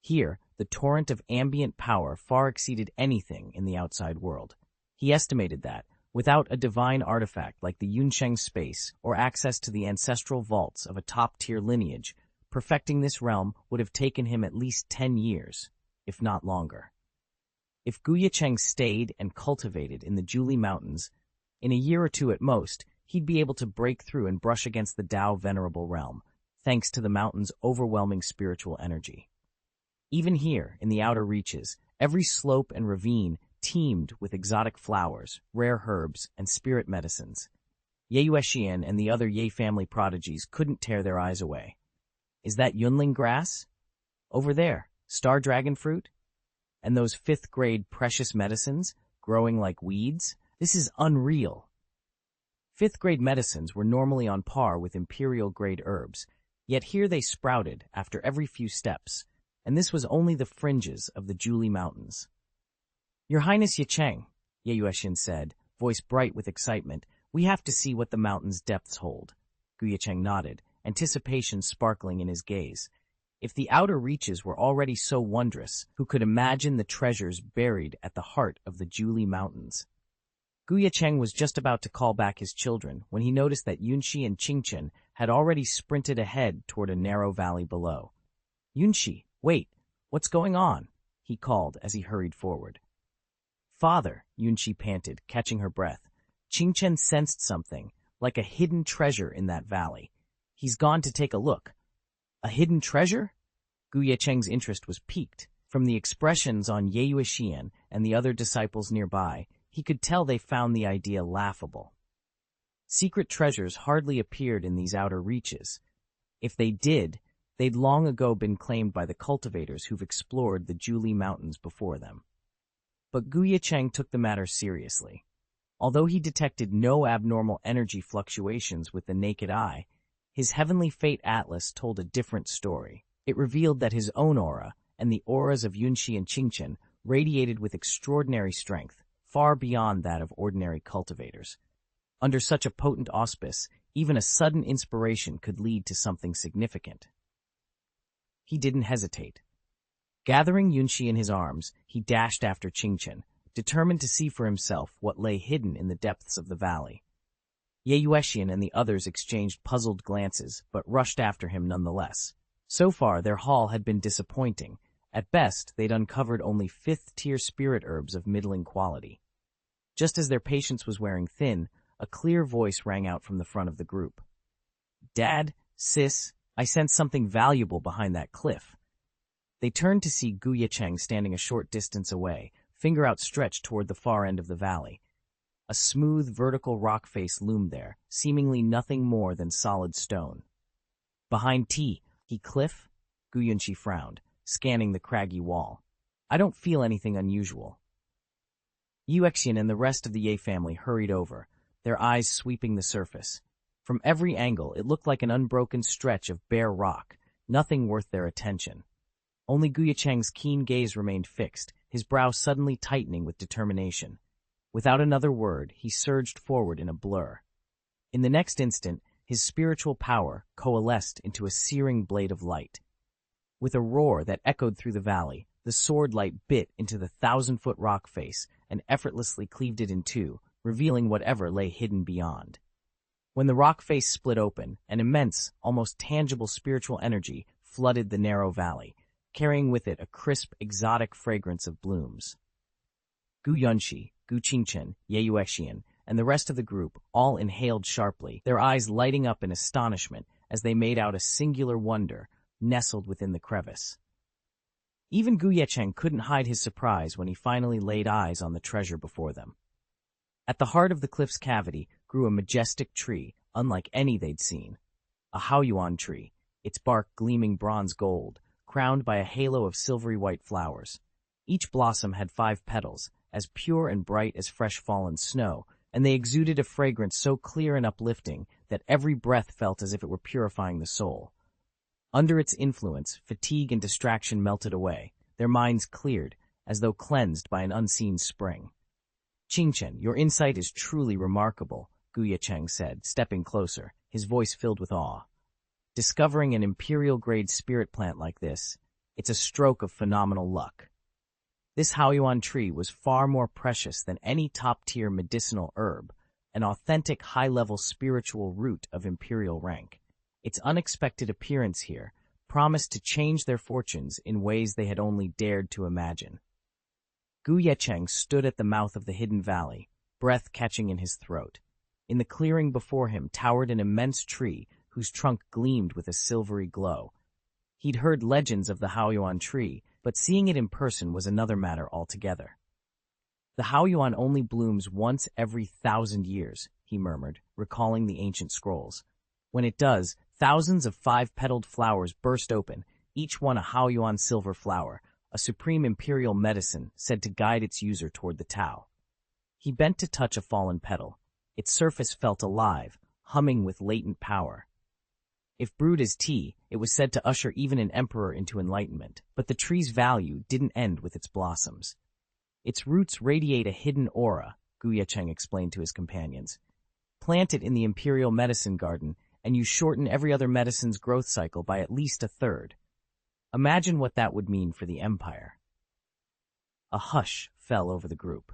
Here, the torrent of ambient power far exceeded anything in the outside world. He estimated that, without a divine artifact like the Yunsheng space or access to the ancestral vaults of a top-tier lineage, perfecting this realm would have taken him at least 10 years, if not longer. If Ye Cheng stayed and cultivated in the Julie Mountains, in a year or two at most, he'd be able to break through and brush against the Dao Venerable realm, thanks to the mountain's overwhelming spiritual energy. Even here, in the outer reaches, every slope and ravine teemed with exotic flowers, rare herbs, and spirit medicines. Ye Xian and the other Ye family prodigies couldn't tear their eyes away. Is that Yunling grass? Over there, star dragon fruit? And those fifth-grade precious medicines, growing like weeds? This is unreal. Fifth-grade medicines were normally on par with imperial-grade herbs, yet here they sprouted after every few steps, and this was only the fringes of the Julie Mountains. "Your Highness Ye Cheng," Ye Xian said, voice bright with excitement, "we have to see what the mountain's depths hold." Ye Cheng nodded, anticipation sparkling in his gaze. If the outer reaches were already so wondrous, who could imagine the treasures buried at the heart of the Julie Mountains? Ye Cheng was just about to call back his children when he noticed that Yunxi and Qingchen had already sprinted ahead toward a narrow valley below. "Yunxi, wait, what's going on?" he called as he hurried forward. "Father," Yunxi panted, catching her breath. "Qingchen sensed something, like a hidden treasure in that valley. He's gone to take a look." "A hidden treasure?" Ye Cheng's interest was piqued. From the expressions on Ye Xian and the other disciples nearby, he could tell they found the idea laughable. Secret treasures hardly appeared in these outer reaches. If they did, they'd long ago been claimed by the cultivators who've explored the Julie Mountains before them. But Ye Cheng took the matter seriously. Although he detected no abnormal energy fluctuations with the naked eye, his Heavenly Fate Atlas told a different story. It revealed that his own aura, and the auras of Yunxi and Qingchen, radiated with extraordinary strength, far beyond that of ordinary cultivators. Under such a potent auspice, even a sudden inspiration could lead to something significant. He didn't hesitate. Gathering Yunxi in his arms, he dashed after Qingchen, determined to see for himself what lay hidden in the depths of the valley. Ye Xian and the others exchanged puzzled glances, but rushed after him nonetheless. So far, their haul had been disappointing. At best, they'd uncovered only fifth-tier spirit herbs of middling quality. Just as their patience was wearing thin, a clear voice rang out from the front of the group. "Dad, Sis, I sense something valuable behind that cliff." They turned to see Ye Cheng standing a short distance away, finger outstretched toward the far end of the valley. A smooth, vertical rock face loomed there, seemingly nothing more than solid stone. "Behind he cliff?" Yunxi frowned, scanning the craggy wall. "I don't feel anything unusual." Ye Xian and the rest of the Ye family hurried over, their eyes sweeping the surface. From every angle, it looked like an unbroken stretch of bare rock, nothing worth their attention. Only Ye Cheng's keen gaze remained fixed, his brow suddenly tightening with determination. Without another word, he surged forward in a blur. In the next instant, his spiritual power coalesced into a searing blade of light. With a roar that echoed through the valley, the sword light bit into the 1,000-foot rock face and effortlessly cleaved it in two, revealing whatever lay hidden beyond. When the rock face split open, an immense, almost tangible spiritual energy flooded the narrow valley, carrying with it a crisp, exotic fragrance of blooms. Gu Yunxi, Gu Qingchen, Ye Cheng, and the rest of the group all inhaled sharply, their eyes lighting up in astonishment as they made out a singular wonder nestled within the crevice. Even Ye Cheng couldn't hide his surprise when he finally laid eyes on the treasure before them. At the heart of the cliff's cavity grew a majestic tree, unlike any they'd seen. A haoyuan tree, its bark gleaming bronze gold, crowned by a halo of silvery white flowers. Each blossom had 5 petals, as pure and bright as fresh fallen snow, and they exuded a fragrance so clear and uplifting that every breath felt as if it were purifying the soul. Under its influence, fatigue and distraction melted away, their minds cleared, as though cleansed by an unseen spring. "Qingchen, your insight is truly remarkable," Ye Cheng said, stepping closer, his voice filled with awe. "Discovering an imperial-grade spirit plant like this, it's a stroke of phenomenal luck. This haoyuan tree was far more precious than any top-tier medicinal herb, an authentic high-level spiritual root of imperial rank. Its unexpected appearance here promised to change their fortunes in ways they had only dared to imagine." Ye Cheng stood at the mouth of the hidden valley, breath catching in his throat. In the clearing before him towered an immense tree whose trunk gleamed with a silvery glow. He'd heard legends of the haoyuan tree, but seeing it in person was another matter altogether. "The haoyuan only blooms once every 1,000 years, he murmured, recalling the ancient scrolls. "When it does, thousands of 5-petaled flowers burst open, each one a haoyuan silver flower, a supreme imperial medicine said to guide its user toward the Tao." He bent to touch a fallen petal. Its surface felt alive, humming with latent power. If brewed as tea, it was said to usher even an emperor into enlightenment, but the tree's value didn't end with its blossoms. "Its roots radiate a hidden aura," Ye Cheng explained to his companions. "Plant it in the imperial medicine garden, and you shorten every other medicine's growth cycle by at least a third. Imagine what that would mean for the empire." A hush fell over the group.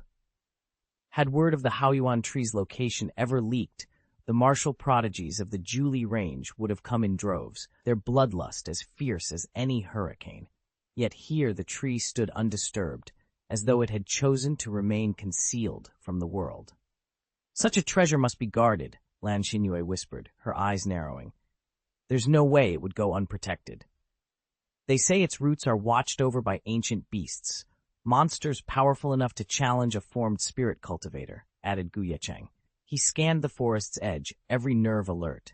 Had word of the haoyuan tree's location ever leaked, the martial prodigies of the Julie range would have come in droves, their bloodlust as fierce as any hurricane. Yet here the tree stood undisturbed, as though it had chosen to remain concealed from the world. "Such a treasure must be guarded," Lan Xinyu whispered, her eyes narrowing. "There's no way it would go unprotected. They say its roots are watched over by ancient beasts, monsters powerful enough to challenge a formed spirit cultivator," added Ye Cheng. He scanned the forest's edge, every nerve alert.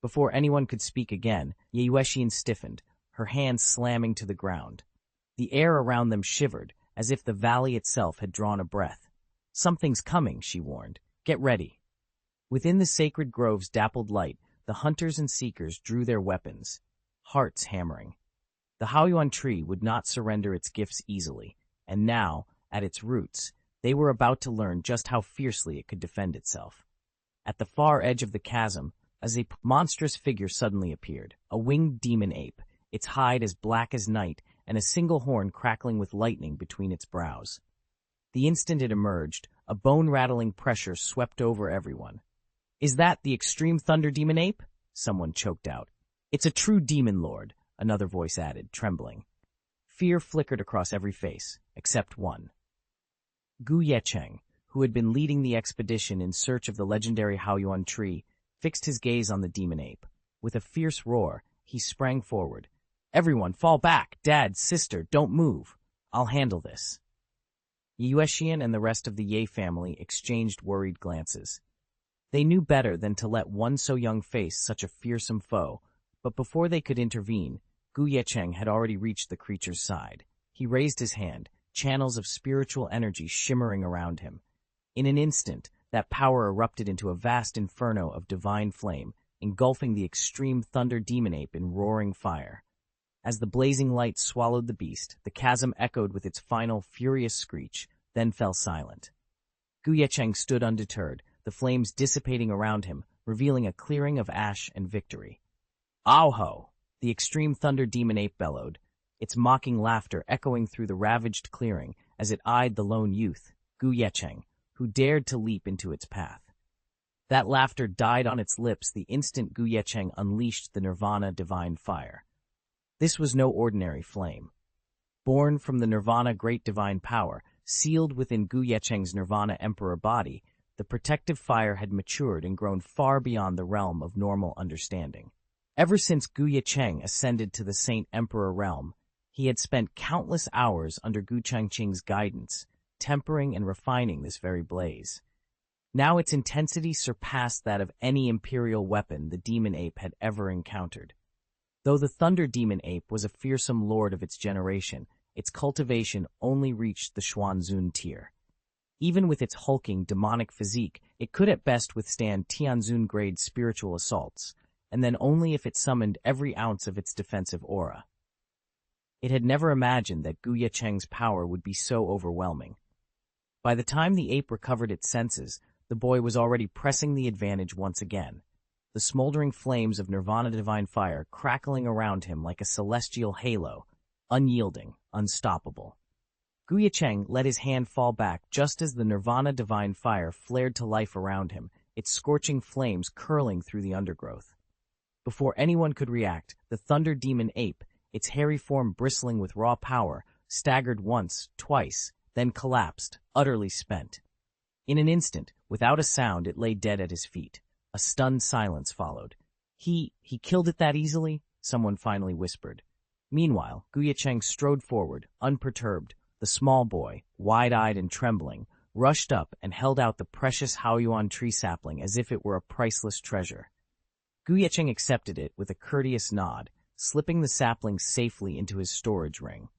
Before anyone could speak again, Ye Cheng stiffened, her hands slamming to the ground. The air around them shivered, as if the valley itself had drawn a breath. "Something's coming," she warned. "Get ready." Within the sacred grove's dappled light, the hunters and seekers drew their weapons, hearts hammering. The haoyuan tree would not surrender its gifts easily, and now, at its roots, they were about to learn just how fiercely it could defend itself. At the far edge of the chasm, a monstrous figure suddenly appeared, a winged demon ape, its hide as black as night and a single horn crackling with lightning between its brows. The instant it emerged, a bone-rattling pressure swept over everyone. "Is that the extreme thunder demon ape?" someone choked out. "It's a true demon lord," another voice added, trembling. Fear flickered across every face, except one. Ye Cheng, who had been leading the expedition in search of the legendary haoyuan tree, fixed his gaze on the demon ape. With a fierce roar, he sprang forward. "Everyone, fall back! Dad, sister, don't move! I'll handle this." Ye Cheng and the rest of the Ye family exchanged worried glances. They knew better than to let one so young face such a fearsome foe, but before they could intervene, Ye Cheng had already reached the creature's side. He raised his hand, channels of spiritual energy shimmering around him. In an instant, that power erupted into a vast inferno of divine flame, engulfing the extreme thunder demon ape in roaring fire. As the blazing light swallowed the beast, the chasm echoed with its final furious screech, then fell silent. Ye Cheng stood undeterred, the flames dissipating around him, revealing a clearing of ash and victory. "Ow-ho!" The extreme thunder demon ape bellowed, its mocking laughter echoing through the ravaged clearing as it eyed the lone youth, Ye Cheng, who dared to leap into its path. That laughter died on its lips the instant Ye Cheng unleashed the Nirvana divine fire. This was no ordinary flame. Born from the Nirvana great divine power, sealed within Ye Cheng's Nirvana emperor body, the protective fire had matured and grown far beyond the realm of normal understanding. Ever since Ye Cheng ascended to the Saint Emperor realm, he had spent countless hours under Gu Changqing's guidance, tempering and refining this very blaze. Now its intensity surpassed that of any imperial weapon the demon ape had ever encountered. Though the thunder demon ape was a fearsome lord of its generation, its cultivation only reached the Xuanzun tier. Even with its hulking, demonic physique, it could at best withstand Tianzun-grade spiritual assaults, and then only if it summoned every ounce of its defensive aura. It had never imagined that Ye Cheng's power would be so overwhelming. By the time the ape recovered its senses, the boy was already pressing the advantage once again, the smoldering flames of Nirvana divine fire crackling around him like a celestial halo, unyielding, unstoppable. Ye Cheng let his hand fall back just as the Nirvana divine fire flared to life around him, its scorching flames curling through the undergrowth. Before anyone could react, the thunder demon ape, its hairy form bristling with raw power, staggered once, twice, then collapsed, utterly spent. In an instant, without a sound, it lay dead at his feet. A stunned silence followed. He killed it that easily? Someone finally whispered. Meanwhile, Ye Cheng strode forward, unperturbed. The small boy, wide-eyed and trembling, rushed up and held out the precious Haoyuan tree sapling as if it were a priceless treasure. Ye Cheng accepted it with a courteous nod, slipping the sapling safely into his storage ring.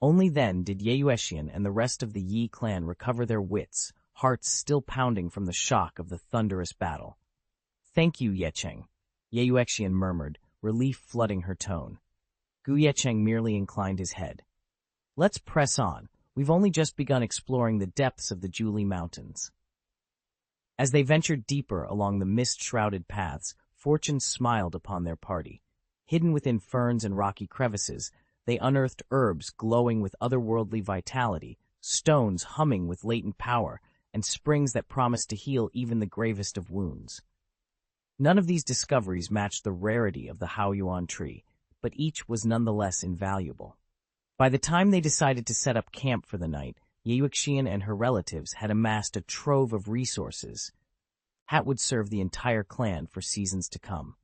Only then did Ye Xian and the rest of the Yi clan recover their wits, hearts still pounding from the shock of the thunderous battle. "Thank you, Ye Cheng," Ye Xian murmured, relief flooding her tone. Ye Cheng merely inclined his head. "Let's press on. We've only just begun exploring the depths of the Julie Mountains." As they ventured deeper along the mist-shrouded paths, fortune smiled upon their party. Hidden within ferns and rocky crevices, they unearthed herbs glowing with otherworldly vitality, stones humming with latent power, and springs that promised to heal even the gravest of wounds. None of these discoveries matched the rarity of the Haoyuan tree, but each was nonetheless invaluable. By the time they decided to set up camp for the night, Ye Xian and her relatives had amassed a trove of resources that would serve the entire clan for seasons to come.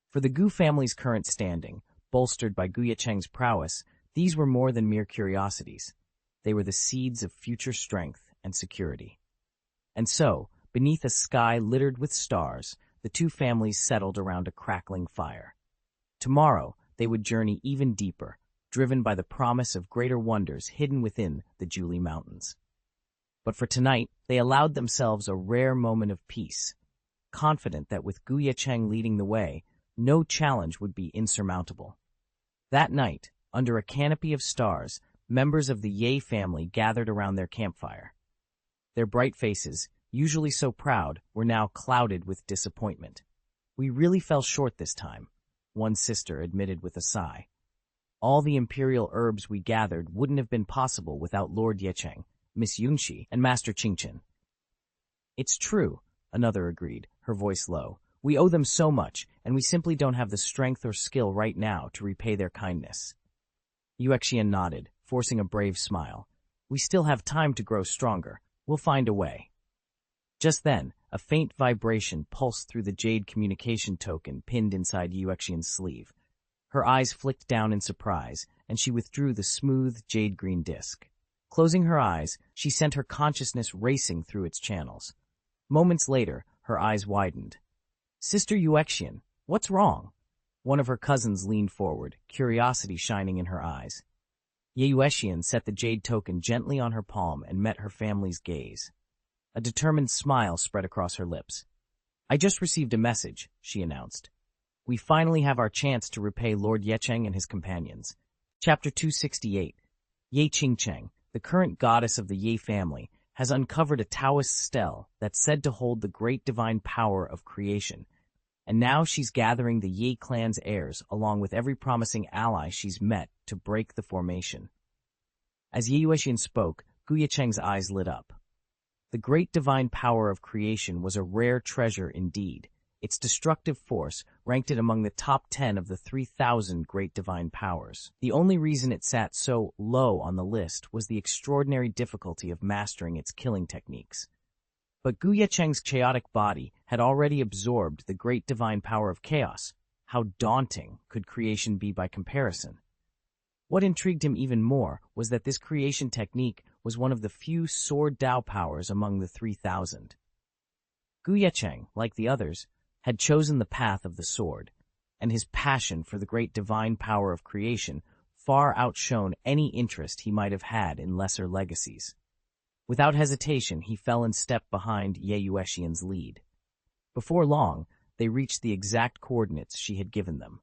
For the Gu family's current standing, bolstered by Ye Cheng's prowess, these were more than mere curiosities. They were the seeds of future strength and security. And so, beneath a sky littered with stars, the two families settled around a crackling fire. Tomorrow, they would journey even deeper, driven by the promise of greater wonders hidden within the Julie Mountains. But for tonight, they allowed themselves a rare moment of peace, confident that with Ye Cheng leading the way, no challenge would be insurmountable. That night, under a canopy of stars, members of the Ye family gathered around their campfire. Their bright faces, usually so proud, were now clouded with disappointment. "We really fell short this time," one sister admitted with a sigh. "All the imperial herbs we gathered wouldn't have been possible without Lord Ye Cheng, Miss Yunxi, and Master Qingchen." "It's true," another agreed, her voice low. "We owe them so much, and we simply don't have the strength or skill right now to repay their kindness." Ye Xian nodded, forcing a brave smile. "We still have time to grow stronger. We'll find a way." Just then, a faint vibration pulsed through the jade communication token pinned inside Ye Xian's sleeve. Her eyes flicked down in surprise, and she withdrew the smooth, jade-green disk. Closing her eyes, she sent her consciousness racing through its channels. Moments later, her eyes widened. "Sister Ye Xian, what's wrong?" One of her cousins leaned forward, curiosity shining in her eyes. Ye Xian set the jade token gently on her palm and met her family's gaze. A determined smile spread across her lips. "I just received a message," she announced. We finally have our chance to repay Lord Ye Cheng and his companions. Chapter 268. Ye Cheng, the current goddess of the Ye family, has uncovered a Taoist stele that's said to hold the great divine power of creation, and now she's gathering the Ye clan's heirs along with every promising ally she's met to break the formation. As Ye Xian spoke, Ye Cheng's eyes lit up. The great divine power of creation was a rare treasure indeed. Its destructive force ranked it among the top 10 of the 3,000 great divine powers. The only reason it sat so low on the list was the extraordinary difficulty of mastering its killing techniques. But Ye Cheng's chaotic body had already absorbed the great divine power of chaos. How daunting could creation be by comparison? What intrigued him even more was that this creation technique was one of the few sword Dao powers among the 3,000. Ye Cheng, like the others, had chosen the path of the sword, and his passion for the great divine power of creation far outshone any interest he might have had in lesser legacies. Without hesitation, he fell in step behind Ye Xian's lead. Before long, they reached the exact coordinates she had given them.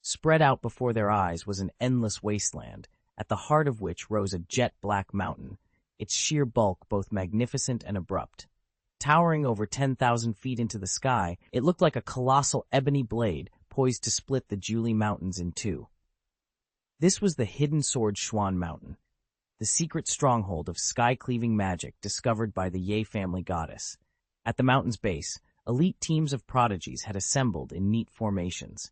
Spread out before their eyes was an endless wasteland, at the heart of which rose a jet-black mountain, its sheer bulk both magnificent and abrupt. Towering over 10,000 feet into the sky, it looked like a colossal ebony blade poised to split the Juli Mountains in two. This was the hidden sword Xuan Mountain, the secret stronghold of sky-cleaving magic discovered by the Ye family goddess. At the mountain's base, elite teams of prodigies had assembled in neat formations.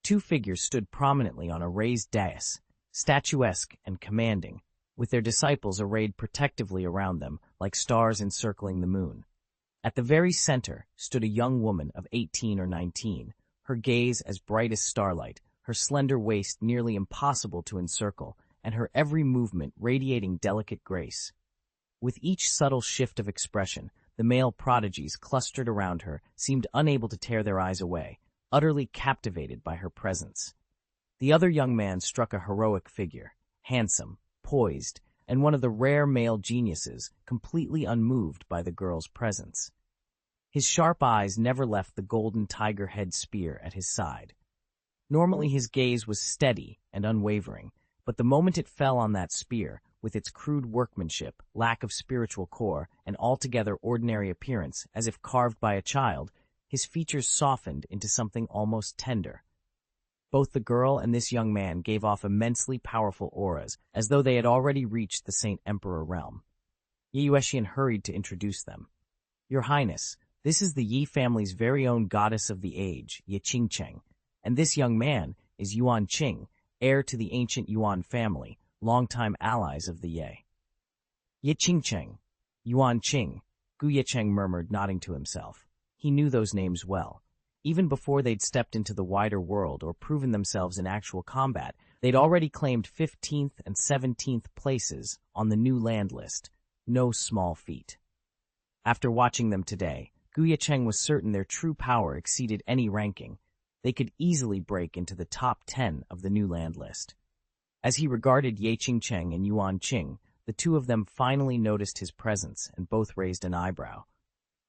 Two figures stood prominently on a raised dais, statuesque and commanding, with their disciples arrayed protectively around them like stars encircling the moon. At the very center stood a young woman of 18 or 19, her gaze as bright as starlight, her slender waist nearly impossible to encircle, and her every movement radiating delicate grace. With each subtle shift of expression, the male prodigies clustered around her seemed unable to tear their eyes away, utterly captivated by her presence. The other young man struck a heroic figure, handsome, poised, and one of the rare male geniuses, completely unmoved by the girl's presence. His sharp eyes never left the golden tiger head spear at his side. Normally his gaze was steady and unwavering, but the moment it fell on that spear, with its crude workmanship, lack of spiritual core, and altogether ordinary appearance, as if carved by a child, his features softened into something almost tender. Both the girl and this young man gave off immensely powerful auras, as though they had already reached the Saint Emperor realm. Ye Xian hurried to introduce them. "Your Highness, this is the Ye family's very own goddess of the age, Ye Cheng, and this young man is Yuan Qing, heir to the ancient Yuan family, longtime allies of the Ye." "Ye Cheng, Yuan Qing," Ye Cheng murmured, nodding to himself. He knew those names well. Even before they'd stepped into the wider world or proven themselves in actual combat, they'd already claimed 15th and 17th places on the new land list. No small feat. After watching them today, Ye Cheng was certain their true power exceeded any ranking. They could easily break into the top 10 of the new land list. As he regarded Ye Cheng and Yuan Qing, the two of them finally noticed his presence and both raised an eyebrow.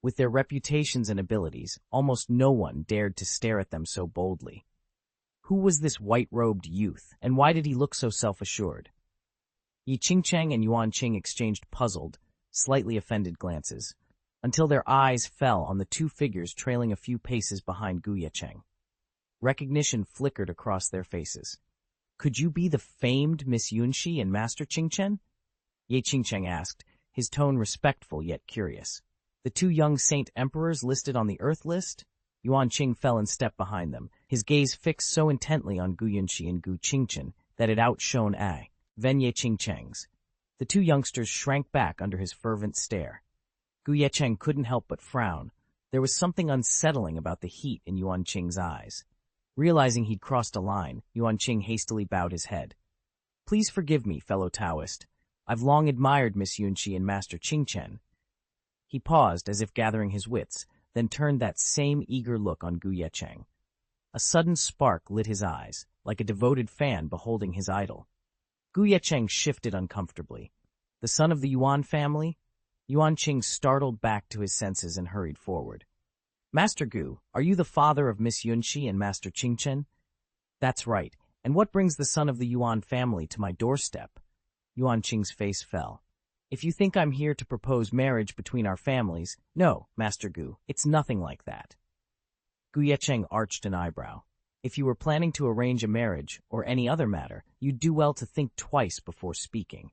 With their reputations and abilities, almost no one dared to stare at them so boldly. Who was this white-robed youth, and why did he look so self-assured? Ye Cheng and Yuan Qing exchanged puzzled, slightly offended glances, until their eyes fell on the two figures trailing a few paces behind Ye Cheng. Recognition flickered across their faces. "Could you be the famed Miss Yunxi and Master Qingchen?" Ye Cheng asked, his tone respectful yet curious. The two young Saint Emperors listed on the Earth list? Yuan Qing fell in step behind them, his gaze fixed so intently on Gu Yunxi and Gu Qingchen that it outshone Ven Ye Cheng's. The two youngsters shrank back under his fervent stare. Ye Cheng couldn't help but frown. There was something unsettling about the heat in Yuan Qing's eyes. Realizing he'd crossed a line, Yuan Qing hastily bowed his head. "Please forgive me, fellow Taoist. I've long admired Miss Yunxi and Master Qingchen." He paused as if gathering his wits, then turned that same eager look on Ye Cheng. A sudden spark lit his eyes, like a devoted fan beholding his idol. Ye Cheng shifted uncomfortably. The son of the Yuan family? Yuan Qing startled back to his senses and hurried forward. Master Gu, are you the father of Miss Yunxi and Master Qingchen? That's right. And what brings the son of the Yuan family to my doorstep? Yuan Qing's face fell. If you think I'm here to propose marriage between our families, no, Master Gu, it's nothing like that. Ye Cheng arched an eyebrow. If you were planning to arrange a marriage, or any other matter, you'd do well to think twice before speaking.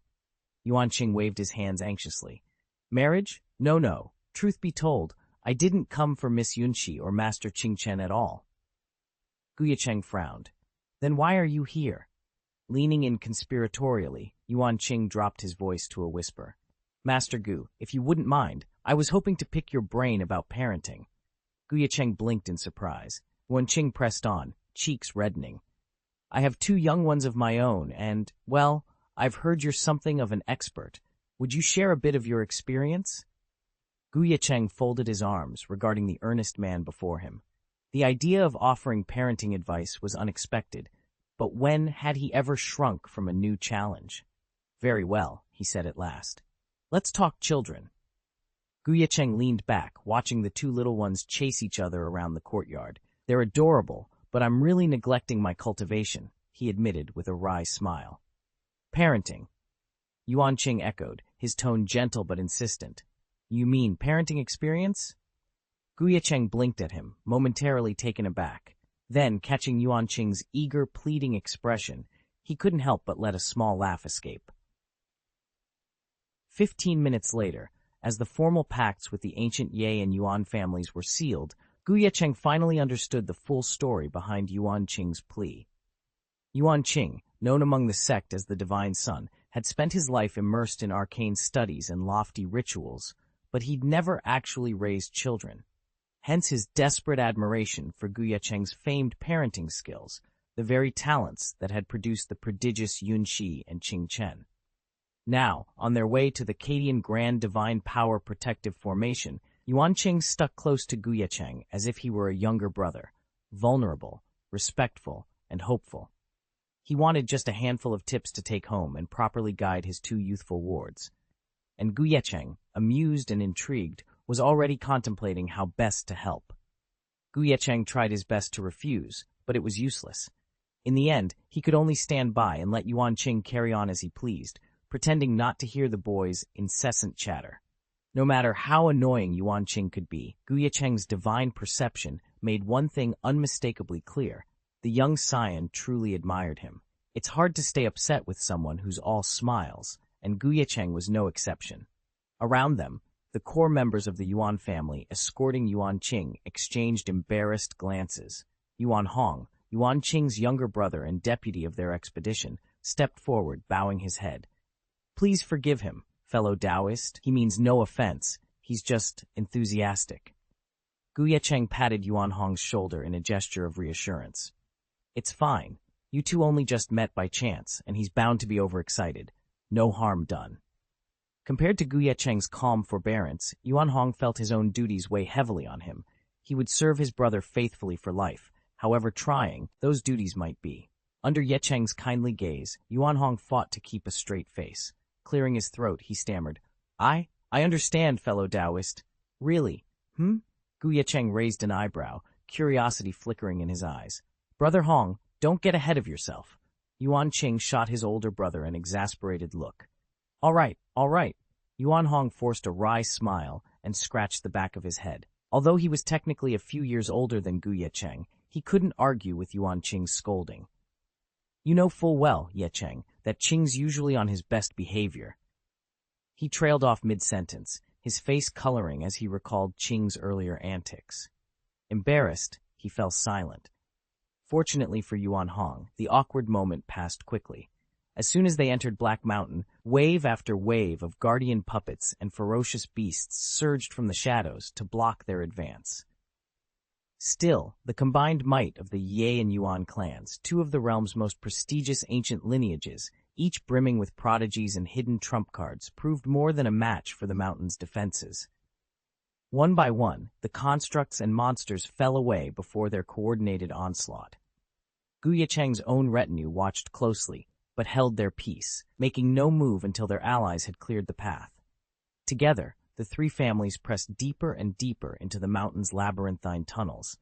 Yuan Qing waved his hands anxiously. Marriage? No, no. Truth be told, I didn't come for Miss Yunxi or Master Qingchen at all. Ye Cheng frowned. Then why are you here? Leaning in conspiratorially, Yuan Qing dropped his voice to a whisper. Master Gu, if you wouldn't mind, I was hoping to pick your brain about parenting. Ye Cheng blinked in surprise. Yuan Qing pressed on, cheeks reddening. I have 2 young ones of my own, and, well, I've heard you're something of an expert. Would you share a bit of your experience? Ye Cheng folded his arms, regarding the earnest man before him. The idea of offering parenting advice was unexpected, but when had he ever shrunk from a new challenge? Very well, he said at last. Let's talk children. Ye Cheng leaned back, watching the 2 little ones chase each other around the courtyard. They're adorable, but I'm really neglecting my cultivation, he admitted with a wry smile. Parenting. Yuan Qing echoed, his tone gentle but insistent. You mean parenting experience? Ye Cheng blinked at him, momentarily taken aback. Then, catching Yuan Qing's eager, pleading expression, he couldn't help but let a small laugh escape. 15 minutes later, as the formal pacts with the ancient Ye and Yuan families were sealed, Ye Cheng finally understood the full story behind Yuan Qing's plea. Yuan Qing, known among the sect as the Divine Son, had spent his life immersed in arcane studies and lofty rituals, but he'd never actually raised children. Hence his desperate admiration for Ye Cheng's famed parenting skills, the very talents that had produced the prodigious Yunxi and Qingchen. Now, on their way to the Cadian Grand Divine Power Protective Formation, Yuan Qing stuck close to Ye Cheng as if he were a younger brother, vulnerable, respectful, and hopeful. He wanted just a handful of tips to take home and properly guide his 2 youthful wards. And Ye Cheng, amused and intrigued, was already contemplating how best to help. Ye Cheng tried his best to refuse, but it was useless. In the end, he could only stand by and let Yuan Qing carry on as he pleased, pretending not to hear the boy's incessant chatter. No matter how annoying Yuan Qing could be, Ye Cheng's divine perception made one thing unmistakably clear. The young scion truly admired him. It's hard to stay upset with someone who's all smiles, and Ye Cheng was no exception. Around them, the core members of the Yuan family escorting Yuan Qing exchanged embarrassed glances. Yuan Hong, Yuan Qing's younger brother and deputy of their expedition, stepped forward, bowing his head. Please forgive him, fellow Taoist. He means no offense. He's just enthusiastic. Ye Cheng patted Yuan Hong's shoulder in a gesture of reassurance. It's fine. You 2 only just met by chance, and he's bound to be overexcited. No harm done. Compared to Ye Cheng's calm forbearance, Yuan Hong felt his own duties weigh heavily on him. He would serve his brother faithfully for life, however trying those duties might be. Under Ye Cheng's kindly gaze, Yuan Hong fought to keep a straight face. Clearing his throat, he stammered, I understand, fellow Taoist. Really? Ye Cheng raised an eyebrow, curiosity flickering in his eyes. Brother Hong, don't get ahead of yourself. Yuan Qing shot his older brother an exasperated look. All right. Yuan Hong forced a wry smile and scratched the back of his head. Although he was technically a few years older than Ye Cheng, he couldn't argue with Yuan Qing's scolding. You know full well, Ye Cheng, that Qing's usually on his best behavior. He trailed off mid-sentence, his face coloring as he recalled Qing's earlier antics. Embarrassed, he fell silent. Fortunately for Yuan Hong, the awkward moment passed quickly. As soon as they entered Black Mountain, wave after wave of guardian puppets and ferocious beasts surged from the shadows to block their advance. Still, the combined might of the Ye and Yuan clans, 2 of the realm's most prestigious ancient lineages, each brimming with prodigies and hidden trump cards, proved more than a match for the mountain's defenses. One by one, the constructs and monsters fell away before their coordinated onslaught. Ye Cheng's own retinue watched closely, but held their peace, making no move until their allies had cleared the path. Together, the three families pressed deeper and deeper into the mountain's labyrinthine tunnels.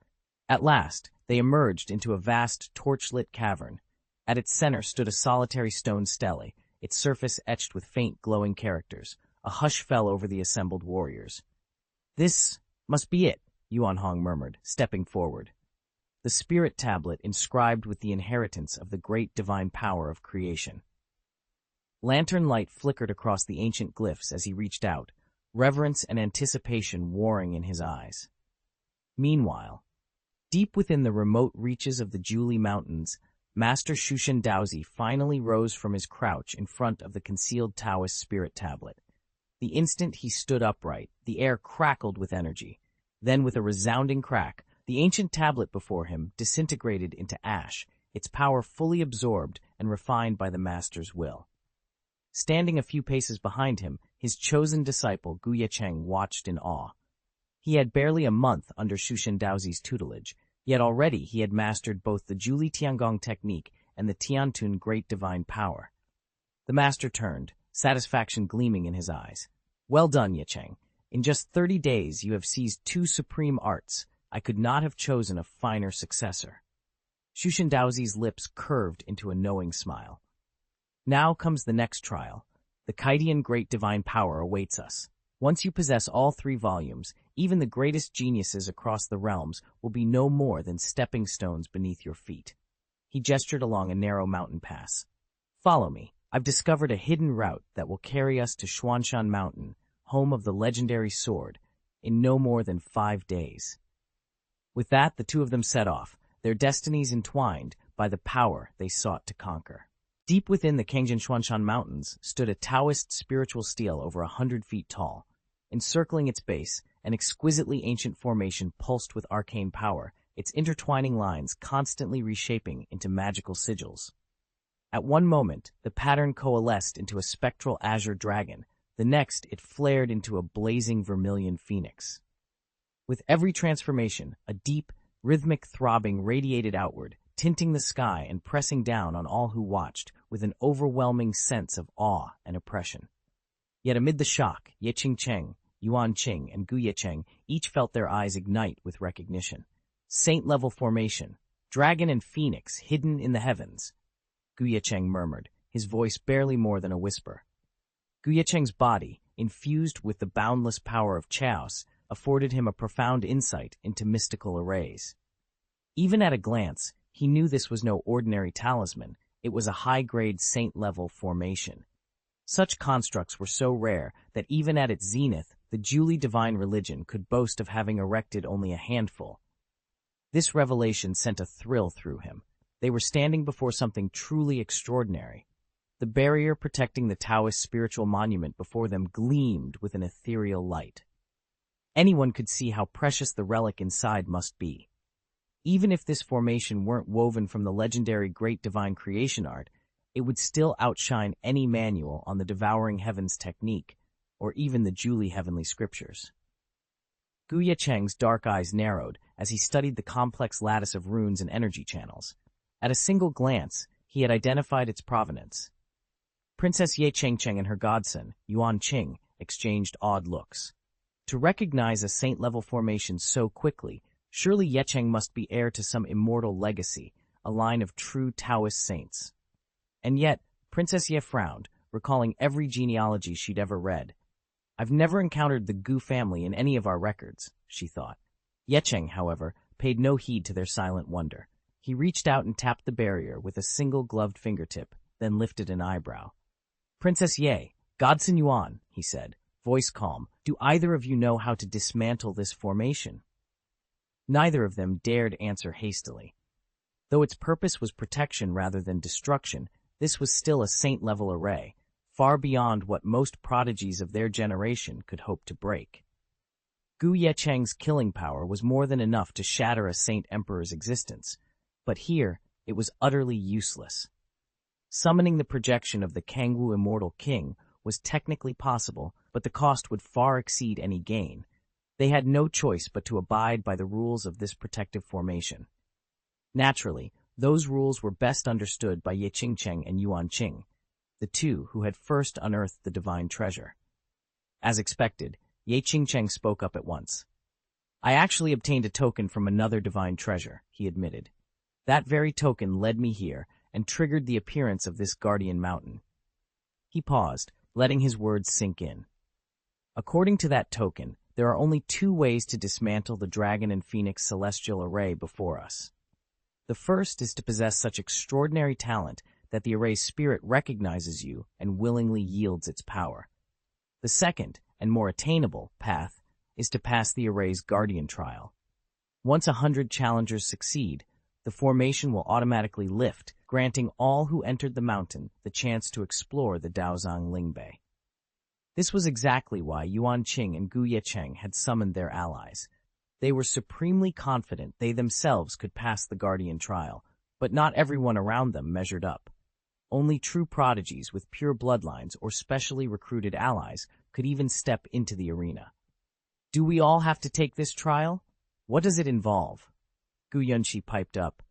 At last, they emerged into a vast, torch-lit cavern. At its center stood a solitary stone stele, its surface etched with faint glowing characters. A hush fell over the assembled warriors. "This must be it," Yuan Hong murmured, stepping forward. The spirit tablet inscribed with the inheritance of the great divine power of creation. Lantern light flickered across the ancient glyphs as he reached out, reverence and anticipation warring in his eyes. Meanwhile, deep within the remote reaches of the Julie Mountains, Master Shushan Daozi finally rose from his crouch in front of the concealed Taoist spirit tablet. The instant he stood upright, the air crackled with energy. Then, with a resounding crack, the ancient tablet before him disintegrated into ash, its power fully absorbed and refined by the master's will. Standing a few paces behind him, his chosen disciple Ye Cheng watched in awe. He had barely a month under Shushan Daozi's tutelage, yet already he had mastered both the Julie Tiangong technique and the Tiantun great divine power. The master turned, satisfaction gleaming in his eyes. "Well done, Ye Cheng. In just 30 days you have seized two supreme arts. I could not have chosen a finer successor." Shushan Daozi's lips curved into a knowing smile. "Now comes the next trial. The Kaidian great divine power awaits us. Once you possess all 3 volumes, even the greatest geniuses across the realms will be no more than stepping stones beneath your feet." He gestured along a narrow mountain pass. "Follow me. I've discovered a hidden route that will carry us to Xuanshan Mountain, home of the legendary sword, in no more than 5 days." With that, the two of them set off, their destinies entwined by the power they sought to conquer. Deep within the Kangjin Xuanshan Mountains stood a Taoist spiritual stele over 100 feet tall. Encircling its base, an exquisitely ancient formation pulsed with arcane power, its intertwining lines constantly reshaping into magical sigils. At one moment, the pattern coalesced into a spectral azure dragon. The next, it flared into a blazing vermilion phoenix. With every transformation, a deep, rhythmic throbbing radiated outward, tinting the sky and pressing down on all who watched with an overwhelming sense of awe and oppression. Yet amid the shock, Ye Cheng, Yuan Qing, and Ye Cheng each felt their eyes ignite with recognition. Saint-level formation, dragon and phoenix hidden in the heavens, Ye Cheng murmured, his voice barely more than a whisper. Ye Cheng's body, infused with the boundless power of Chaos, afforded him a profound insight into mystical arrays. Even at a glance, he knew this was no ordinary talisman. It was a high-grade saint-level formation. Such constructs were so rare that even at its zenith, the Julie divine religion could boast of having erected only a handful. This revelation sent a thrill through him. They were standing before something truly extraordinary. The barrier protecting the Taoist spiritual monument before them gleamed with an ethereal light. Anyone could see how precious the relic inside must be. Even if this formation weren't woven from the legendary Great Divine Creation art, it would still outshine any manual on the Devouring Heavens technique, or even the Julie Heavenly Scriptures. Ye Cheng's dark eyes narrowed as he studied the complex lattice of runes and energy channels. At a single glance, he had identified its provenance. Princess Ye Cheng and her godson, Yuan Qing, exchanged awed looks. To recognize a saint-level formation so quickly, surely Ye Cheng must be heir to some immortal legacy, a line of true Taoist saints. And yet, Princess Ye frowned, recalling every genealogy she'd ever read. "I've never encountered the Gu family in any of our records," she thought. Ye Cheng, however, paid no heed to their silent wonder. He reached out and tapped the barrier with a single gloved fingertip, then lifted an eyebrow. "Princess Ye, Godson Yuan," he said, voice calm, "do either of you know how to dismantle this formation?" Neither of them dared answer hastily. Though its purpose was protection rather than destruction, this was still a saint-level array, far beyond what most prodigies of their generation could hope to break. Ye Cheng's killing power was more than enough to shatter a saint emperor's existence, but here it was utterly useless. Summoning the projection of the Kangwu immortal king was technically possible, but the cost would far exceed any gain. They had no choice but to abide by the rules of this protective formation. Naturally, those rules were best understood by Ye Cheng and Yuan Qing, the two who had first unearthed the divine treasure. As expected, Ye Cheng spoke up at once. I actually obtained a token from another divine treasure, he admitted. That very token led me here and triggered the appearance of this guardian mountain. He paused, letting his words sink in. According to that token, there are only 2 ways to dismantle the Dragon and Phoenix celestial array before us. The first is to possess such extraordinary talent that the array's spirit recognizes you and willingly yields its power. The second, and more attainable, path is to pass the array's guardian trial. Once 100 challengers succeed, the formation will automatically lift, granting all who entered the mountain the chance to explore the Daozang Lingbei. This was exactly why Yuan Qing and Ye Cheng had summoned their allies. They were supremely confident they themselves could pass the guardian trial, but not everyone around them measured up. Only true prodigies with pure bloodlines or specially recruited allies could even step into the arena. Do we all have to take this trial? What does it involve? Gu Yunqi piped up,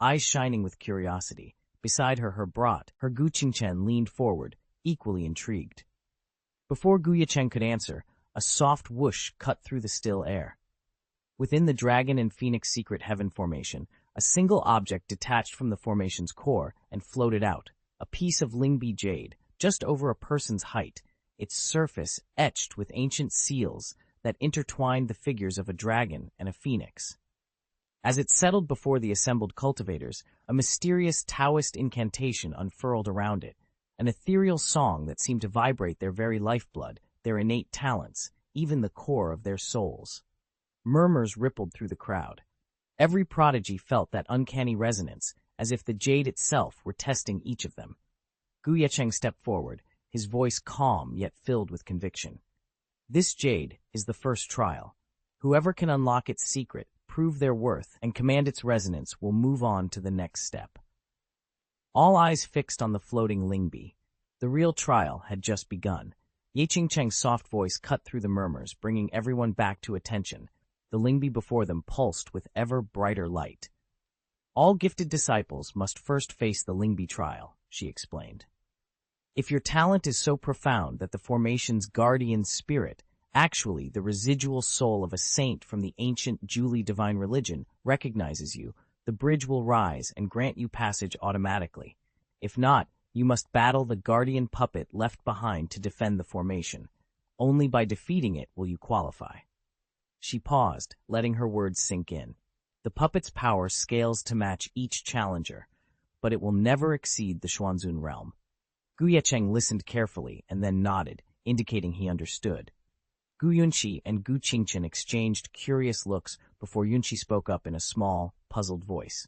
eyes shining with curiosity. Beside her brat, her Gu Qingchen leaned forward, equally intrigued. Before Gu Yecheng could answer, a soft whoosh cut through the still air. Within the Dragon and Phoenix secret heaven formation, a single object detached from the formation's core and floated out, a piece of Lingbi jade, just over a person's height, its surface etched with ancient seals that intertwined the figures of a dragon and a phoenix. As it settled before the assembled cultivators, a mysterious Taoist incantation unfurled around it, an ethereal song that seemed to vibrate their very lifeblood, their innate talents, even the core of their souls. Murmurs rippled through the crowd. Every prodigy felt that uncanny resonance, as if the jade itself were testing each of them. Gu Yecheng stepped forward, his voice calm yet filled with conviction. This jade is the first trial. Whoever can unlock its secret, prove their worth, and command its resonance will move on to the next step. All eyes fixed on the floating Lingbi. The real trial had just begun. Ye Cheng's soft voice cut through the murmurs, bringing everyone back to attention. The Lingbi before them pulsed with ever brighter light. All gifted disciples must first face the Lingbi trial, she explained. If your talent is so profound that the formation's guardian spirit, actually the residual soul of a saint from the ancient Juli divine religion, recognizes you, the bridge will rise and grant you passage automatically. If not, you must battle the guardian puppet left behind to defend the formation. Only by defeating it will you qualify. She paused, letting her words sink in. The puppet's power scales to match each challenger, but it will never exceed the Xuanzun realm. Gu Yecheng listened carefully and then nodded, indicating he understood. Gu Yunqi and Gu Qingchen exchanged curious looks before Yunqi spoke up in a small, puzzled voice.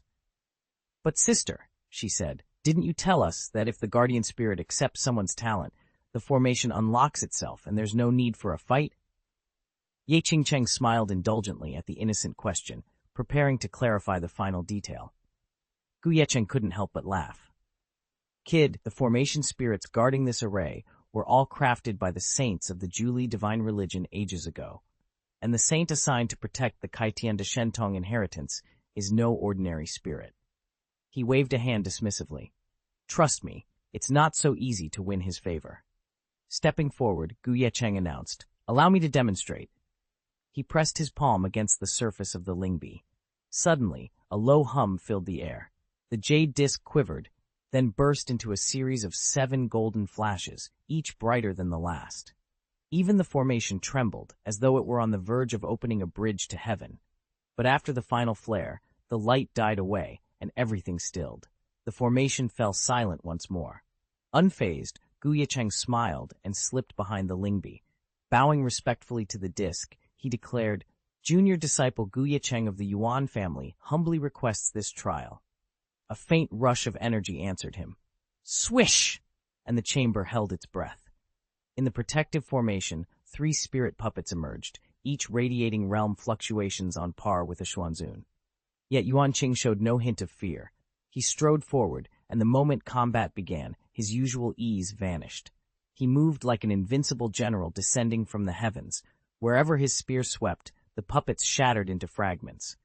But sister, she said, didn't you tell us that if the guardian spirit accepts someone's talent, the formation unlocks itself and there's no need for a fight? Ye Cheng smiled indulgently at the innocent question, preparing to clarify the final detail. Gu Yecheng couldn't help but laugh. Kid, the formation spirits guarding this array were all crafted by the saints of the Juli divine religion ages ago, and the saint assigned to protect the Kaitian de Shentong inheritance is no ordinary spirit. He waved a hand dismissively. Trust me, it's not so easy to win his favor. Stepping forward, Gu Yecheng announced, Allow me to demonstrate. He pressed his palm against the surface of the Lingbi. Suddenly, a low hum filled the air. The jade disc quivered, then burst into a series of 7 golden flashes, each brighter than the last. Even the formation trembled, as though it were on the verge of opening a bridge to heaven. But after the final flare, the light died away, and everything stilled. The formation fell silent once more. Unfazed, Gu Yecheng smiled and slipped behind the Lingbi. Bowing respectfully to the disc, he declared, Junior disciple Gu Yecheng of the Yuan family humbly requests this trial. A faint rush of energy answered him. Swish! And the chamber held its breath. In the protective formation, 3 spirit puppets emerged, each radiating realm fluctuations on par with a Xuanzun. Yet Yuan Qing showed no hint of fear. He strode forward, and the moment combat began, his usual ease vanished. He moved like an invincible general descending from the heavens. Wherever his spear swept, the puppets shattered into fragments.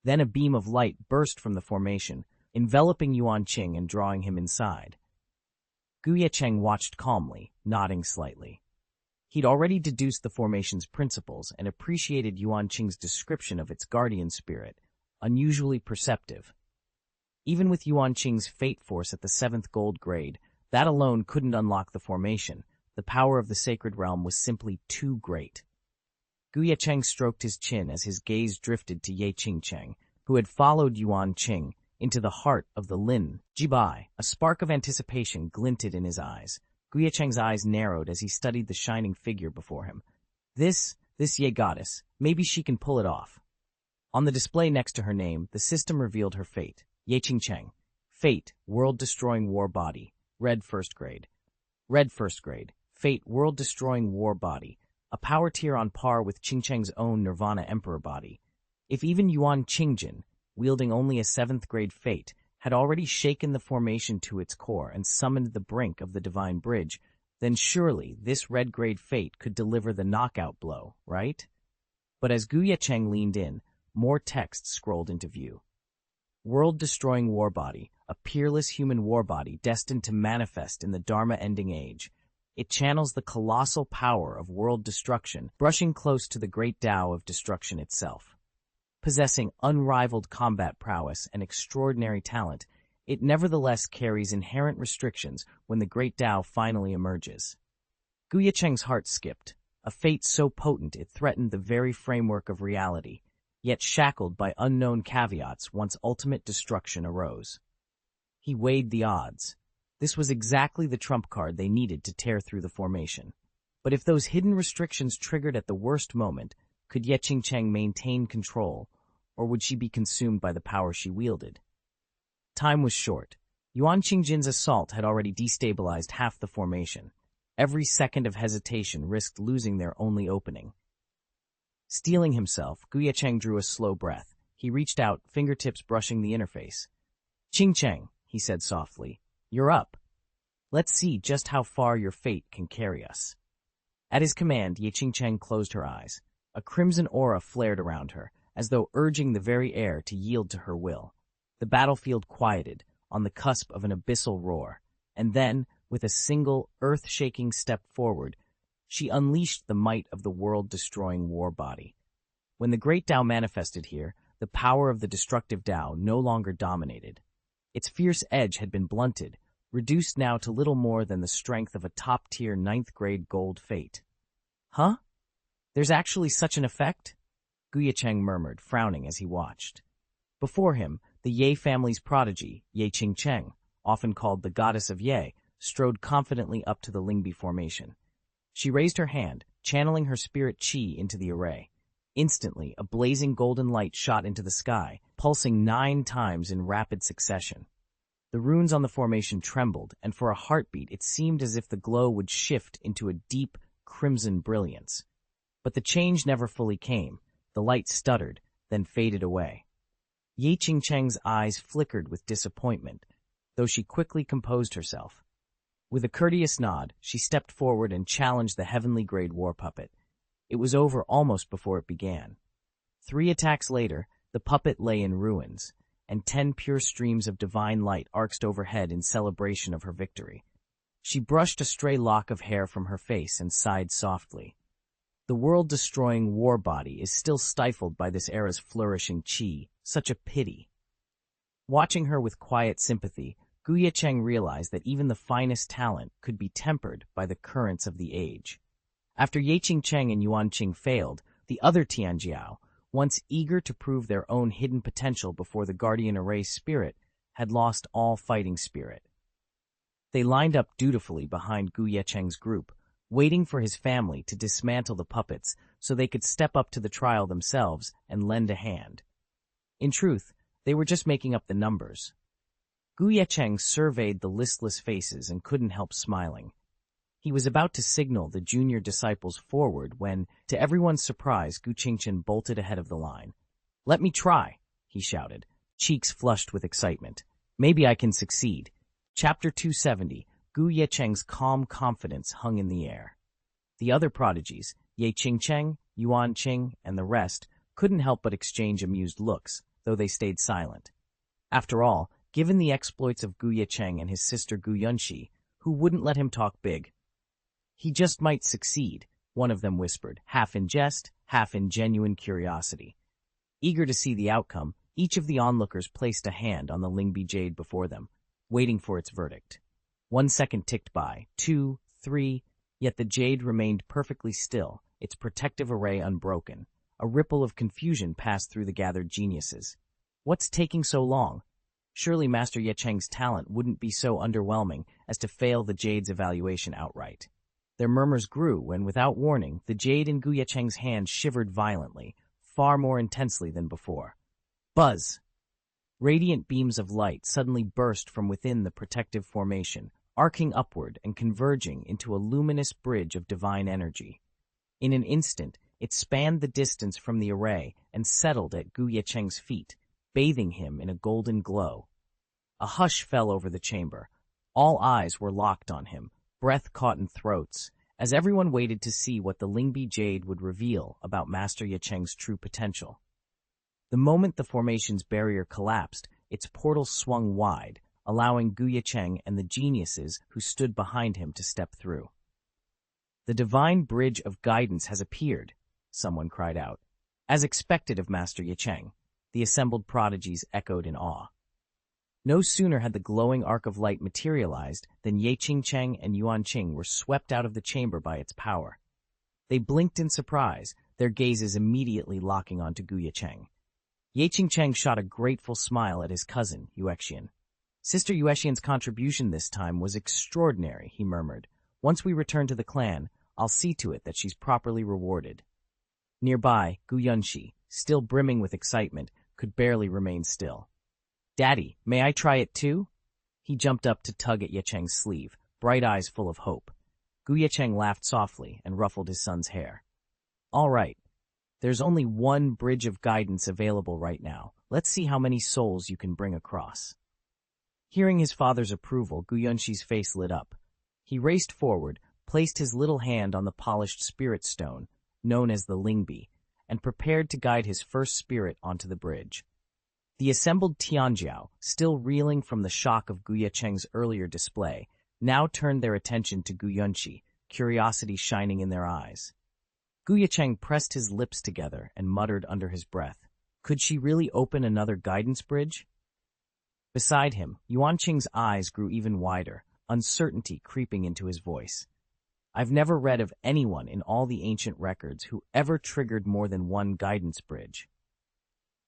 Then a beam of light burst from the formation, enveloping Yuan Qing and drawing him inside. Gu Yecheng watched calmly, nodding slightly. He'd already deduced the formation's principles and appreciated Yuan Qing's description of its guardian spirit, unusually perceptive. Even with Yuan Qing's fate force at the 7th gold grade, that alone couldn't unlock the formation. The power of the sacred realm was simply too great. Ye Cheng stroked his chin as his gaze drifted to Ye Cheng, who had followed Yuan Qing into the heart of the Lin Jibai. A spark of anticipation glinted in his eyes. Ye Cheng's eyes narrowed as he studied the shining figure before him. This Ye goddess, maybe she can pull it off. On the display next to her name, the system revealed her fate. Ye Cheng. Fate, world-destroying war body. Red 1st grade. Red 1st grade. Fate, world-destroying war body. A power tier on par with Cheng's own Nirvana Emperor body. If even Yuan Qingjin, wielding only a 7th grade fate, had already shaken the formation to its core and summoned the brink of the divine bridge, then surely this red grade fate could deliver the knockout blow, right? But as Ye Cheng leaned in, more text scrolled into view. World-destroying warbody, a peerless human warbody destined to manifest in the Dharma-ending age. It channels the colossal power of world destruction, brushing close to the great Tao of destruction itself. Possessing unrivaled combat prowess and extraordinary talent, it nevertheless carries inherent restrictions when the great Tao finally emerges. Ye Cheng's heart skipped, a fate so potent it threatened the very framework of reality, yet shackled by unknown caveats once ultimate destruction arose. He weighed the odds. This was exactly the trump card they needed to tear through the formation. But if those hidden restrictions triggered at the worst moment, could Ye Cheng maintain control, or would she be consumed by the power she wielded? Time was short. Yuan Qingjin's assault had already destabilized half the formation. Every second of hesitation risked losing their only opening. Steeling himself, Ye Cheng drew a slow breath. He reached out, fingertips brushing the interface. "Cheng," he said softly, "you're up. Let's see just how far your fate can carry us." At his command, Ye Cheng closed her eyes. A crimson aura flared around her, as though urging the very air to yield to her will. The battlefield quieted, on the cusp of an abyssal roar, and then, with a single, earth-shaking step forward, she unleashed the might of the world-destroying war body. When the great Tao manifested here, the power of the destructive Tao no longer dominated. Its fierce edge had been blunted, reduced now to little more than the strength of a top-tier 9th-grade gold fate. "Huh? There's actually such an effect?" Ye Cheng murmured, frowning as he watched. Before him, the Ye family's prodigy, Ye Cheng, often called the Goddess of Ye, strode confidently up to the Lingbi formation. She raised her hand, channeling her spirit qi into the array. Instantly, a blazing golden light shot into the sky, pulsing 9 times in rapid succession. The runes on the formation trembled, and for a heartbeat it seemed as if the glow would shift into a deep, crimson brilliance. But the change never fully came. The light stuttered, then faded away. Ye Cheng's eyes flickered with disappointment, though she quickly composed herself. With a courteous nod, she stepped forward and challenged the heavenly grade war puppet. It was over almost before it began. 3 attacks later, the puppet lay in ruins, and 10 pure streams of divine light arced overhead in celebration of her victory. She brushed a stray lock of hair from her face and sighed softly. The world-destroying war body is still stifled by this era's flourishing qi. Such a pity. Watching her with quiet sympathy, Ye Cheng realized that even the finest talent could be tempered by the currents of the age. After Ye Cheng and Yuan Qing failed, the other Tianjiao, once eager to prove their own hidden potential before the Guardian Array's spirit, had lost all fighting spirit. They lined up dutifully behind Ye Cheng's group, waiting for his family to dismantle the puppets so they could step up to the trial themselves and lend a hand. In truth, they were just making up the numbers. Ye Cheng surveyed the listless faces and couldn't help smiling. He was about to signal the junior disciples forward when, to everyone's surprise, Gu Qingchen bolted ahead of the line. "Let me try," he shouted, cheeks flushed with excitement. "Maybe I can succeed." Chapter 270, Ye Cheng's calm confidence hung in the air. The other prodigies, Ye Cheng, Yuan Qing, and the rest, couldn't help but exchange amused looks, though they stayed silent. After all, given the exploits of Ye Cheng and his sister Gu Yunxi, who wouldn't let him talk big? He just might succeed. one of them whispered, half in jest, half in genuine curiosity. Eager to see the outcome, each of the onlookers placed a hand on the Lingbi jade before them, waiting for its verdict. 1 second ticked by, 2, 3, yet the jade remained perfectly still, its protective array unbroken. A ripple of confusion passed through the gathered geniuses. What's taking so long? Surely Master Ye Cheng's talent wouldn't be so underwhelming as to fail the jade's evaluation outright. Their murmurs grew when, without warning, the jade in Gu Ye Cheng's hand shivered violently, far more intensely than before. Buzz! Radiant beams of light suddenly burst from within the protective formation, arcing upward and converging into a luminous bridge of divine energy. In an instant, it spanned the distance from the array and settled at Gu Ye Cheng's feet, bathing him in a golden glow. A hush fell over the chamber. All eyes were locked on him, breath caught in throats, as everyone waited to see what the Lingbi jade would reveal about Master Ye Cheng's true potential. The moment the formation's barrier collapsed, its portal swung wide, allowing Gu Ye Cheng and the geniuses who stood behind him to step through. "The divine bridge of guidance has appeared," someone cried out. As expected of Master Ye Cheng, the assembled prodigies echoed in awe. No sooner had the glowing arc of light materialized than Ye Cheng and Yuanqing were swept out of the chamber by its power. They blinked in surprise, their gazes immediately locking onto Gu Ye Cheng. Ye Cheng shot a grateful smile at his cousin, Yuexian. "Sister Yuexian's contribution this time was extraordinary," he murmured. "Once we return to the clan, I'll see to it that she's properly rewarded." Nearby, Gu Yunxi, still brimming with excitement, could barely remain still. "Daddy, may I try it too?" He jumped up to tug at Ye Cheng's sleeve, bright eyes full of hope. Gu Ye Cheng laughed softly and ruffled his son's hair. "All right. There's only one bridge of guidance available right now. Let's see how many souls you can bring across." Hearing his father's approval, Gu Yunxi's face lit up. He raced forward, placed his little hand on the polished spirit stone, known as the Lingbi, and prepared to guide his first spirit onto the bridge. The assembled Tianjiao, still reeling from the shock of Gu Ye Cheng's earlier display, now turned their attention to Gu Yunxi, curiosity shining in their eyes. Gu Ye Cheng pressed his lips together and muttered under his breath, "Could she really open another guidance bridge?" Beside him, Yuanqing's eyes grew even wider, uncertainty creeping into his voice. "I've never read of anyone in all the ancient records who ever triggered more than one guidance bridge.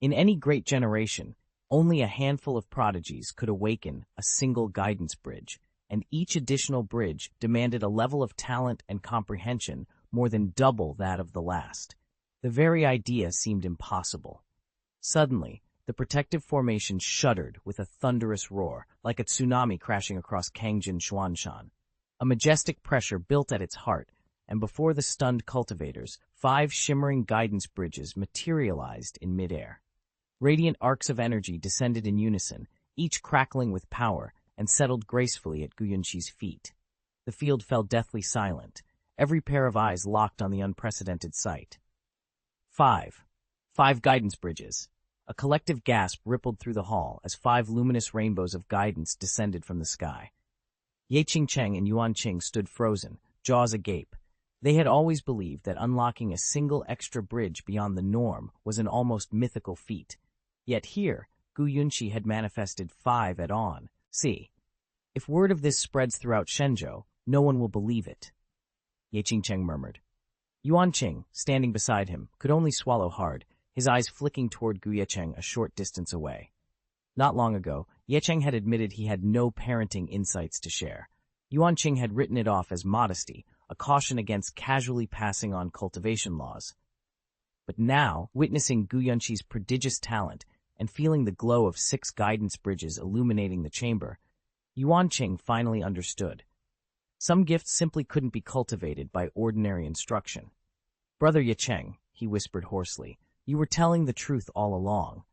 In any great generation, only a handful of prodigies could awaken a single guidance bridge, and each additional bridge demanded a level of talent and comprehension more than double that of the last. The very idea seemed impossible. Suddenly, the protective formation shuddered with a thunderous roar, like a tsunami crashing across Kangjin Xuanshan. A majestic pressure built at its heart, and before the stunned cultivators, 5 shimmering guidance bridges materialized in midair. Radiant arcs of energy descended in unison, each crackling with power, and settled gracefully at Gu Yunxi's feet. The field fell deathly silent, every pair of eyes locked on the unprecedented sight. 5 guidance bridges. A collective gasp rippled through the hall as 5 luminous rainbows of guidance descended from the sky. Ye Cheng and Yuanqing stood frozen, jaws agape. They had always believed that unlocking a single extra bridge beyond the norm was an almost mythical feat. Yet here, Gu Yunxi had manifested 5 at on. See, if word of this spreads throughout Shenzhou, no one will believe it. Ye Cheng murmured. Yuanqing, standing beside him, could only swallow hard, his eyes flicking toward Gu Yecheng a short distance away. Not long ago, Ye Cheng had admitted he had no parenting insights to share. Yuanqing had written it off as modesty, a caution against casually passing on cultivation laws. But now, witnessing Gu Yunxi's prodigious talent and feeling the glow of 6 guidance bridges illuminating the chamber, Yuanqing finally understood. Some gifts simply couldn't be cultivated by ordinary instruction. "Brother Ye Cheng," he whispered hoarsely, "you were telling the truth all along."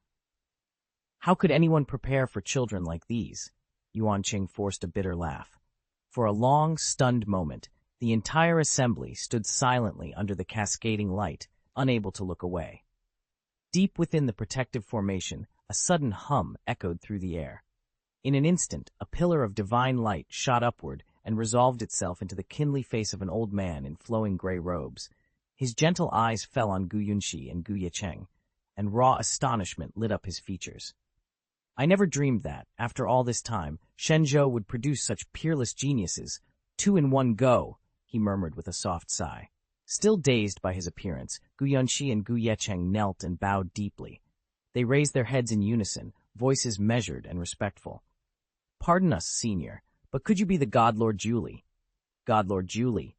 "How could anyone prepare for children like these?" Yuanqing forced a bitter laugh. For a long, stunned moment, the entire assembly stood silently under the cascading light, unable to look away. Deep within the protective formation, a sudden hum echoed through the air. In an instant, a pillar of divine light shot upward and resolved itself into the kindly face of an old man in flowing gray robes. His gentle eyes fell on Gu Yunxi and Gu Ye Cheng, and raw astonishment lit up his features. I never dreamed that, after all this time, Shenzhou would produce such peerless geniuses. 2 in 1 go, he murmured with a soft sigh. Still dazed by his appearance, Gu Yunxi and Gu Ye Cheng knelt and bowed deeply. They raised their heads in unison, voices measured and respectful. "Pardon us, senior, but could you be the God Lord Julie?" "God Lord Julie,"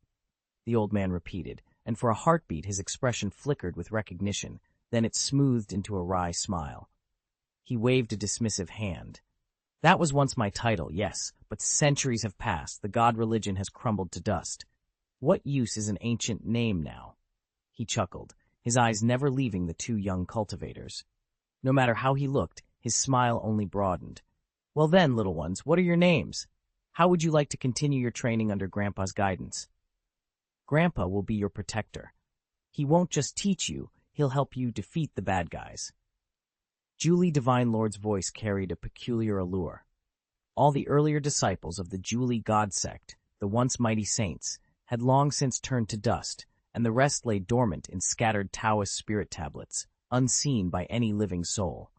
the old man repeated, and for a heartbeat his expression flickered with recognition, then it smoothed into a wry smile. He waved a dismissive hand. "That was once my title, yes, but centuries have passed, the god religion has crumbled to dust. What use is an ancient name now?" He chuckled, his eyes never leaving the 2 young cultivators. No matter how he looked, his smile only broadened. "Well then, little ones, what are your names? How would you like to continue your training under Grandpa's guidance?" "Grandpa will be your protector. He won't just teach you, he'll help you defeat the bad guys." Julie Divine Lord's voice carried a peculiar allure. All the earlier disciples of the Julie God sect, the once mighty saints, had long since turned to dust, and the rest lay dormant in scattered Taoist spirit tablets, unseen by any living soul.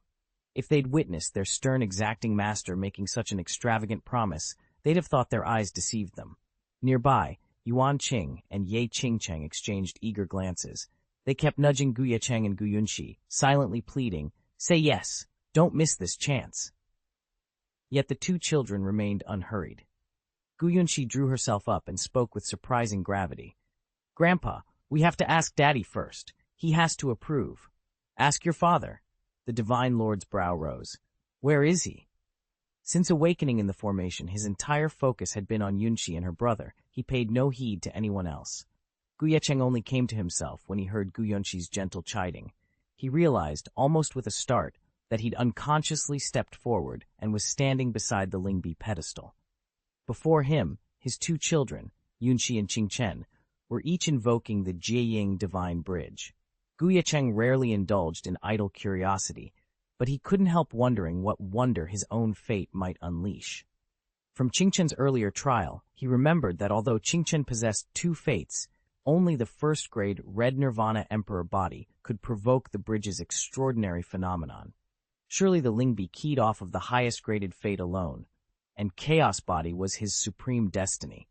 If they'd witnessed their stern exacting master making such an extravagant promise, they'd have thought their eyes deceived them. Nearby, Yuan Qing and Ye Cheng exchanged eager glances. They kept nudging Gu Ye Cheng and Gu Yunxi, silently pleading, "Say yes, don't miss this chance." Yet the 2 children remained unhurried. Gu Yunxi drew herself up and spoke with surprising gravity. "Grandpa, we have to ask Daddy first. He has to approve." "Ask your father." The Divine Lord's brow rose. "Where is he?" Since awakening in the formation, his entire focus had been on Yunxi and her brother. He paid no heed to anyone else. Gu Ye Cheng only came to himself when he heard Gu Yunxi's gentle chiding. He realized, almost with a start, that he'd unconsciously stepped forward and was standing beside the Lingbi pedestal. Before him, his 2 children, Yunxi and Qingchen, were each invoking the Jieying divine bridge. Gu Ye Cheng rarely indulged in idle curiosity, but he couldn't help wondering what wonder his own fate might unleash. From Qingchen's earlier trial, he remembered that although Qingchen possessed 2 fates, only the first-grade Red Nirvana Emperor body could provoke the bridge's extraordinary phenomenon. Surely the Lingbi keyed off of the highest-graded fate alone, and Chaos body was his supreme destiny.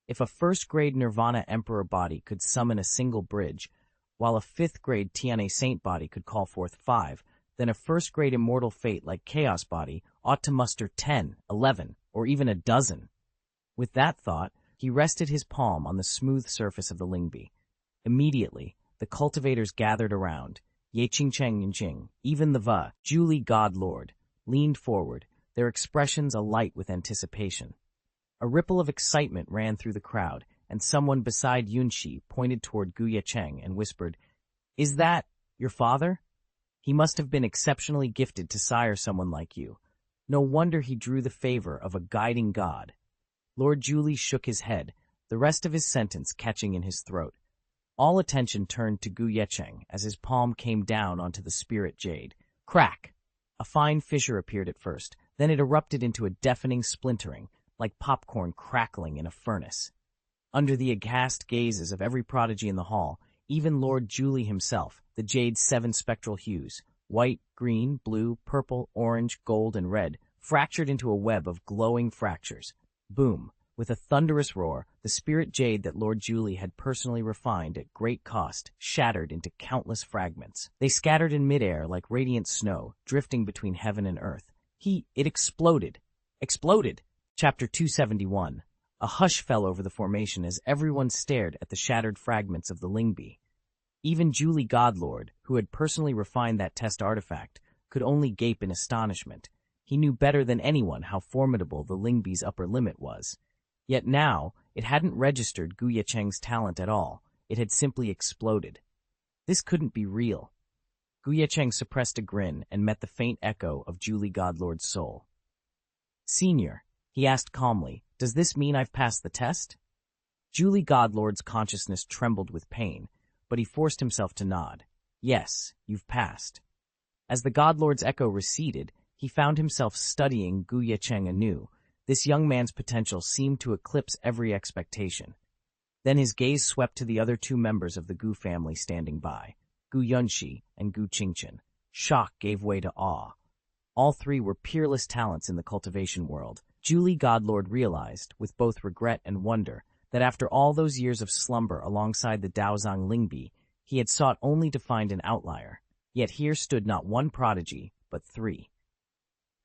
If a first-grade Nirvana Emperor body could summon a single bridge, while a 5th-grade Tiane Saint body could call forth 5, then a first-grade immortal fate like Chaos body ought to muster 10, 11, or even a dozen. With that thought, he rested his palm on the smooth surface of the Lingbi. Immediately, the cultivators gathered around. Ye Cheng and Jing, even the Julie God Lord, leaned forward, their expressions alight with anticipation. A ripple of excitement ran through the crowd, and someone beside Yunxi pointed toward Gu Ye Cheng and whispered, "Is that your father? He must have been exceptionally gifted to sire someone like you. No wonder he drew the favor of a guiding god." Lord Julie shook his head, the rest of his sentence catching in his throat. All attention turned to Gu Ye Cheng as his palm came down onto the spirit jade. Crack! A fine fissure appeared at first, then it erupted into a deafening splintering, like popcorn crackling in a furnace. Under the aghast gazes of every prodigy in the hall, even Lord Julie himself, the jade's 7 spectral hues, white, green, blue, purple, orange, gold, and red, fractured into a web of glowing fractures. Boom! With a thunderous roar, the spirit jade that Lord Julie had personally refined at great cost shattered into countless fragments. They scattered in midair like radiant snow, drifting between heaven and earth. It exploded. Exploded! Chapter 271. A hush fell over the formation as everyone stared at the shattered fragments of the Lingbi. Even Julie Godlord, who had personally refined that test artifact, could only gape in astonishment. He knew better than anyone how formidable the Lingbi's upper limit was. Yet now, it hadn't registered Gu Ye Cheng's talent at all. It had simply exploded. This couldn't be real. Gu Ye Cheng suppressed a grin and met the faint echo of Julie Godlord's soul. "Senior," he asked calmly, "does this mean I've passed the test?" Julie Godlord's consciousness trembled with pain, but he forced himself to nod. "Yes, you've passed." As the Godlord's echo receded, he found himself studying Gu Ye Cheng anew, This young man's potential seemed to eclipse every expectation. Then his gaze swept to the other two members of the Gu family standing by, Gu Yunxi and Gu Qingchen. Shock gave way to awe. All three were peerless talents in the cultivation world. Julie Godlord realized, with both regret and wonder, that after all those years of slumber alongside the Daozang Lingbi, he had sought only to find an outlier. Yet here stood not one prodigy, but three.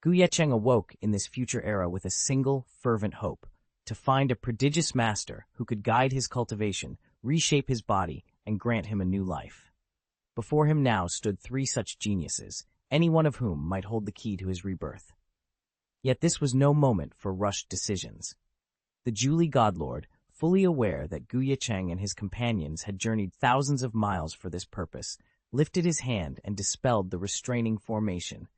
Ye Cheng awoke in this future era with a single, fervent hope, to find a prodigious master who could guide his cultivation, reshape his body, and grant him a new life. Before him now stood three such geniuses, any one of whom might hold the key to his rebirth. Yet this was no moment for rushed decisions. The Julie Godlord, fully aware that Ye Cheng and his companions had journeyed thousands of miles for this purpose, lifted his hand and dispelled the restraining formation.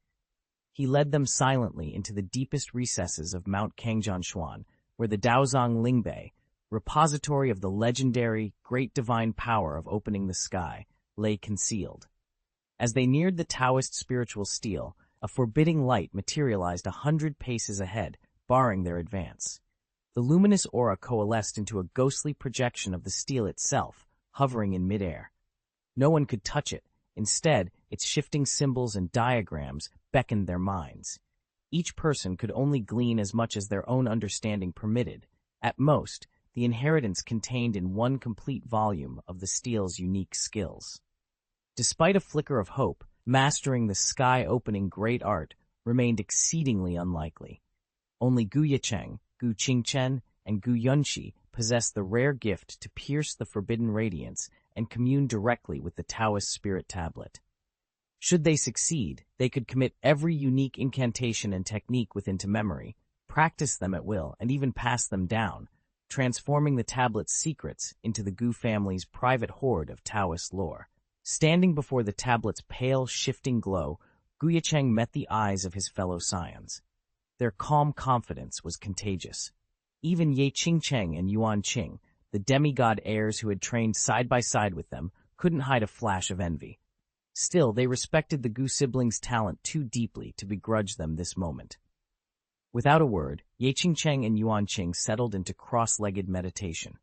He led them silently into the deepest recesses of Mount Kangjianshuan, where the Daozang Lingbei, repository of the legendary, great divine power of opening the sky, lay concealed. As they neared the Taoist spiritual stele, a forbidding light materialized 100 paces ahead, barring their advance. The luminous aura coalesced into a ghostly projection of the stele itself, hovering in midair. No one could touch it. Instead, its shifting symbols and diagrams beckoned their minds. Each person could only glean as much as their own understanding permitted. At most, the inheritance contained in one complete volume of the stele's unique skills. Despite a flicker of hope, mastering the sky-opening great art remained exceedingly unlikely. Only Ye Cheng, Gu Qingchen, and Gu Yunxi possessed the rare gift to pierce the forbidden radiance and commune directly with the Taoist spirit tablet. Should they succeed, they could commit every unique incantation and technique within to memory, practice them at will, and even pass them down, transforming the tablet's secrets into the Gu family's private hoard of Taoist lore. Standing before the tablet's pale, shifting glow, Ye Cheng met the eyes of his fellow scions. Their calm confidence was contagious. Even Ye Cheng and Yuan Qing, the demigod heirs who had trained side by side with them, couldn't hide a flash of envy. Still, they respected the Gu siblings' talent too deeply to begrudge them this moment. Without a word, Ye Cheng and Yuan Qing settled into cross-legged meditation.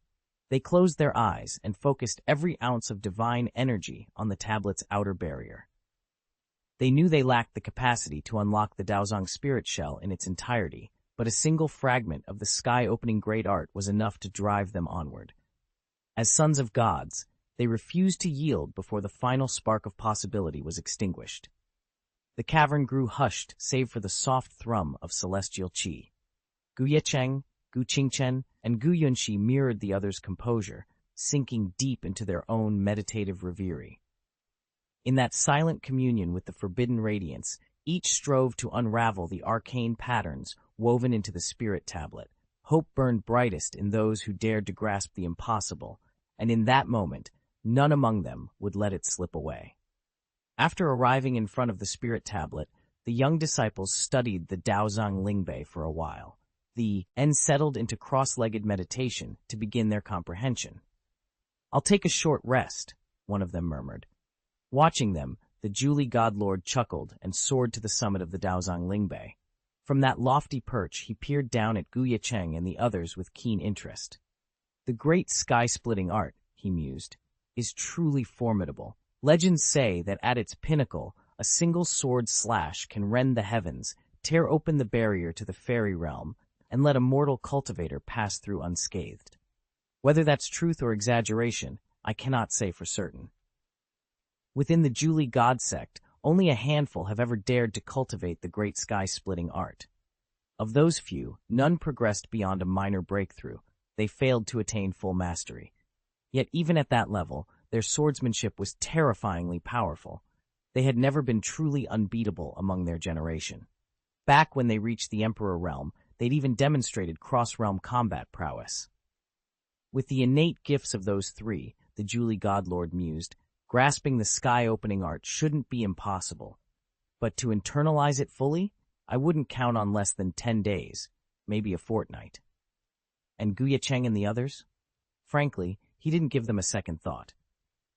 They closed their eyes and focused every ounce of divine energy on the tablet's outer barrier. They knew they lacked the capacity to unlock the Daozang spirit shell in its entirety, but a single fragment of the sky-opening great art was enough to drive them onward. As sons of gods, they refused to yield before the final spark of possibility was extinguished. The cavern grew hushed save for the soft thrum of celestial qi. Ye Cheng, Gu Qingchen, and Gu Yunxi mirrored the others' composure, sinking deep into their own meditative reverie. In that silent communion with the forbidden radiance, each strove to unravel the arcane patterns woven into the spirit tablet. Hope burned brightest in those who dared to grasp the impossible, and in that moment, none among them would let it slip away. After arriving in front of the spirit tablet, the young disciples studied the Daozang Lingbei for a while. And settled into cross-legged meditation to begin their comprehension. "I'll take a short rest," one of them murmured. Watching them, the Julie Godlord chuckled and soared to the summit of the Daozang Lingbei. From that lofty perch, he peered down at Ye Cheng and the others with keen interest. "The great sky-splitting art," he mused, "is truly formidable. Legends say that at its pinnacle, a single sword slash can rend the heavens, tear open the barrier to the fairy realm, and let a mortal cultivator pass through unscathed. Whether that's truth or exaggeration, I cannot say for certain. Within the Julie God sect, only a handful have ever dared to cultivate the great sky-splitting art. Of those few, none progressed beyond a minor breakthrough. They failed to attain full mastery. Yet even at that level, their swordsmanship was terrifyingly powerful. They had never been truly unbeatable among their generation. Back when they reached the Emperor realm, they'd even demonstrated cross-realm combat prowess. With the innate gifts of those three, the Julie Godlord mused, grasping the sky-opening art shouldn't be impossible. But to internalize it fully, I wouldn't count on less than 10 days, maybe a fortnight. And Ye Cheng and the others? Frankly, he didn't give them a second thought.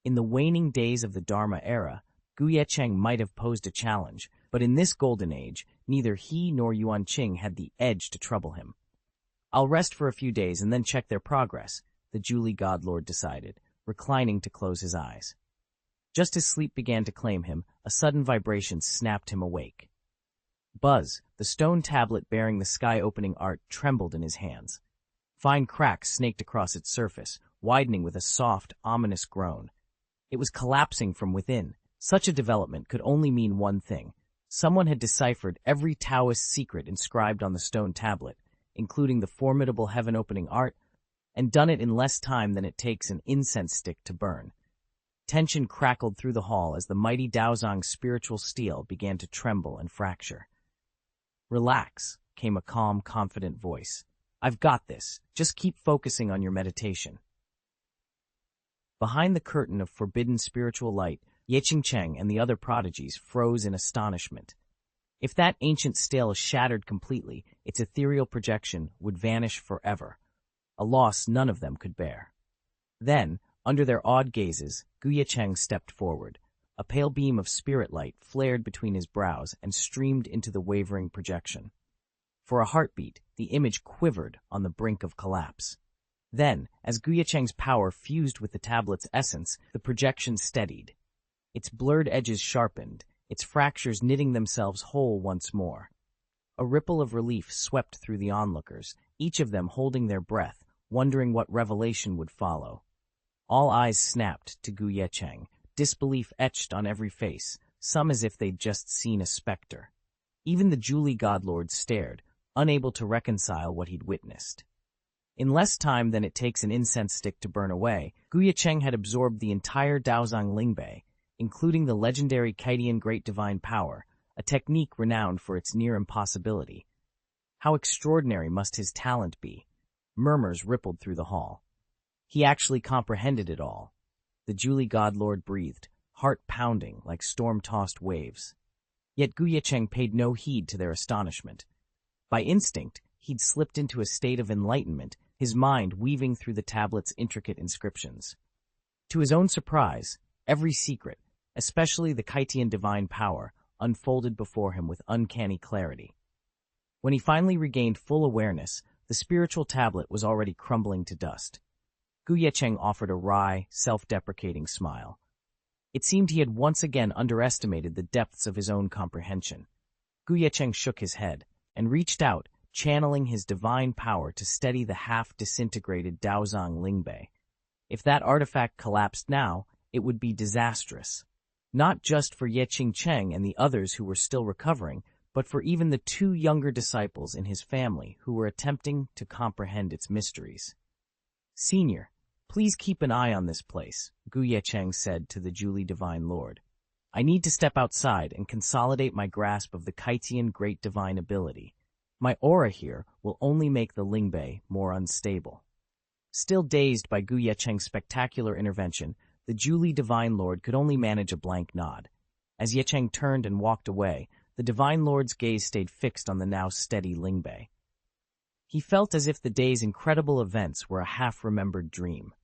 In the waning days of the Dharma era, Ye Cheng might have posed a challenge, but in this golden age, neither he nor Yuan Qing had the edge to trouble him. "I'll rest for a few days and then check their progress," the Julie Godlord decided, reclining to close his eyes. Just as sleep began to claim him, a sudden vibration snapped him awake. Buzz, the stone tablet bearing the sky-opening art, trembled in his hands. Fine cracks snaked across its surface, widening with a soft, ominous groan. It was collapsing from within. Such a development could only mean one thing. Someone had deciphered every Taoist secret inscribed on the stone tablet, including the formidable heaven-opening art, and done it in less time than it takes an incense stick to burn. Tension crackled through the hall as the mighty Daozang's spiritual steel began to tremble and fracture. "Relax," came a calm, confident voice. "I've got this. Just keep focusing on your meditation." Behind the curtain of forbidden spiritual light, Ye Cheng and the other prodigies froze in astonishment. If that ancient stele shattered completely, its ethereal projection would vanish forever, a loss none of them could bear. Then, under their awed gazes, Ye Cheng stepped forward. A pale beam of spirit light flared between his brows and streamed into the wavering projection. For a heartbeat, the image quivered on the brink of collapse. Then, as Ye Cheng's power fused with the tablet's essence, the projection steadied. Its blurred edges sharpened, its fractures knitting themselves whole once more. A ripple of relief swept through the onlookers, each of them holding their breath, wondering what revelation would follow. All eyes snapped to Ye Cheng, disbelief etched on every face, some as if they'd just seen a specter. Even the Julie Godlord stared, unable to reconcile what he'd witnessed. In less time than it takes an incense stick to burn away, Ye Cheng had absorbed the entire Daozang Lingbei, including the legendary Kaitian Great Divine Power, a technique renowned for its near impossibility. How extraordinary must his talent be? Murmurs rippled through the hall. He actually comprehended it all. The Julie Godlord breathed, heart pounding like storm-tossed waves. Yet Ye Cheng paid no heed to their astonishment. By instinct, he'd slipped into a state of enlightenment, his mind weaving through the tablet's intricate inscriptions. To his own surprise, every secret, especially the Kaitian divine power, unfolded before him with uncanny clarity. When he finally regained full awareness, the spiritual tablet was already crumbling to dust. Ye Cheng offered a wry, self-deprecating smile. It seemed he had once again underestimated the depths of his own comprehension. Ye Cheng shook his head and reached out, channeling his divine power to steady the half-disintegrated Daozang Lingbei. If that artifact collapsed now, it would be disastrous. Not just for Ye Cheng and the others who were still recovering, but for even the two younger disciples in his family who were attempting to comprehend its mysteries. "Senior, please keep an eye on this place," Ye Cheng said to the Julie Divine Lord. "I need to step outside and consolidate my grasp of the Kaitian Great Divine ability. My aura here will only make the Lingbei more unstable." Still dazed by Ye Cheng's spectacular intervention, the Julie Divine Lord could only manage a blank nod. As Ye Cheng turned and walked away, the Divine Lord's gaze stayed fixed on the now steady Lingbei. He felt as if the day's incredible events were a half-remembered dream.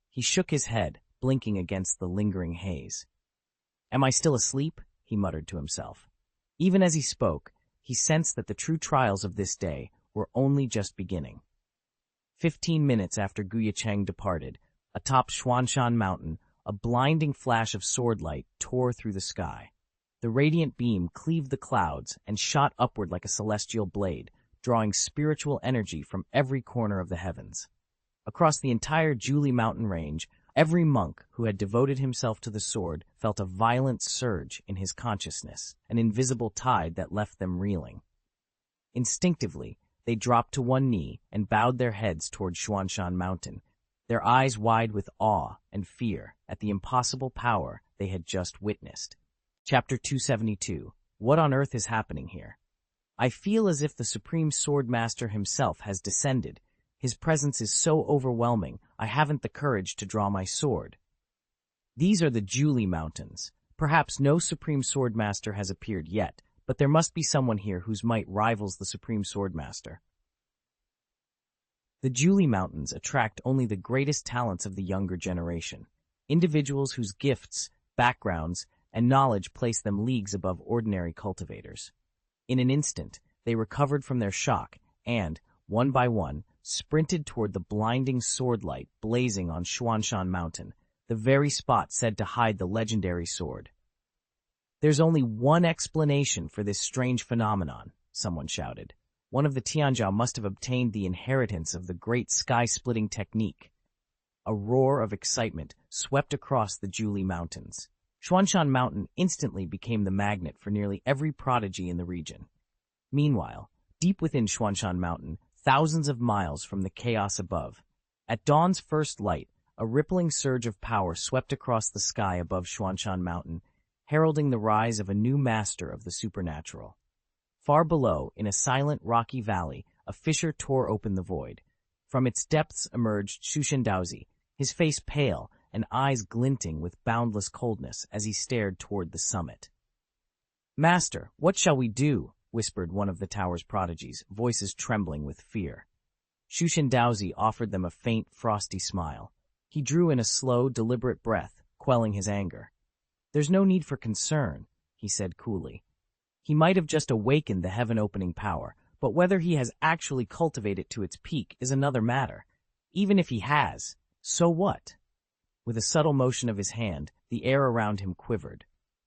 He shook his head, blinking against the lingering haze. "Am I still asleep?" he muttered to himself. Even as he spoke, he sensed that the true trials of this day were only just beginning. 15 minutes after Ye Cheng departed, atop Xianxia Mountain, a blinding flash of swordlight tore through the sky. The radiant beam cleaved the clouds and shot upward like a celestial blade, drawing spiritual energy from every corner of the heavens. Across the entire Julie mountain range, every monk who had devoted himself to the sword felt a violent surge in his consciousness, an invisible tide that left them reeling. Instinctively, they dropped to one knee and bowed their heads toward Xianxia Mountain, their eyes wide with awe and fear at the impossible power they had just witnessed. Chapter 272. What on earth is happening here? I feel as if the Supreme Swordmaster himself has descended. His presence is so overwhelming, I haven't the courage to draw my sword. These are the Julie Mountains. Perhaps no Supreme Swordmaster has appeared yet, but there must be someone here whose might rivals the Supreme Swordmaster. The Julie Mountains attract only the greatest talents of the younger generation, individuals whose gifts, backgrounds, and knowledge placed them leagues above ordinary cultivators. In an instant, they recovered from their shock and, one by one, sprinted toward the blinding sword light blazing on Xianxia Mountain, the very spot said to hide the legendary sword. "There's only one explanation for this strange phenomenon," someone shouted. "One of the Tianjiao must have obtained the inheritance of the great sky-splitting technique." A roar of excitement swept across the Juli Mountains. Xianxia Mountain instantly became the magnet for nearly every prodigy in the region. Meanwhile, deep within Xianxia Mountain, thousands of miles from the chaos above, at dawn's first light, a rippling surge of power swept across the sky above Xianxia Mountain, heralding the rise of a new master of the supernatural. Far below, in a silent, rocky valley, a fissure tore open the void. From its depths emerged Daozi, his face pale and eyes glinting with boundless coldness as he stared toward the summit. "Master, what shall we do?" whispered one of the tower's prodigies, voices trembling with fear. Daozi offered them a faint, frosty smile. He drew in a slow, deliberate breath, quelling his anger. "There's no need for concern," he said coolly. "He might have just awakened the heaven-opening power, but whether he has actually cultivated it to its peak is another matter. Even if he has, so what?" With a subtle motion of his hand, the air around him quivered.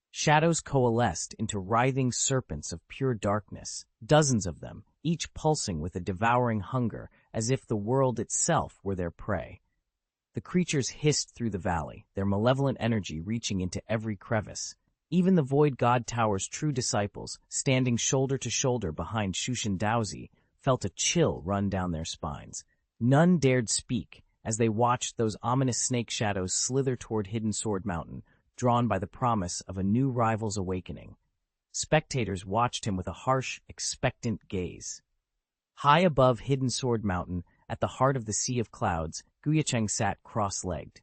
Shadows coalesced into writhing serpents of pure darkness, dozens of them, each pulsing with a devouring hunger, as if the world itself were their prey. The creatures hissed through the valley, their malevolent energy reaching into every crevice. Even the Void God Tower's true disciples, standing shoulder to shoulder behind Daozi, felt a chill run down their spines. None dared speak as they watched those ominous snake shadows slither toward Hidden Sword Mountain, drawn by the promise of a new rival's awakening. Spectators watched him with a harsh, expectant gaze. High above Hidden Sword Mountain, at the heart of the Sea of Clouds, Ye Cheng sat cross-legged.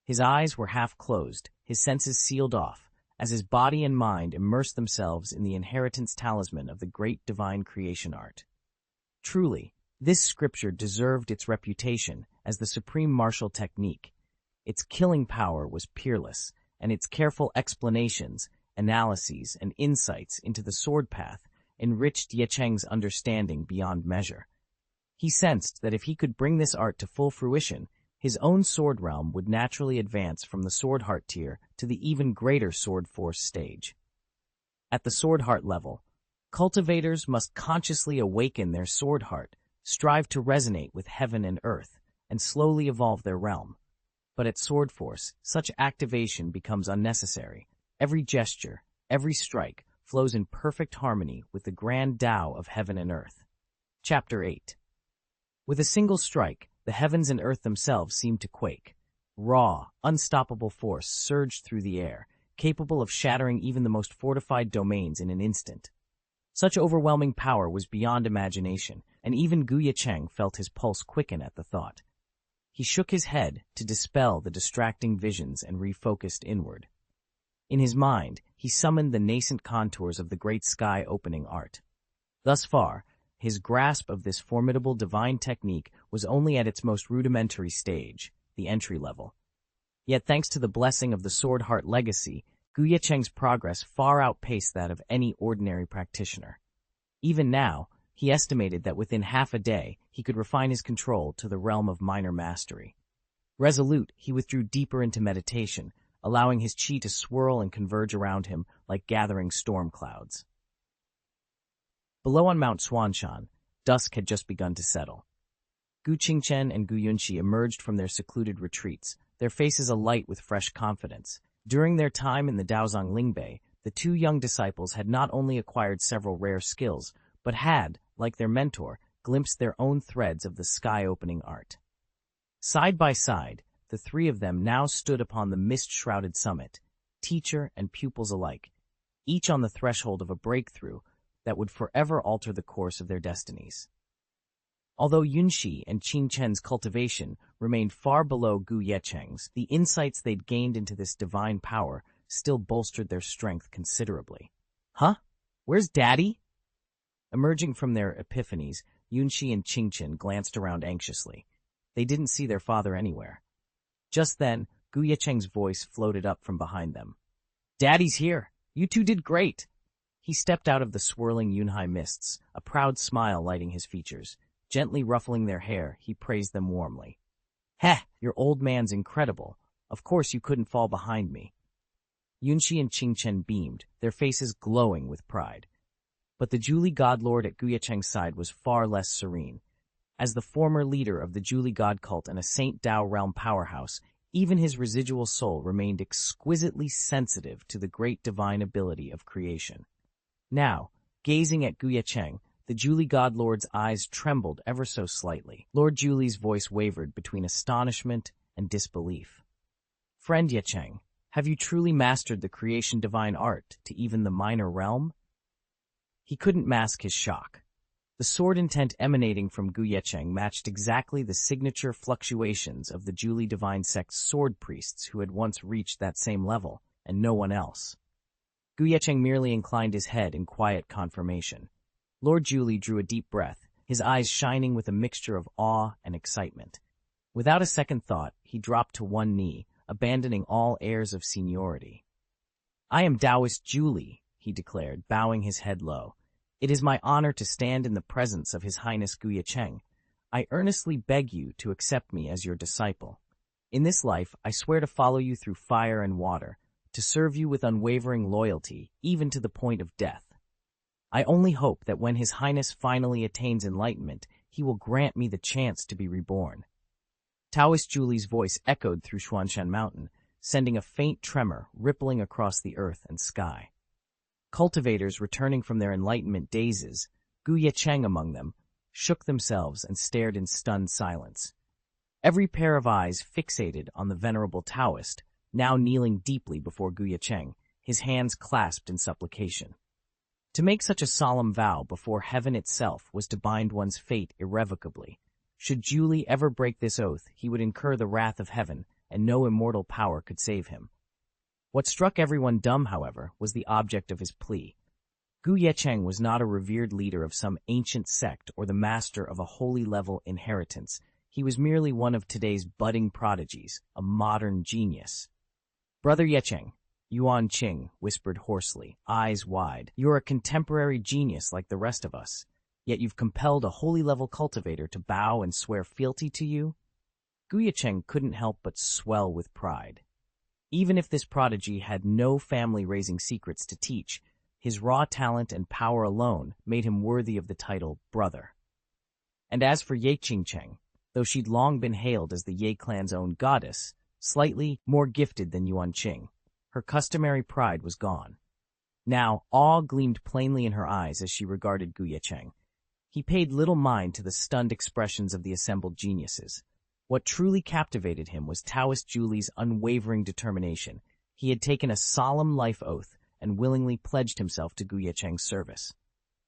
His eyes were half closed, his senses sealed off, as his body and mind immersed themselves in the inheritance talisman of the great divine creation art. Truly, this scripture deserved its reputation as the supreme martial technique. Its killing power was peerless, and its careful explanations, analyses, and insights into the sword path enriched Ye Cheng's understanding beyond measure. He sensed that if he could bring this art to full fruition, his own sword realm would naturally advance from the sword heart tier to the even greater sword force stage. At the sword heart level, cultivators must consciously awaken their sword heart, strive to resonate with heaven and earth, and slowly evolve their realm. But at sword force, such activation becomes unnecessary. Every gesture, every strike, flows in perfect harmony with the grand Tao of heaven and earth. Chapter 8. With a single strike, the heavens and earth themselves seemed to quake. Raw, unstoppable force surged through the air, capable of shattering even the most fortified domains in an instant. Such overwhelming power was beyond imagination, and even Ye Cheng felt his pulse quicken at the thought. He shook his head to dispel the distracting visions and refocused inward. In his mind, he summoned the nascent contours of the great sky-opening art. Thus far, his grasp of this formidable divine technique was only at its most rudimentary stage, the entry level. Yet thanks to the blessing of the Sword Heart legacy, Ye Cheng's progress far outpaced that of any ordinary practitioner. Even now, he estimated that within half a day he could refine his control to the realm of minor mastery. Resolute, he withdrew deeper into meditation, allowing his chi to swirl and converge around him like gathering storm clouds. Below on Mount Xuanshan, dusk had just begun to settle. Gu Qingchen and Gu Yunxi emerged from their secluded retreats, their faces alight with fresh confidence. During their time in the Daozang Lingbei, the two young disciples had not only acquired several rare skills, but had, like their mentor, glimpsed their own threads of the sky-opening art. Side by side, the three of them now stood upon the mist-shrouded summit, teacher and pupils alike, each on the threshold of a breakthrough that would forever alter the course of their destinies. Although Yunxi and Qingchen's cultivation remained far below Ye Cheng's, the insights they'd gained into this divine power still bolstered their strength considerably. "Huh? Where's Daddy?" Emerging from their epiphanies, Yunxi and Qingchen glanced around anxiously. They didn't see their father anywhere. Just then, Ye Cheng's voice floated up from behind them. Daddy's here. You two did great. He stepped out of the swirling Yunhai mists, a proud smile lighting his features. Gently ruffling their hair, he praised them warmly. Heh, your old man's incredible. Of course you couldn't fall behind me. Yunxi and Qingchen beamed, their faces glowing with pride. But the Julie Godlord at Ye Cheng's side was far less serene. As the former leader of the Julie God cult and a Saint Dao realm powerhouse, even his residual soul remained exquisitely sensitive to the great divine ability of creation. Now, gazing at Ye Cheng, the Julie Godlord's eyes trembled ever so slightly. Lord Julie's voice wavered between astonishment and disbelief. Friend Ye Cheng, have you truly mastered the creation divine art to even the minor realm? He couldn't mask his shock. The sword intent emanating from Ye Cheng matched exactly the signature fluctuations of the Julie divine sect's sword priests who had once reached that same level, and no one else. Ye Cheng merely inclined his head in quiet confirmation. Lord Julie drew a deep breath, his eyes shining with a mixture of awe and excitement. Without a second thought, he dropped to one knee, abandoning all airs of seniority. I am Taoist Julie, he declared, bowing his head low. It is my honor to stand in the presence of His Highness Ye Cheng. I earnestly beg you to accept me as your disciple. In this life, I swear to follow you through fire and water, to serve you with unwavering loyalty, even to the point of death. I only hope that when His Highness finally attains enlightenment, he will grant me the chance to be reborn. Taoist Julie's voice echoed through Xuanshan Mountain, sending a faint tremor rippling across the earth and sky. Cultivators returning from their enlightenment dazes, Ye Cheng among them, shook themselves and stared in stunned silence. Every pair of eyes fixated on the venerable Taoist, now kneeling deeply before Ye Cheng, his hands clasped in supplication. To make such a solemn vow before heaven itself was to bind one's fate irrevocably. Should Julie ever break this oath, he would incur the wrath of heaven, and no immortal power could save him. What struck everyone dumb, however, was the object of his plea. Ye Cheng was not a revered leader of some ancient sect or the master of a holy-level inheritance. He was merely one of today's budding prodigies, a modern genius. Brother Ye Cheng, Yuan Qing whispered hoarsely, eyes wide. You're a contemporary genius like the rest of us, yet you've compelled a holy-level cultivator to bow and swear fealty to you? Ye Cheng couldn't help but swell with pride. Even if this prodigy had no family-raising secrets to teach, his raw talent and power alone made him worthy of the title brother. And as for Ye Cheng, though she'd long been hailed as the Ye clan's own goddess, slightly more gifted than Yuan Qing, her customary pride was gone. Now, awe gleamed plainly in her eyes as she regarded Ye Cheng. He paid little mind to the stunned expressions of the assembled geniuses. What truly captivated him was Taoist Julie's unwavering determination. He had taken a solemn life oath and willingly pledged himself to Ye Cheng's service.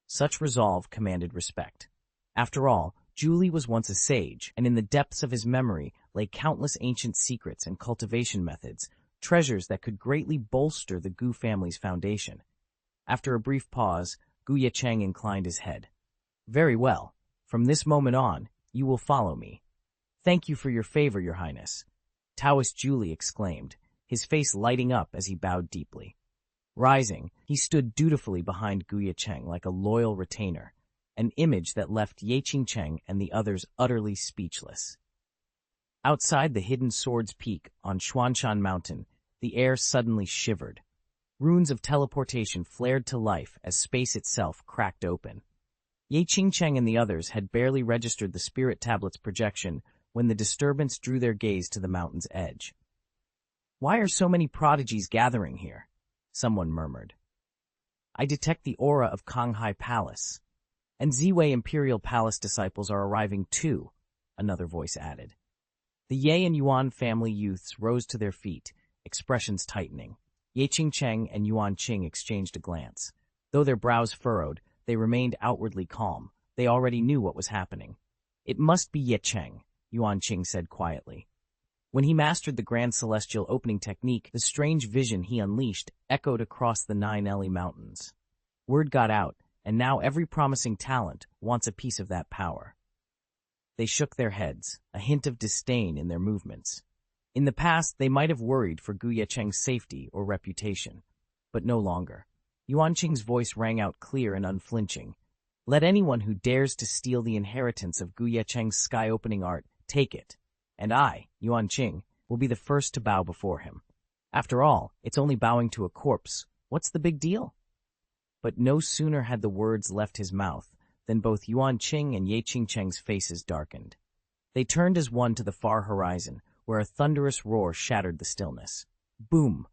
Such resolve commanded respect. After all, Julie was once a sage, and in the depths of his memory lay countless ancient secrets and cultivation methods, treasures that could greatly bolster the Gu family's foundation. After a brief pause, Ye Cheng inclined his head. Very well. From this moment on, you will follow me. Thank you for your favor, Your Highness, Taoist Julie exclaimed, his face lighting up as he bowed deeply. Rising, he stood dutifully behind Ye Cheng like a loyal retainer, an image that left Ye Cheng and the others utterly speechless. Outside the hidden Sword's Peak on Xuanshan Mountain, the air suddenly shivered. Runes of teleportation flared to life as space itself cracked open. Ye Cheng and the others had barely registered the spirit tablet's projection when the disturbance drew their gaze to the mountain's edge. Why are so many prodigies gathering here? Someone murmured. I detect the aura of Konghai Palace. And Ziwei Imperial Palace disciples are arriving too, another voice added. The Ye and Yuan family youths rose to their feet, expressions tightening. Ye Cheng and Yuan Qing exchanged a glance. Though their brows furrowed, they remained outwardly calm. They already knew what was happening. It must be Ye Cheng, Yuan Qing said quietly. When he mastered the grand celestial opening technique, the strange vision he unleashed echoed across the 9 Eli mountains. Word got out, and now every promising talent wants a piece of that power. They shook their heads, a hint of disdain in their movements. In the past, they might have worried for Ye Cheng's safety or reputation. but no longer. Yuanqing's voice rang out clear and unflinching. Let anyone who dares to steal the inheritance of Ye Cheng's sky-opening art take it, and I, Yuanqing, will be the first to bow before him. After all, it's only bowing to a corpse. What's the big deal? But no sooner had the words left his mouth than both Yuanqing and Ye Cheng's faces darkened. They turned as one to the far horizon, where a thunderous roar shattered the stillness. Boom!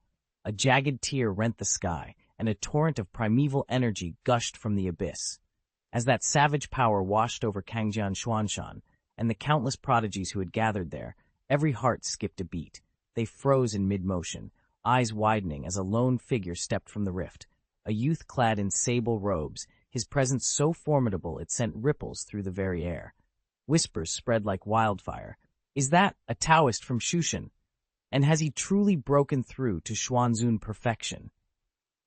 A jagged tear rent the sky, and a torrent of primeval energy gushed from the abyss. As that savage power washed over Kangjian Xuanshan and the countless prodigies who had gathered there, every heart skipped a beat. They froze in mid-motion, eyes widening as a lone figure stepped from the rift, a youth clad in sable robes, his presence so formidable it sent ripples through the very air. Whispers spread like wildfire. Is that a Taoist from Shushan? And has he truly broken through to Xuanzun perfection?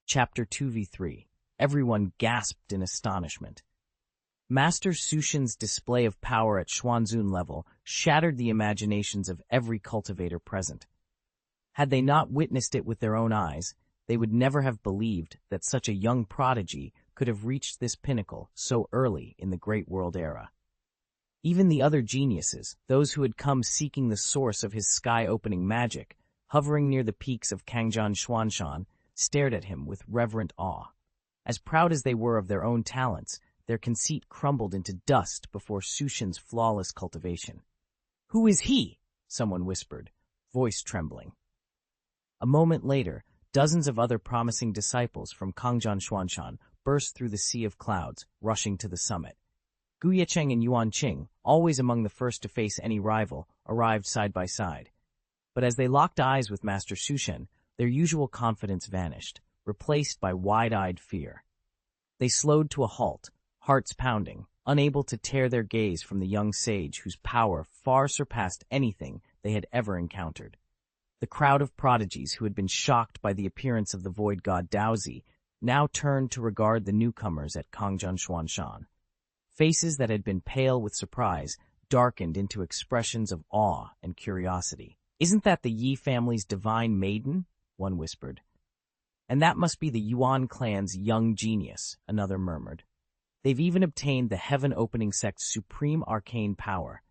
Chapter 2v3. Everyone gasped in astonishment. Master Sushin's display of power at Xuanzun level shattered the imaginations of every cultivator present. Had they not witnessed it with their own eyes, they would never have believed that such a young prodigy could have reached this pinnacle so early in the Great World era. Even the other geniuses, those who had come seeking the source of his sky-opening magic, hovering near the peaks of Kangjian Xuanshan, stared at him with reverent awe. As proud as they were of their own talents, their conceit crumbled into dust before Sushin's flawless cultivation. "Who is he?" someone whispered, voice trembling. A moment later, dozens of other promising disciples from Kangjian Xuanshan burst through the sea of clouds, rushing to the summit. Ye Cheng and Yuanqing, always among the first to face any rival, arrived side by side. But as they locked eyes with Master Sushin, their usual confidence vanished, replaced by wide-eyed fear. They slowed to a halt, hearts pounding, unable to tear their gaze from the young sage whose power far surpassed anything they had ever encountered. The crowd of prodigies who had been shocked by the appearance of the void god Daozi now turned to regard the newcomers at Kangjian Xuanshan. Faces that had been pale with surprise darkened into expressions of awe and curiosity. "Isn't that the Yi family's divine maiden?" one whispered. "And that must be the Yuan clan's young genius," another murmured. "They've even obtained the heaven-opening sect's supreme arcane power.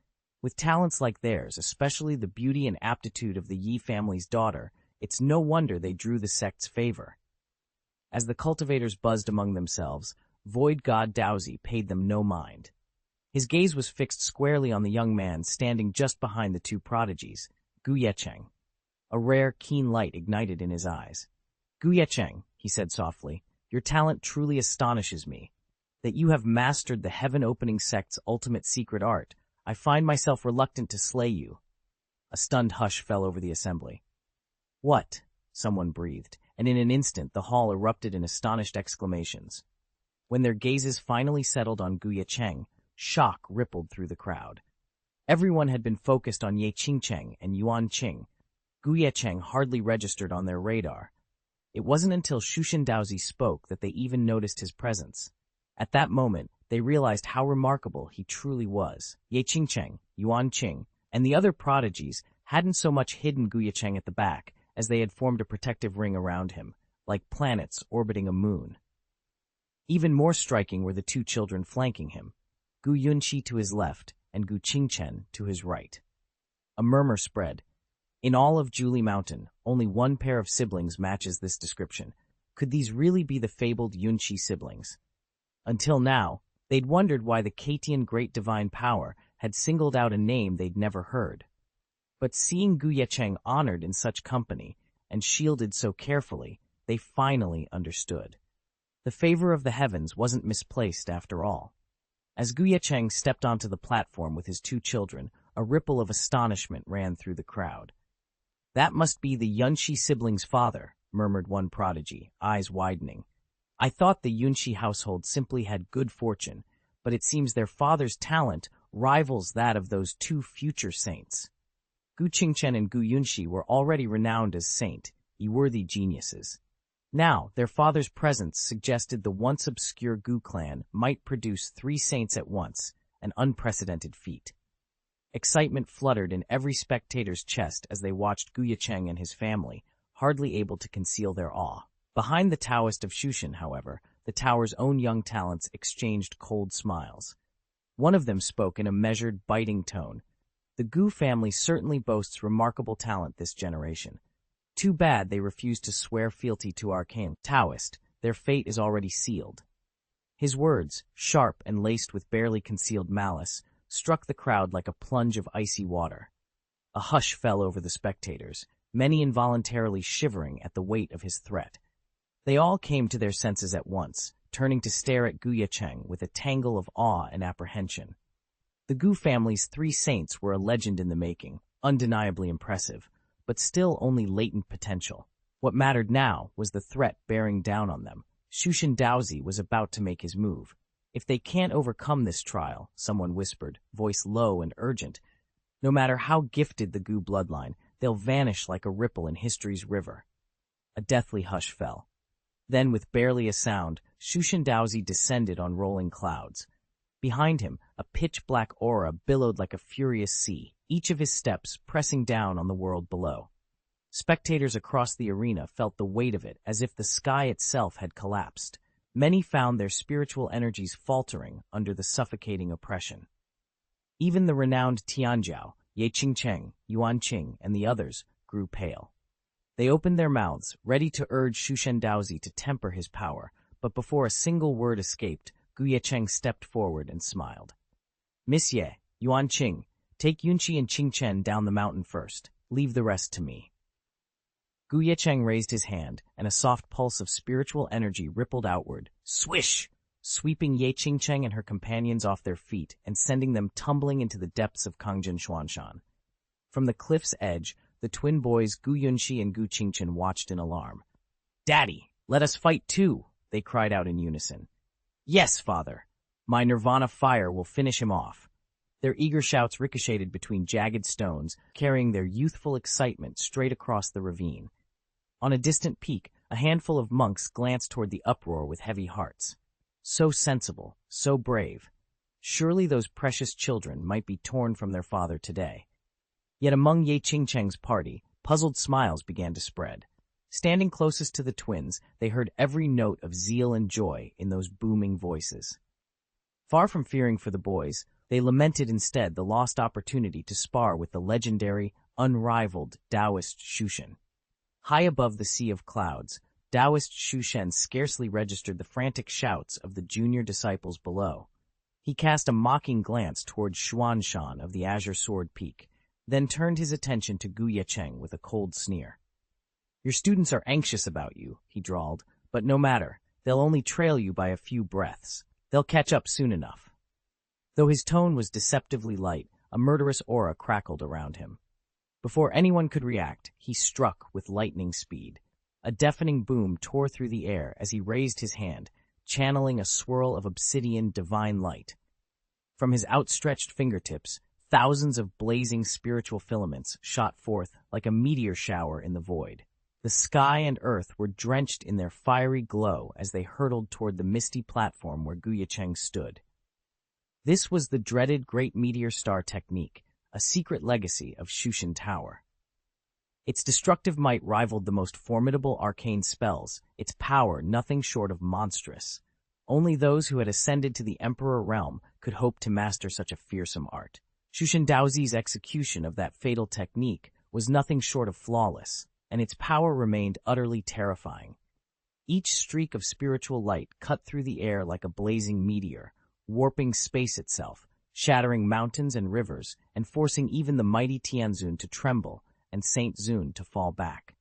With talents like theirs, especially the beauty and aptitude of the Yi family's daughter, it's no wonder they drew the sect's favor." As the cultivators buzzed among themselves, void god Daozi paid them no mind. His gaze was fixed squarely on the young man standing just behind the two prodigies, Ye Cheng. A rare, keen light ignited in his eyes. "Ye Cheng," he said softly, "your talent truly astonishes me. That you have mastered the heaven-opening sect's ultimate secret art, I find myself reluctant to slay you." A stunned hush fell over the assembly. "What?" someone breathed, and in an instant the hall erupted in astonished exclamations. When their gazes finally settled on Ye Cheng, shock rippled through the crowd. Everyone had been focused on Ye Cheng and Yuanqing. Ye Cheng hardly registered on their radar. It wasn't until Sushin Daozi spoke that they even noticed his presence. At that moment, they realized how remarkable he truly was. Ye Cheng, Yuanqing, and the other prodigies hadn't so much hidden Ye Cheng at the back as they had formed a protective ring around him, like planets orbiting a moon. Even more striking were the two children flanking him, Gu Yunqi to his left and Gu Qingchen to his right. A murmur spread. In all of Julie Mountain, only one pair of siblings matches this description. Could these really be the fabled Yunqi siblings? Until now, they'd wondered why the Katian Great Divine Power had singled out a name they'd never heard. But seeing Ye Cheng honored in such company and shielded so carefully, they finally understood. The favor of the heavens wasn't misplaced after all. As Ye Cheng stepped onto the platform with his two children, a ripple of astonishment ran through the crowd. "That must be the Yunqi siblings' father," murmured one prodigy, eyes widening. "I thought the Yunqi household simply had good fortune, but it seems their father's talent rivals that of those two future saints." Gu Qingchen and Gu Yunqi were already renowned as worthy geniuses. Now, their father's presence suggested the once obscure Gu clan might produce three saints at once, an unprecedented feat. Excitement fluttered in every spectator's chest as they watched Ye Cheng and his family, hardly able to conceal their awe. Behind the Taoist of Shushan, however, the tower's own young talents exchanged cold smiles. One of them spoke in a measured, biting tone. The Gu family certainly boasts remarkable talent this generation. Too bad they refuse to swear fealty to arcane Taoist. Their fate is already sealed. His words, sharp and laced with barely concealed malice, struck the crowd like a plunge of icy water. A hush fell over the spectators, many involuntarily shivering at the weight of his threat. They all came to their senses at once, turning to stare at Ye Cheng with a tangle of awe and apprehension. The Gu family's 3 saints were a legend in the making, undeniably impressive, but still only latent potential. What mattered now was the threat bearing down on them. Shushan Daozi was about to make his move. If they can't overcome this trial, someone whispered, voice low and urgent, no matter how gifted the Gu bloodline, they'll vanish like a ripple in history's river. A deathly hush fell. Then, with barely a sound, Shushan Daozi descended on rolling clouds. Behind him, a pitch-black aura billowed like a furious sea, each of his steps pressing down on the world below. Spectators across the arena felt the weight of it as if the sky itself had collapsed. Many found their spiritual energies faltering under the suffocating oppression. Even the renowned Tianjiao, Ye Cheng, Yuan Qing, and the others grew pale. They opened their mouths, ready to urge Shushan Daozi to temper his power, but before a single word escaped, Ye Cheng stepped forward and smiled. Miss Ye, Yuan Qing, take Yunqi and Qingchen down the mountain first. Leave the rest to me. Ye Cheng raised his hand, and a soft pulse of spiritual energy rippled outward, swish, sweeping Ye Cheng and her companions off their feet and sending them tumbling into the depths of Kangjin Xuanshan. From the cliff's edge, the twin boys Gu Yunqi and Gu Qingchen watched in alarm. "Daddy, let us fight too!" they cried out in unison. "Yes, father! My nirvana fire will finish him off." Their eager shouts ricocheted between jagged stones, carrying their youthful excitement straight across the ravine. On a distant peak, a handful of monks glanced toward the uproar with heavy hearts. So sensible, so brave. Surely those precious children might be torn from their father today. Yet among Ye Cheng's party, puzzled smiles began to spread. Standing closest to the twins, they heard every note of zeal and joy in those booming voices. Far from fearing for the boys, they lamented instead the lost opportunity to spar with the legendary, unrivaled Taoist Shushan. High above the sea of clouds, Taoist Shushan scarcely registered the frantic shouts of the junior disciples below. He cast a mocking glance toward Xuanshan of the Azure Sword Peak, then turned his attention to Ye Cheng with a cold sneer. "Your students are anxious about you," he drawled, "but no matter, they'll only trail you by a few breaths. They'll catch up soon enough." Though his tone was deceptively light, a murderous aura crackled around him. Before anyone could react, he struck with lightning speed. A deafening boom tore through the air as he raised his hand, channeling a swirl of obsidian divine light. From his outstretched fingertips, thousands of blazing spiritual filaments shot forth like a meteor shower in the void. The sky and earth were drenched in their fiery glow as they hurtled toward the misty platform where Ye Cheng stood. This was the dreaded Great Meteor Star technique, a secret legacy of Shushan Tower. Its destructive might rivaled the most formidable arcane spells, its power nothing short of monstrous. Only those who had ascended to the Emperor realm could hope to master such a fearsome art. Shushan Daozi's execution of that fatal technique was nothing short of flawless, and its power remained utterly terrifying. Each streak of spiritual light cut through the air like a blazing meteor, warping space itself, shattering mountains and rivers, and forcing even the mighty Tianzun to tremble and Saint Zun to fall back.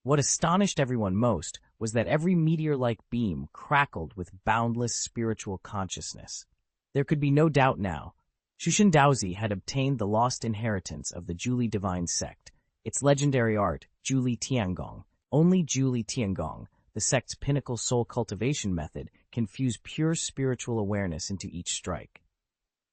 What astonished everyone most was that every meteor-like beam crackled with boundless spiritual consciousness. There could be no doubt now. Shushan Daozi had obtained the lost inheritance of the Zhuli divine sect, its legendary art, Zhuli Tiangong. Only Zhuli Tiangong, the sect's pinnacle soul cultivation method, can fuse pure spiritual awareness into each strike.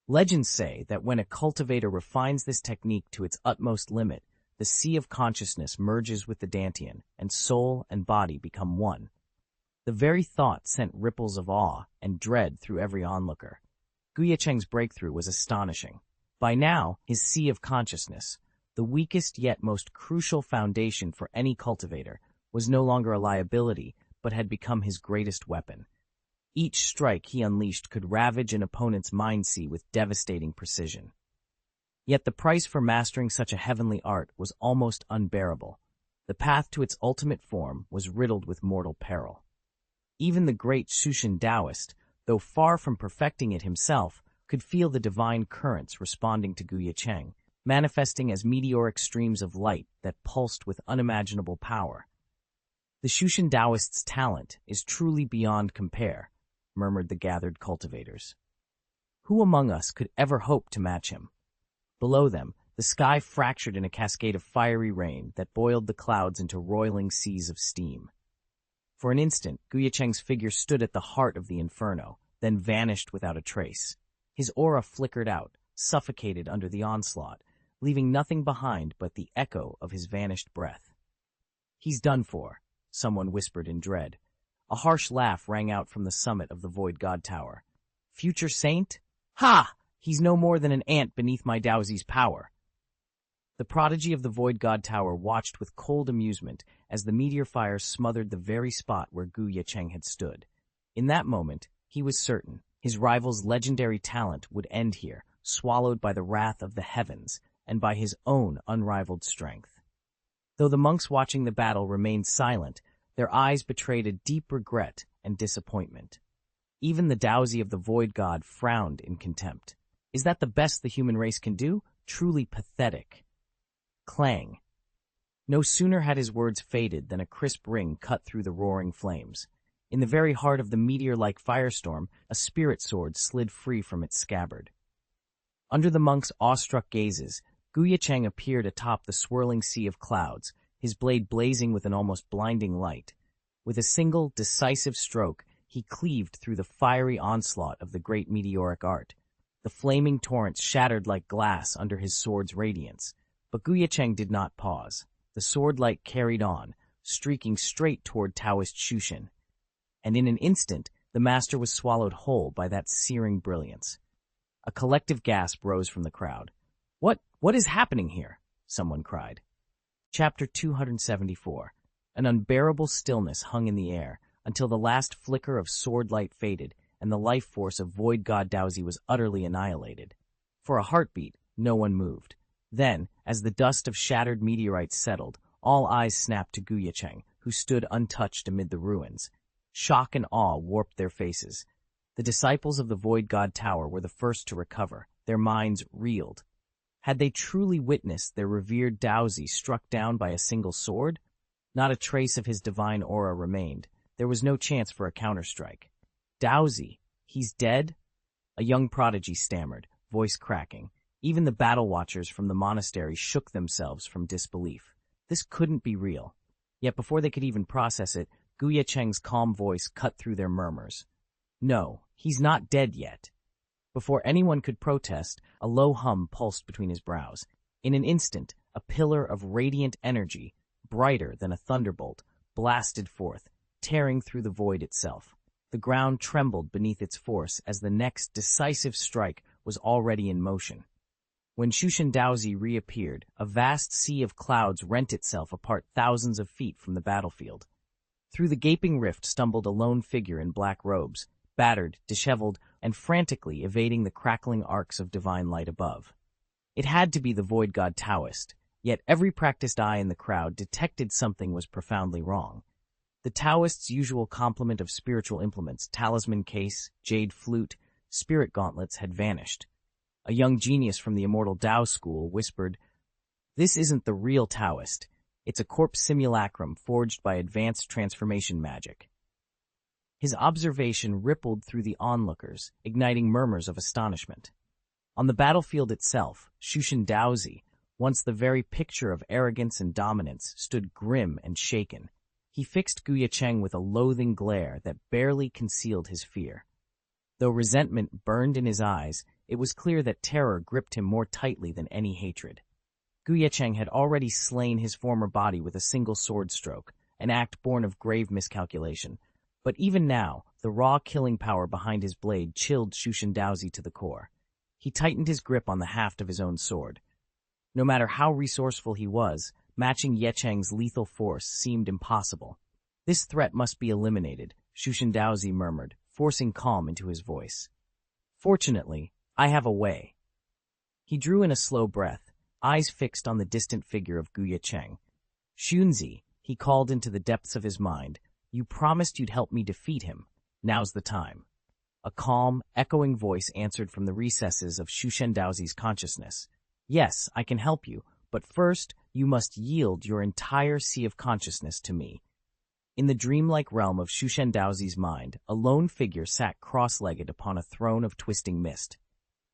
Legends say that when a cultivator refines this technique to its utmost limit, the sea of consciousness merges with the Dantian, and soul and body become one. The very thought sent ripples of awe and dread through every onlooker. Ye Cheng's breakthrough was astonishing. By now, his sea of consciousness, the weakest yet most crucial foundation for any cultivator, was no longer a liability, but had become his greatest weapon. Each strike he unleashed could ravage an opponent's mind-sea with devastating precision. Yet the price for mastering such a heavenly art was almost unbearable. The path to its ultimate form was riddled with mortal peril. Even the great Shushan Taoist, though far from perfecting it himself, could feel the divine currents responding to Ye Cheng, manifesting as meteoric streams of light that pulsed with unimaginable power. "The Shushan Taoist's talent is truly beyond compare," murmured the gathered cultivators. "Who among us could ever hope to match him?" Below them, the sky fractured in a cascade of fiery rain that boiled the clouds into roiling seas of steam. For an instant, Ye Cheng's figure stood at the heart of the inferno, then vanished without a trace. His aura flickered out, suffocated under the onslaught, leaving nothing behind but the echo of his vanished breath. "He's done for," someone whispered in dread. A harsh laugh rang out from the summit of the Void God Tower. "Future saint? Ha! He's no more than an ant beneath my Dowsy's power." The prodigy of the Void God Tower watched with cold amusement as the meteor fire smothered the very spot where Ye Cheng had stood. In that moment, he was certain his rival's legendary talent would end here, swallowed by the wrath of the heavens and by his own unrivaled strength. Though the monks watching the battle remained silent, their eyes betrayed a deep regret and disappointment. Even the Dowsy of the Void God frowned in contempt. Is that the best the human race can do? Truly pathetic. Clang. No sooner had his words faded than a crisp ring cut through the roaring flames. In the very heart of the meteor-like firestorm, a spirit sword slid free from its scabbard. Under the monks' awestruck gazes, Ye Cheng appeared atop the swirling sea of clouds, his blade blazing with an almost blinding light. With a single, decisive stroke, he cleaved through the fiery onslaught of the great meteoric art. The flaming torrents shattered like glass under his sword's radiance. But Ye Cheng did not pause. The sword light carried on, streaking straight toward Taoist Shushan. And in an instant, the master was swallowed whole by that searing brilliance. A collective gasp rose from the crowd. What is happening here?" someone cried. Chapter 274. An unbearable stillness hung in the air until the last flicker of sword light faded and the life force of Void God Dowsy was utterly annihilated. For a heartbeat, no one moved. Then, as the dust of shattered meteorites settled, all eyes snapped to Ye Cheng, who stood untouched amid the ruins. Shock and awe warped their faces. The disciples of the Void God Tower were the first to recover. Their minds reeled. Had they truly witnessed their revered Dowsy struck down by a single sword? Not a trace of his divine aura remained. There was no chance for a counterstrike. "Dowsy, he's dead?" A young prodigy stammered, voice cracking. Even the battle watchers from the monastery shook themselves from disbelief. This couldn't be real. Yet before they could even process it, Ye Cheng's calm voice cut through their murmurs. "No, he's not dead yet." Before anyone could protest, a low hum pulsed between his brows. In an instant, a pillar of radiant energy, brighter than a thunderbolt, blasted forth, tearing through the void itself. The ground trembled beneath its force as the next decisive strike was already in motion. When Shushan Dowsy reappeared, a vast sea of clouds rent itself apart thousands of feet from the battlefield. Through the gaping rift stumbled a lone figure in black robes, battered, disheveled, and frantically evading the crackling arcs of divine light above. It had to be the Void God Taoist, yet every practiced eye in the crowd detected something was profoundly wrong. The Taoist's usual complement of spiritual implements, talisman case, jade flute, spirit gauntlets, had vanished. A young genius from the Immortal Tao school whispered, "This isn't the real Taoist. It's a corpse simulacrum forged by advanced transformation magic." His observation rippled through the onlookers, igniting murmurs of astonishment. On the battlefield itself, Shushan Dowsy, once the very picture of arrogance and dominance, stood grim and shaken. He fixed Ye Cheng with a loathing glare that barely concealed his fear. Though resentment burned in his eyes, it was clear that terror gripped him more tightly than any hatred. Ye Cheng had already slain his former body with a single sword stroke, an act born of grave miscalculation. But even now, the raw killing power behind his blade chilled Shushan Dowsy to the core. He tightened his grip on the haft of his own sword. No matter how resourceful he was, matching Ye Cheng's lethal force seemed impossible. This threat must be eliminated, Daozi murmured, forcing calm into his voice. Fortunately, I have a way. He drew in a slow breath, eyes fixed on the distant figure of Ye Cheng. Xianxia, he called into the depths of his mind, you promised you'd help me defeat him. Now's the time. A calm, echoing voice answered from the recesses of Daozi's consciousness. Yes, I can help you, but first, you must yield your entire sea of consciousness to me. In the dreamlike realm of Daozi's mind, a lone figure sat cross-legged upon a throne of twisting mist.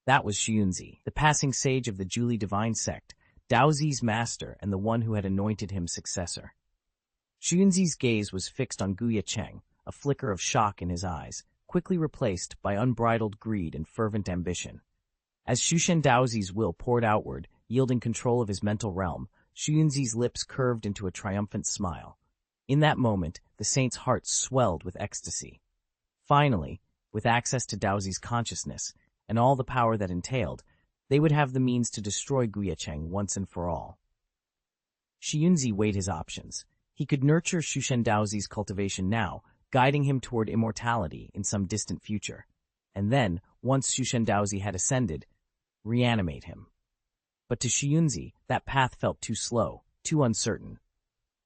That was Xianxia, the passing sage of the Julie Divine sect, Daozi's master and the one who had anointed him successor. Xianxia's gaze was fixed on Ye Cheng, a flicker of shock in his eyes, quickly replaced by unbridled greed and fervent ambition. As Daozi's will poured outward, yielding control of his mental realm, Xianxia's lips curved into a triumphant smile. In that moment, the saint's heart swelled with ecstasy. Finally, with access to Daozi's consciousness, and all the power that entailed, they would have the means to destroy Ye Cheng once and for all. Xianxia weighed his options. He could nurture Daozi's cultivation now, guiding him toward immortality in some distant future. And then, once Daozi had ascended, reanimate him. But to Xianxia, that path felt too slow, too uncertain.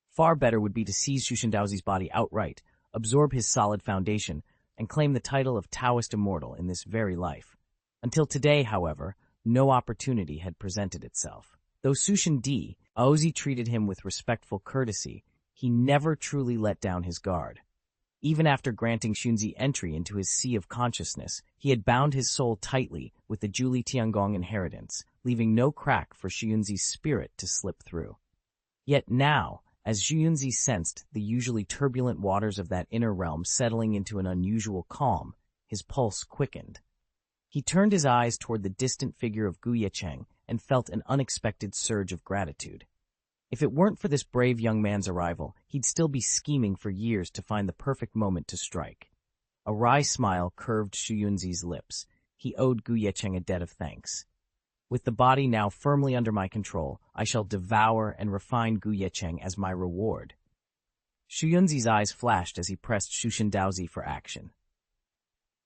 Far better would be to seize Daozi's body outright, absorb his solid foundation, and claim the title of Taoist Immortal in this very life. Until today, however, no opportunity had presented itself. Though Daozi treated him with respectful courtesy, he never truly let down his guard. Even after granting Xianxia entry into his sea of consciousness, he had bound his soul tightly with the Julie Tiangong inheritance, leaving no crack for Xianxia's spirit to slip through. Yet now, as Xianxia sensed the usually turbulent waters of that inner realm settling into an unusual calm, his pulse quickened. He turned his eyes toward the distant figure of Ye Cheng and felt an unexpected surge of gratitude. If it weren't for this brave young man's arrival, he'd still be scheming for years to find the perfect moment to strike. A wry smile curved Xianxia's lips. He owed Ye Cheng a debt of thanks. With the body now firmly under my control, I shall devour and refine Ye Cheng as my reward. Xianxia's eyes flashed as he pressed Daozi for action.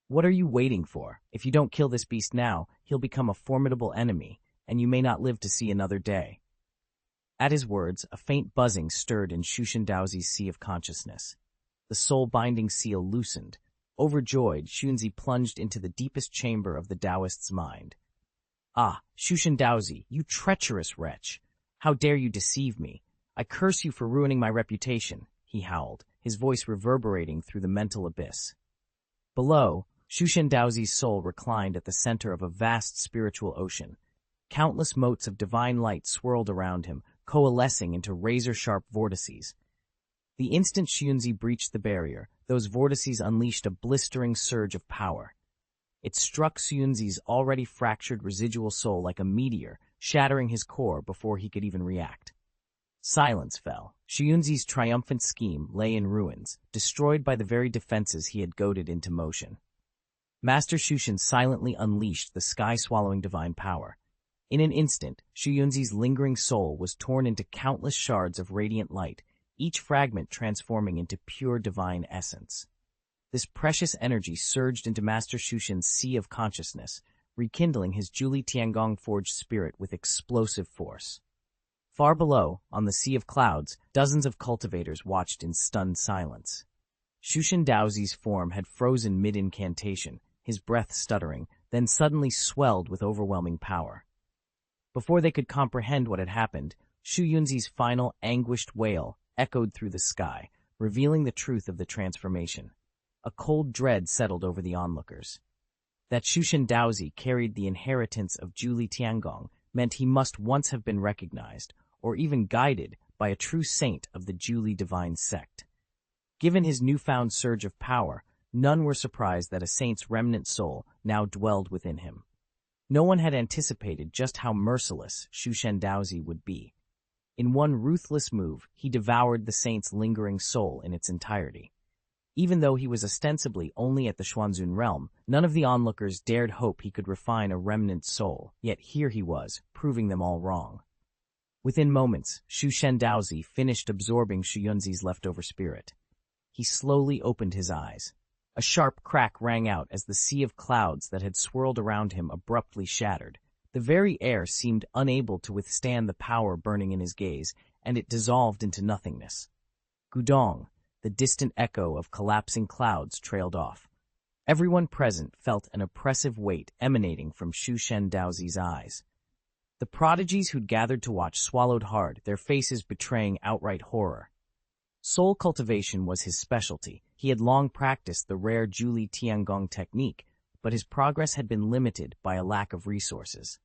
What are you waiting for? If you don't kill this beast now, he'll become a formidable enemy, and you may not live to see another day. At his words, a faint buzzing stirred in Daozi's sea of consciousness. The soul-binding seal loosened. Overjoyed, Xianxia plunged into the deepest chamber of the Taoist's mind. Ah, Daozi, you treacherous wretch! How dare you deceive me? I curse you for ruining my reputation, he howled, his voice reverberating through the mental abyss. Below, Daozi's soul reclined at the center of a vast spiritual ocean. Countless motes of divine light swirled around him, coalescing into razor-sharp vortices. The instant Xianxia breached the barrier, those vortices unleashed a blistering surge of power. It struck Xianxia's already fractured residual soul like a meteor, shattering his core before he could even react. Silence fell. Xianxia's triumphant scheme lay in ruins, destroyed by the very defenses he had goaded into motion. Master Shushan silently unleashed the sky-swallowing divine power. In an instant, Xianxia's lingering soul was torn into countless shards of radiant light, each fragment transforming into pure divine essence. This precious energy surged into Master Shushan's sea of consciousness, rekindling his Julie Tiangong-forged spirit with explosive force. Far below, on the sea of clouds, dozens of cultivators watched in stunned silence. Daozi's form had frozen mid-incantation, his breath stuttering, then suddenly swelled with overwhelming power. Before they could comprehend what had happened, Xianxia's final anguished wail echoed through the sky, revealing the truth of the transformation. A cold dread settled over the onlookers. That Daozi carried the inheritance of Julie Tiangong meant he must once have been recognized, or even guided, by a true saint of the Julie Divine sect. Given his newfound surge of power, none were surprised that a saint's remnant soul now dwelled within him. No one had anticipated just how merciless Daozi would be. In one ruthless move, he devoured the saint's lingering soul in its entirety. Even though he was ostensibly only at the Xuanzun realm, none of the onlookers dared hope he could refine a remnant soul, yet here he was, proving them all wrong. Within moments, Shu Shendaozi finished absorbing Xu Yunzi's leftover spirit. He slowly opened his eyes. A sharp crack rang out as the sea of clouds that had swirled around him abruptly shattered. The very air seemed unable to withstand the power burning in his gaze, and it dissolved into nothingness. Gudong, the distant echo of collapsing clouds, trailed off. Everyone present felt an oppressive weight emanating from Shu Shendaozi's eyes. The prodigies who'd gathered to watch swallowed hard, their faces betraying outright horror. Soul cultivation was his specialty. He had long practiced the rare Zhuli Tiangong technique, but his progress had been limited by a lack of resources.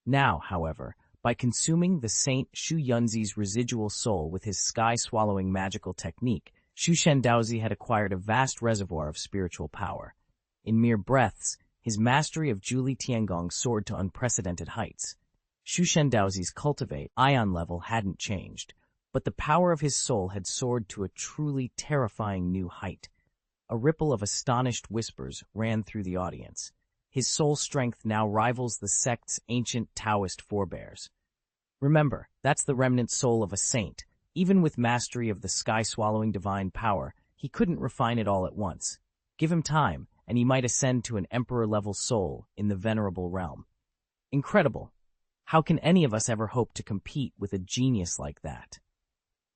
Now, however, by consuming the Saint Xu Yunzi's residual soul with his sky-swallowing magical technique, Shu Shendaozi had acquired a vast reservoir of spiritual power. In mere breaths, his mastery of Zhuli Tiangong soared to unprecedented heights. Shu Shendaozi's cultivate ion level hadn't changed, but the power of his soul had soared to a truly terrifying new height. A ripple of astonished whispers ran through the audience. His soul strength now rivals the sect's ancient Taoist forebears. Remember, that's the remnant soul of a saint. Even with mastery of the sky-swallowing divine power, he couldn't refine it all at once. Give him time, and he might ascend to an emperor-level soul in the venerable realm. Incredible! How can any of us ever hope to compete with a genius like that?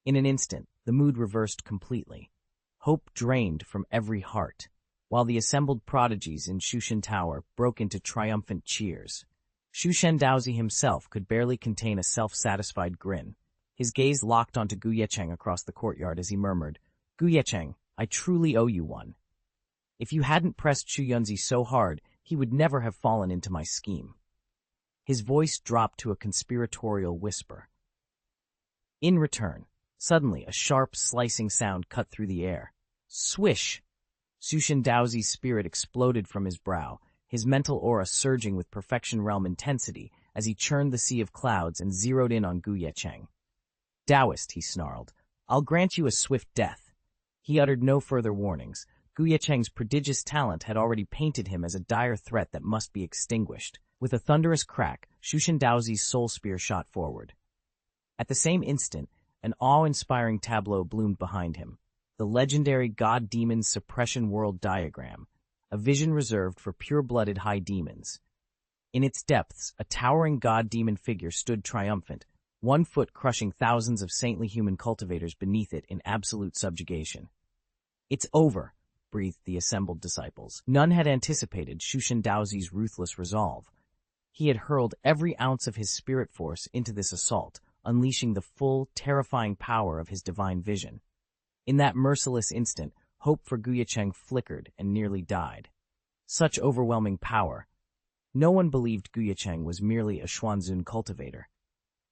In an instant, the mood reversed completely. Hope drained from every heart, while the assembled prodigies in Shushan Tower broke into triumphant cheers. Shu Shendaozi himself could barely contain a self-satisfied grin. His gaze locked onto Ye Cheng across the courtyard as he murmured, "Ye Cheng, I truly owe you one. If you hadn't pressed Xu Yunzi so hard, he would never have fallen into my scheme." His voice dropped to a conspiratorial whisper. In return, suddenly a sharp, slicing sound cut through the air. Swish! Xu Shendaozi's spirit exploded from his brow, his mental aura surging with perfection realm intensity as he churned the sea of clouds and zeroed in on Ye Cheng. "Taoist," he snarled, "I'll grant you a swift death." He uttered no further warnings. Ye Cheng's prodigious talent had already painted him as a dire threat that must be extinguished. With a thunderous crack, Shu Shendaozi's soul spear shot forward. At the same instant, an awe-inspiring tableau bloomed behind him. The legendary God-Demon Suppression World Diagram, a vision reserved for pure-blooded high demons. In its depths, a towering God-Demon figure stood triumphant, 1 foot crushing thousands of saintly human cultivators beneath it in absolute subjugation. "It's over," breathed the assembled disciples. None had anticipated Shu Shendaozi's ruthless resolve. He had hurled every ounce of his spirit force into this assault, unleashing the full, terrifying power of his divine vision. In that merciless instant, hope for Ye Cheng flickered and nearly died. Such overwhelming power. No one believed Ye Cheng was merely a Xuanzun cultivator.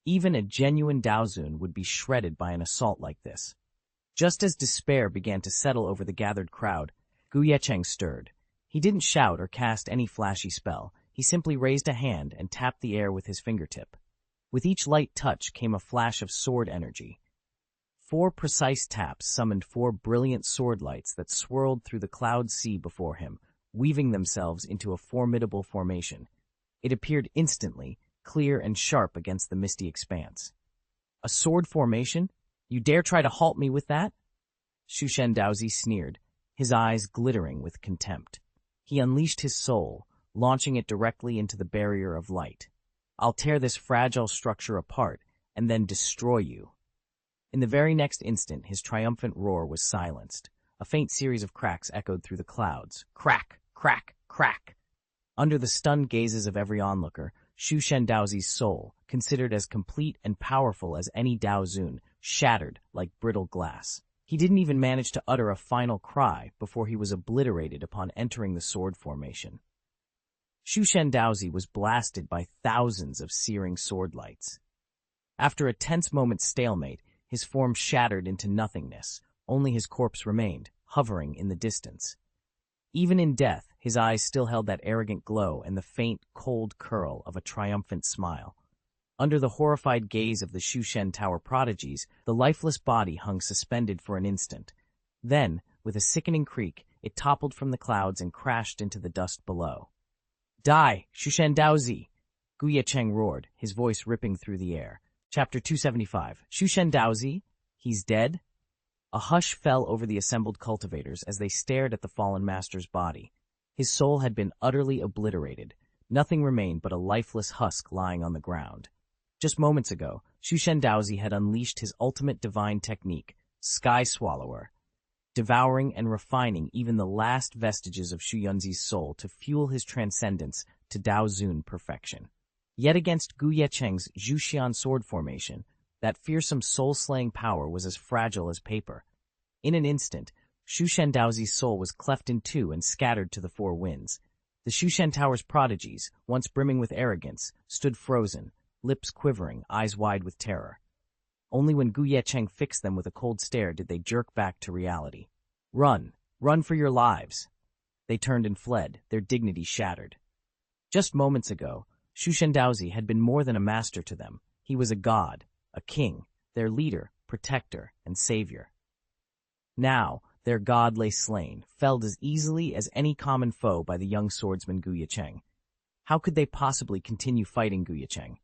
Even a genuine Daozun would be shredded by an assault like this. Just as despair began to settle over the gathered crowd, Ye Cheng stirred. He didn't shout or cast any flashy spell. He simply raised a hand and tapped the air with his fingertip. With each light touch came a flash of sword energy. 4 precise taps summoned 4 brilliant sword lights that swirled through the cloud sea before him, weaving themselves into a formidable formation. It appeared instantly, clear and sharp against the misty expanse. "A sword formation? You dare try to halt me with that?" Shu Shendaozi sneered, his eyes glittering with contempt. He unleashed his soul, launching it directly into the barrier of light. "I'll tear this fragile structure apart and then destroy you." In the very next instant, his triumphant roar was silenced. A faint series of cracks echoed through the clouds. Crack, crack, crack. Under the stunned gazes of every onlooker, Shu Shendaozi's soul, considered as complete and powerful as any Daozun, shattered like brittle glass. He didn't even manage to utter a final cry before he was obliterated upon entering the sword formation. Shu Shendaozi was blasted by thousands of searing sword lights. After a tense moment's stalemate, his form shattered into nothingness. Only his corpse remained, hovering in the distance. Even in death, his eyes still held that arrogant glow and the faint, cold curl of a triumphant smile. Under the horrified gaze of the Shushen Tower prodigies, the lifeless body hung suspended for an instant. Then, with a sickening creak, it toppled from the clouds and crashed into the dust below. "Die, Shushen Daozi!" Ye Cheng roared, his voice ripping through the air. Chapter 275. Shushen Daozi? He's dead? A hush fell over the assembled cultivators as they stared at the fallen master's body. His soul had been utterly obliterated. Nothing remained but a lifeless husk lying on the ground. Just moments ago, Shushen Daozi had unleashed his ultimate divine technique, Sky Swallower, devouring and refining even the last vestiges of Shu Yunzi's soul to fuel his transcendence to Dao Zun perfection. Yet against Ye Cheng's Zhuxian sword formation, that fearsome soul-slaying power was as fragile as paper. In an instant, Shushen Daozi's soul was cleft in two and scattered to the four winds. The Shushen Tower's prodigies, once brimming with arrogance, stood frozen, lips quivering, eyes wide with terror. Only when Ye Cheng fixed them with a cold stare did they jerk back to reality. Run! Run for your lives! They turned and fled, their dignity shattered. Just moments ago, Shushen Daozi had been more than a master to them. He was a god, a king, their leader, protector, and savior. Now, their god lay slain, felled as easily as any common foe by the young swordsman Ye Cheng. How could they possibly continue fighting Ye Cheng?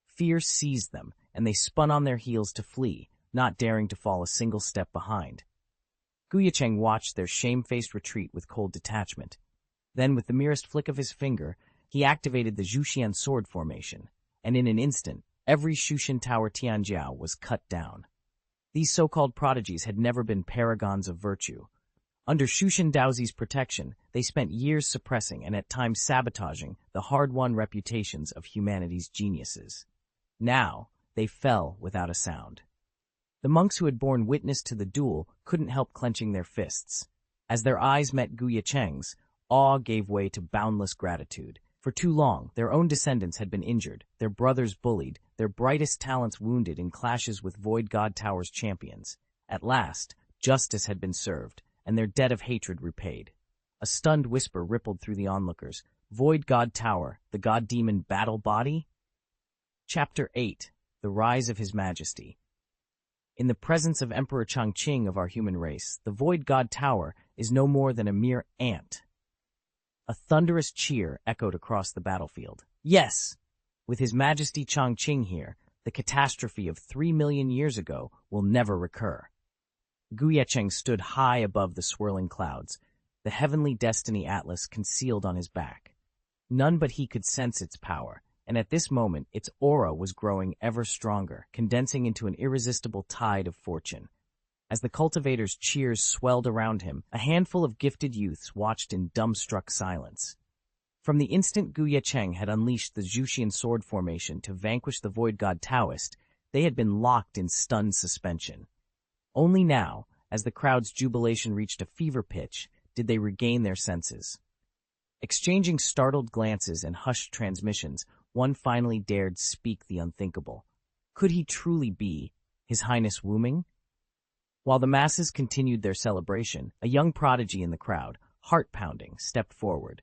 Fear seized them, and they spun on their heels to flee, not daring to fall a single step behind. Ye Cheng watched their shame-faced retreat with cold detachment. Then, with the merest flick of his finger, he activated the Zhuxian sword formation, and in an instant, every Shushen Tower Tianjiao was cut down. These so-called prodigies had never been paragons of virtue. Under Shushen Daozi's protection, they spent years suppressing and at times sabotaging the hard-won reputations of humanity's geniuses. Now, they fell without a sound. The monks who had borne witness to the duel couldn't help clenching their fists. As their eyes met Ye Cheng's, awe gave way to boundless gratitude. For too long, their own descendants had been injured, their brothers bullied, their brightest talents wounded in clashes with Void God Tower's champions. At last, justice had been served, and their debt of hatred repaid. A stunned whisper rippled through the onlookers. Void God Tower, the god-demon battle body? Chapter 8. The Rise of His Majesty. In the presence of Emperor Changqing of our human race, the Void God Tower is no more than a mere ant. A thunderous cheer echoed across the battlefield. Yes! With His Majesty Changqing here, the catastrophe of 3 million years ago will never recur. Ye Cheng stood high above the swirling clouds, the heavenly destiny atlas concealed on his back. None but he could sense its power, and at this moment its aura was growing ever stronger, condensing into an irresistible tide of fortune. As the cultivators' cheers swelled around him, a handful of gifted youths watched in dumbstruck silence. From the instant Ye Cheng had unleashed the Zhuxian sword formation to vanquish the Void God Taoist, they had been locked in stunned suspension. Only now, as the crowd's jubilation reached a fever pitch, did they regain their senses. Exchanging startled glances and hushed transmissions, one finally dared speak the unthinkable. Could he truly be His Highness Wuming? While the masses continued their celebration, a young prodigy in the crowd, heart-pounding, stepped forward.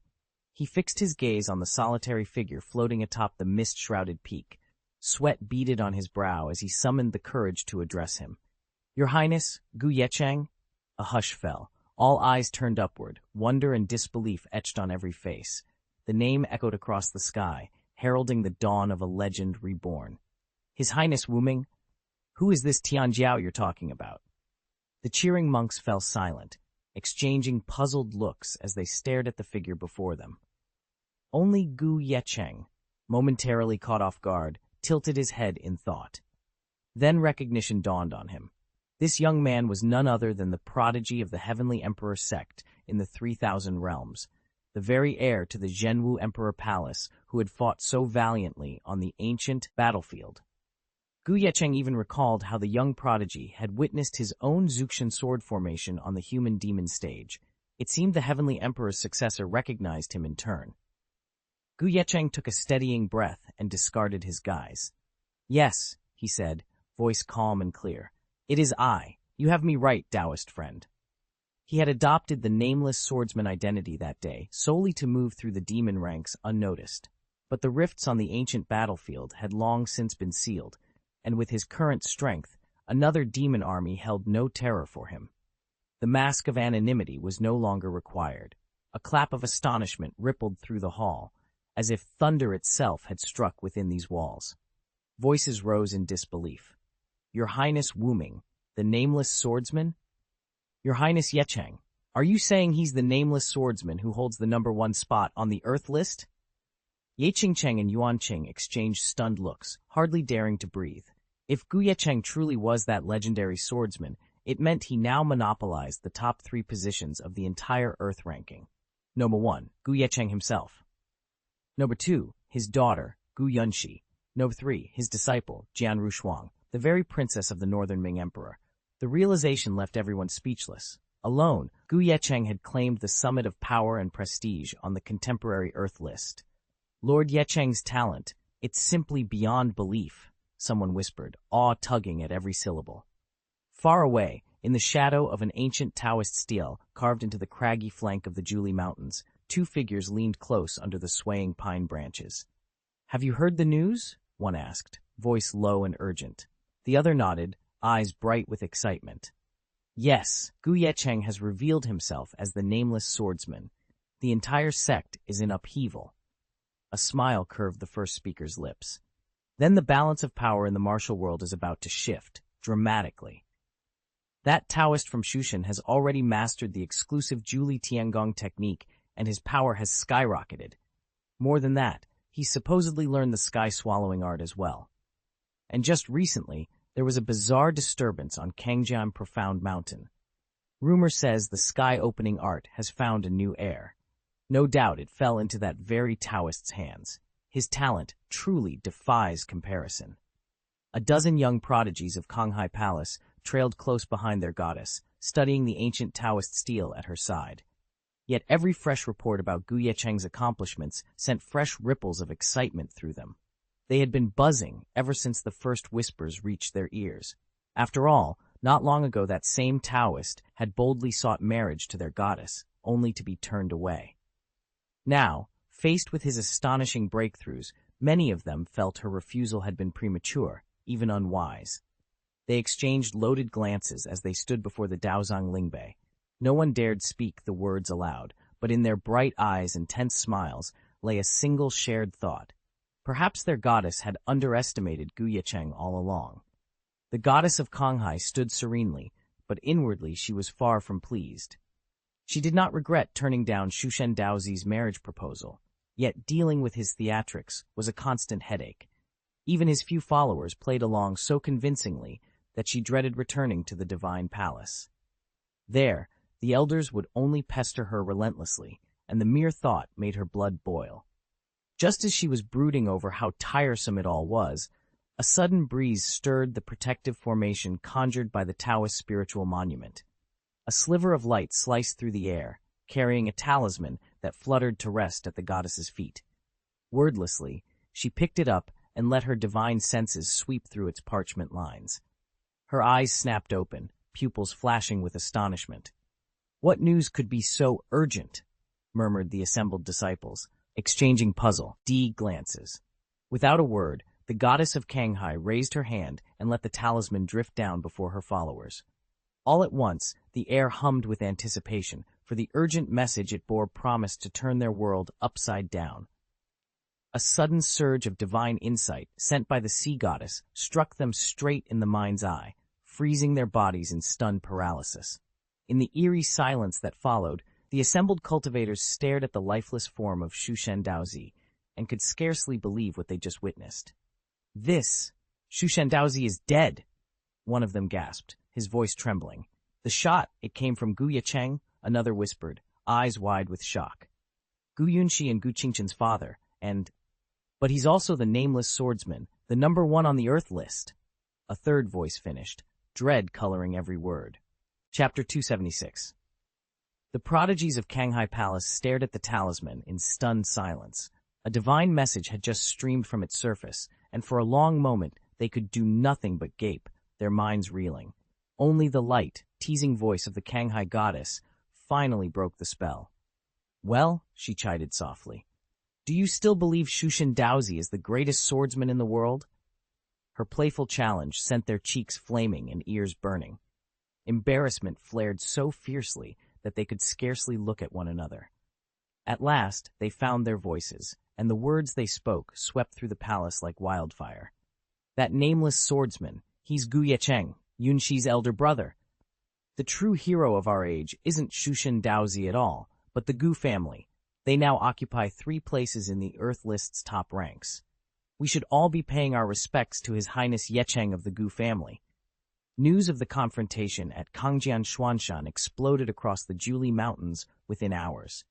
He fixed his gaze on the solitary figure floating atop the mist-shrouded peak. Sweat beaded on his brow as he summoned the courage to address him. "Your Highness, Ye Cheng?" A hush fell. All eyes turned upward, wonder and disbelief etched on every face. The name echoed across the sky, heralding the dawn of a legend reborn. "His Highness Wuming? Who is this Tianjiao you're talking about?" The cheering monks fell silent, exchanging puzzled looks as they stared at the figure before them. Only Ye Cheng, momentarily caught off guard, tilted his head in thought. Then recognition dawned on him. This young man was none other than the prodigy of the Heavenly Emperor sect in the 3,000 realms, the very heir to the Zhenwu Emperor Palace who had fought so valiantly on the ancient battlefield. Ye Cheng even recalled how the young prodigy had witnessed his own Zhuxian sword formation on the human-demon stage. It seemed the Heavenly Emperor's successor recognized him in turn. Ye Cheng took a steadying breath and discarded his guise. "Yes," he said, voice calm and clear. "It is I. You have me right, Taoist friend." He had adopted the nameless swordsman identity that day, solely to move through the demon ranks unnoticed. But the rifts on the ancient battlefield had long since been sealed, and with his current strength, another demon army held no terror for him. The mask of anonymity was no longer required. A clap of astonishment rippled through the hall, as if thunder itself had struck within these walls. Voices rose in disbelief. Your Highness Wuming, the nameless swordsman? Your Highness Ye Cheng, are you saying he's the nameless swordsman who holds the #1 spot on the Earth list? Ye Cheng and Yuan Qing exchanged stunned looks, hardly daring to breathe. If Ye Cheng truly was that legendary swordsman, it meant he now monopolized the top 3 positions of the entire Earth ranking. Number 1, Ye Cheng himself. Number 2, his daughter, Yunxi. Number 3, his disciple, Jian Rushuang, the very princess of the Northern Ming Emperor. The realization left everyone speechless. Alone, Ye Cheng had claimed the summit of power and prestige on the contemporary Earth list. Lord Ye Cheng's talent, it's simply beyond belief, someone whispered, awe tugging at every syllable. Far away, in the shadow of an ancient Taoist stele carved into the craggy flank of the Juli Mountains, 2 figures leaned close under the swaying pine branches. Have you heard the news? One asked, voice low and urgent. The other nodded, eyes bright with excitement. Yes, Ye Cheng has revealed himself as the nameless swordsman. The entire sect is in upheaval. A smile curved the first speaker's lips. Then the balance of power in the martial world is about to shift, dramatically. That Taoist from Shushan has already mastered the exclusive Juli Tiangong technique, and his power has skyrocketed. More than that, he's supposedly learned the sky-swallowing art as well. And just recently, there was a bizarre disturbance on Kangjian Profound Mountain. Rumor says the sky-opening art has found a new heir. No doubt it fell into that very Taoist's hands. His talent truly defies comparison. A dozen young prodigies of Kanghai Palace trailed close behind their goddess, studying the ancient Taoist stele at her side. Yet every fresh report about Ye Cheng's accomplishments sent fresh ripples of excitement through them. They had been buzzing ever since the first whispers reached their ears. After all, not long ago that same Taoist had boldly sought marriage to their goddess, only to be turned away. Now, faced with his astonishing breakthroughs, many of them felt her refusal had been premature, even unwise. They exchanged loaded glances as they stood before the Daozang Lingbei. No one dared speak the words aloud, but in their bright eyes and tense smiles lay a single shared thought. Perhaps their goddess had underestimated Ye Cheng all along. The goddess of Kanghai stood serenely, but inwardly she was far from pleased. She did not regret turning down Shushen Daozi's marriage proposal, yet dealing with his theatrics was a constant headache. Even his few followers played along so convincingly that she dreaded returning to the divine palace. There, the elders would only pester her relentlessly, and the mere thought made her blood boil. Just as she was brooding over how tiresome it all was, a sudden breeze stirred the protective formation conjured by the Taoist spiritual monument. A sliver of light sliced through the air, carrying a talisman that fluttered to rest at the goddess's feet. Wordlessly, she picked it up and let her divine senses sweep through its parchment lines. Her eyes snapped open, pupils flashing with astonishment. What news could be so urgent? Murmured the assembled disciples, exchanging puzzled glances. Without a word, the goddess of Kanghai raised her hand and let the talisman drift down before her followers. All at once, the air hummed with anticipation, for the urgent message it bore promised to turn their world upside down. A sudden surge of divine insight, sent by the sea goddess, struck them straight in the mind's eye, freezing their bodies in stunned paralysis. In the eerie silence that followed, the assembled cultivators stared at the lifeless form of Shushen Daozi and could scarcely believe what they just witnessed. Shushen Daozi is dead, one of them gasped, his voice trembling. The shot, it came from Ye Cheng, another whispered, eyes wide with shock. Yunxi and Qingchen's father, but he's also the nameless swordsman, the #1 on the Earth list. A third voice finished, dread coloring every word. Chapter 276. The prodigies of Kanghai Palace stared at the talisman in stunned silence. A divine message had just streamed from its surface, and for a long moment they could do nothing but gape, their minds reeling. Only the light, teasing voice of the Kanghai goddess finally broke the spell. Well, she chided softly, do you still believe Shushen Daozi is the greatest swordsman in the world? Her playful challenge sent their cheeks flaming and ears burning. Embarrassment flared so fiercely that they could scarcely look at one another. At last, they found their voices, and the words they spoke swept through the palace like wildfire. That nameless swordsman, he's Ye Cheng, Yunxi's elder brother. The true hero of our age isn't Shushan Daozi at all, but the Gu family. They now occupy 3 places in the Earth list's top ranks. We should all be paying our respects to His Highness Ye Cheng of the Gu family. News of the confrontation at Kangjian Xuanshan exploded across the Juli Mountains within hours.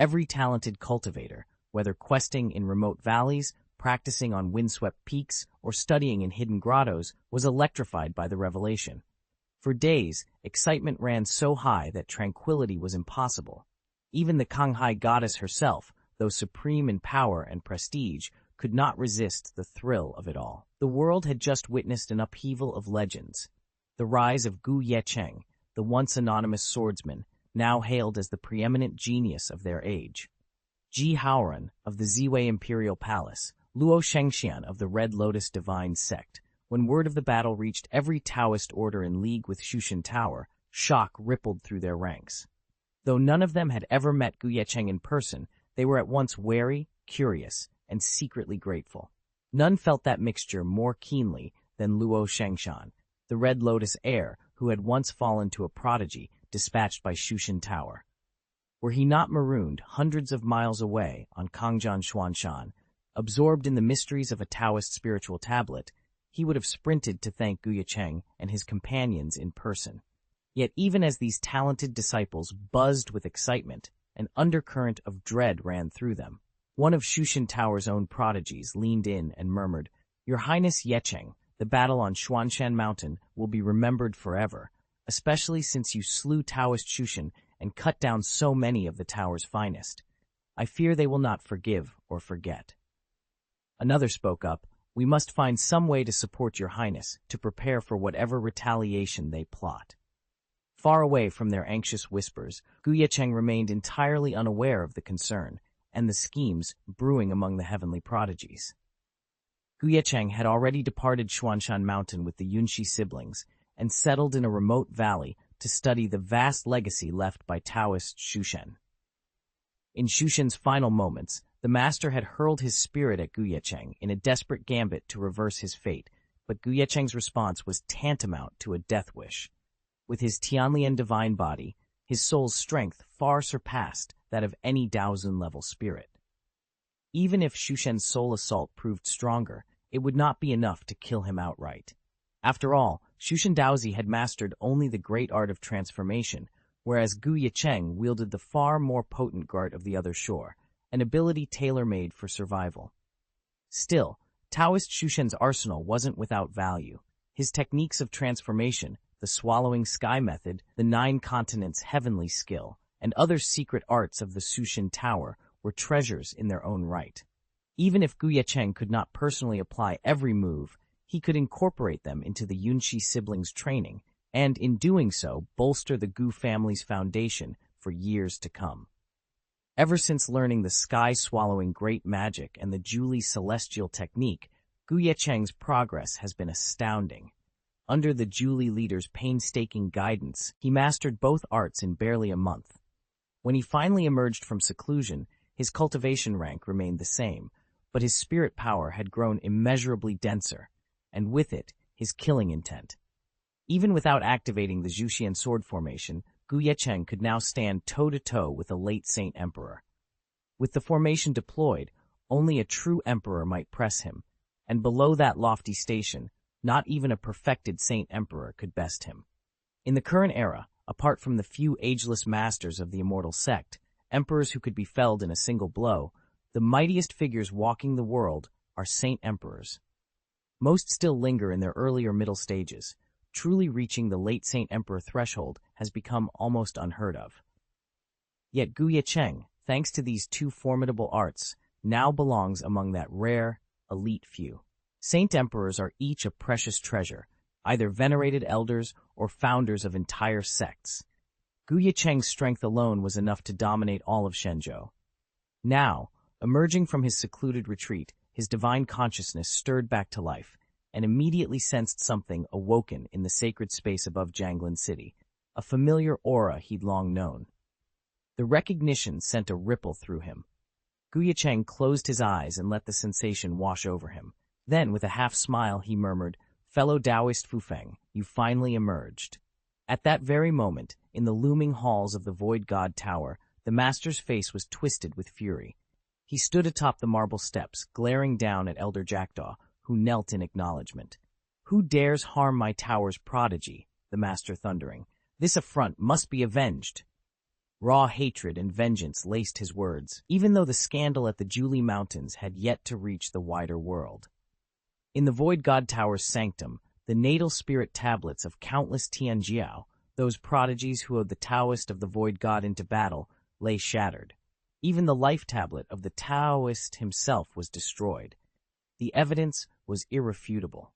Every talented cultivator, whether questing in remote valleys, practicing on windswept peaks, or studying in hidden grottos, was electrified by the revelation. For days, excitement ran so high that tranquility was impossible. Even the Kanghai goddess herself, though supreme in power and prestige, could not resist the thrill of it all. The world had just witnessed an upheaval of legends. The rise of Ye Cheng, the once anonymous swordsman, now hailed as the preeminent genius of their age. Ji Haoran of the Ziwei Imperial Palace, Luo Xianxia of the Red Lotus Divine Sect. When word of the battle reached every Taoist order in league with Shushan Tower, shock rippled through their ranks. Though none of them had ever met Ye Cheng in person, they were at once wary, curious, and secretly grateful. None felt that mixture more keenly than Luo Xianxia, the Red Lotus heir who had once fallen to a prodigy dispatched by Shushan Tower. Were he not marooned hundreds of miles away on Kangjian Xuanshan, absorbed in the mysteries of a Taoist spiritual tablet, he would have sprinted to thank Ye Cheng and his companions in person. Yet even as these talented disciples buzzed with excitement, an undercurrent of dread ran through them. One of Shushan Tower's own prodigies leaned in and murmured, "Your Highness Ye Cheng, the battle on Xuanshan Mountain will be remembered forever, especially since you slew Taoist Shushan and cut down so many of the tower's finest. I fear they will not forgive or forget." Another spoke up, "We must find some way to support your Highness, to prepare for whatever retaliation they plot." Far away from their anxious whispers, Ye Cheng remained entirely unaware of the concern and the schemes brewing among the heavenly prodigies. Ye Cheng had already departed Xuanshan Mountain with the Yunxi siblings and settled in a remote valley to study the vast legacy left by Taoist Shushan. In Shushan's final moments, the master had hurled his spirit at Ye Cheng in a desperate gambit to reverse his fate, but Ye Cheng's response was tantamount to a death wish. With his Tianlian divine body, his soul's strength far surpassed that of any Daozun-level spirit. Even if Shushan's soul assault proved stronger, it would not be enough to kill him outright. After all, Shushan Daozi had mastered only the great art of transformation, whereas Ye Cheng wielded the far more potent art of the other shore, an ability tailor-made for survival. Still, Taoist Shushan's arsenal wasn't without value. His techniques of transformation, the swallowing sky method, the 9 continents heavenly skill, and other secret arts of the Shushan Tower were treasures in their own right. Even if Ye Cheng could not personally apply every move, he could incorporate them into the Yunxi siblings' training, and in doing so bolster the Gu family's foundation for years to come. Ever since learning the sky-swallowing great magic and the Juli celestial technique, Ye Cheng's progress has been astounding. Under the Juli leader's painstaking guidance, he mastered both arts in barely a month. When he finally emerged from seclusion, his cultivation rank remained the same, but his spirit power had grown immeasurably denser, and with it, his killing intent. Even without activating the Zhuxian sword formation, Ye Cheng could now stand toe-to-toe with a late Saint Emperor. With the formation deployed, only a true emperor might press him, and below that lofty station, not even a perfected Saint Emperor could best him. In the current era, apart from the few ageless masters of the immortal sect, emperors who could be felled in a single blow, the mightiest figures walking the world are Saint Emperors. Most still linger in their earlier middle stages. Truly reaching the late Saint Emperor threshold has become almost unheard of. Yet Ye Cheng, thanks to these 2 formidable arts, now belongs among that rare, elite few. Saint Emperors are each a precious treasure, either venerated elders or founders of entire sects. Ye Cheng's strength alone was enough to dominate all of Shenzhou. Now, emerging from his secluded retreat, his divine consciousness stirred back to life, and immediately sensed something awoken in the sacred space above Jianglan City, a familiar aura he'd long known. The recognition sent a ripple through him. Ye Cheng closed his eyes and let the sensation wash over him. Then, with a half-smile, he murmured, "Fellow Taoist Fufeng, you finally emerged." At that very moment, in the looming halls of the Void God Tower, the master's face was twisted with fury. He stood atop the marble steps, glaring down at Elder Jackdaw, who knelt in acknowledgement. "Who dares harm my tower's prodigy?" the master thundering. "This affront must be avenged." Raw hatred and vengeance laced his words, even though the scandal at the Julie Mountains had yet to reach the wider world. In the Void God Tower's sanctum, the natal spirit tablets of countless Xianxia, those prodigies who owed the Taoist of the Void God into battle, lay shattered. Even the life tablet of the Taoist himself was destroyed. The evidence was irrefutable.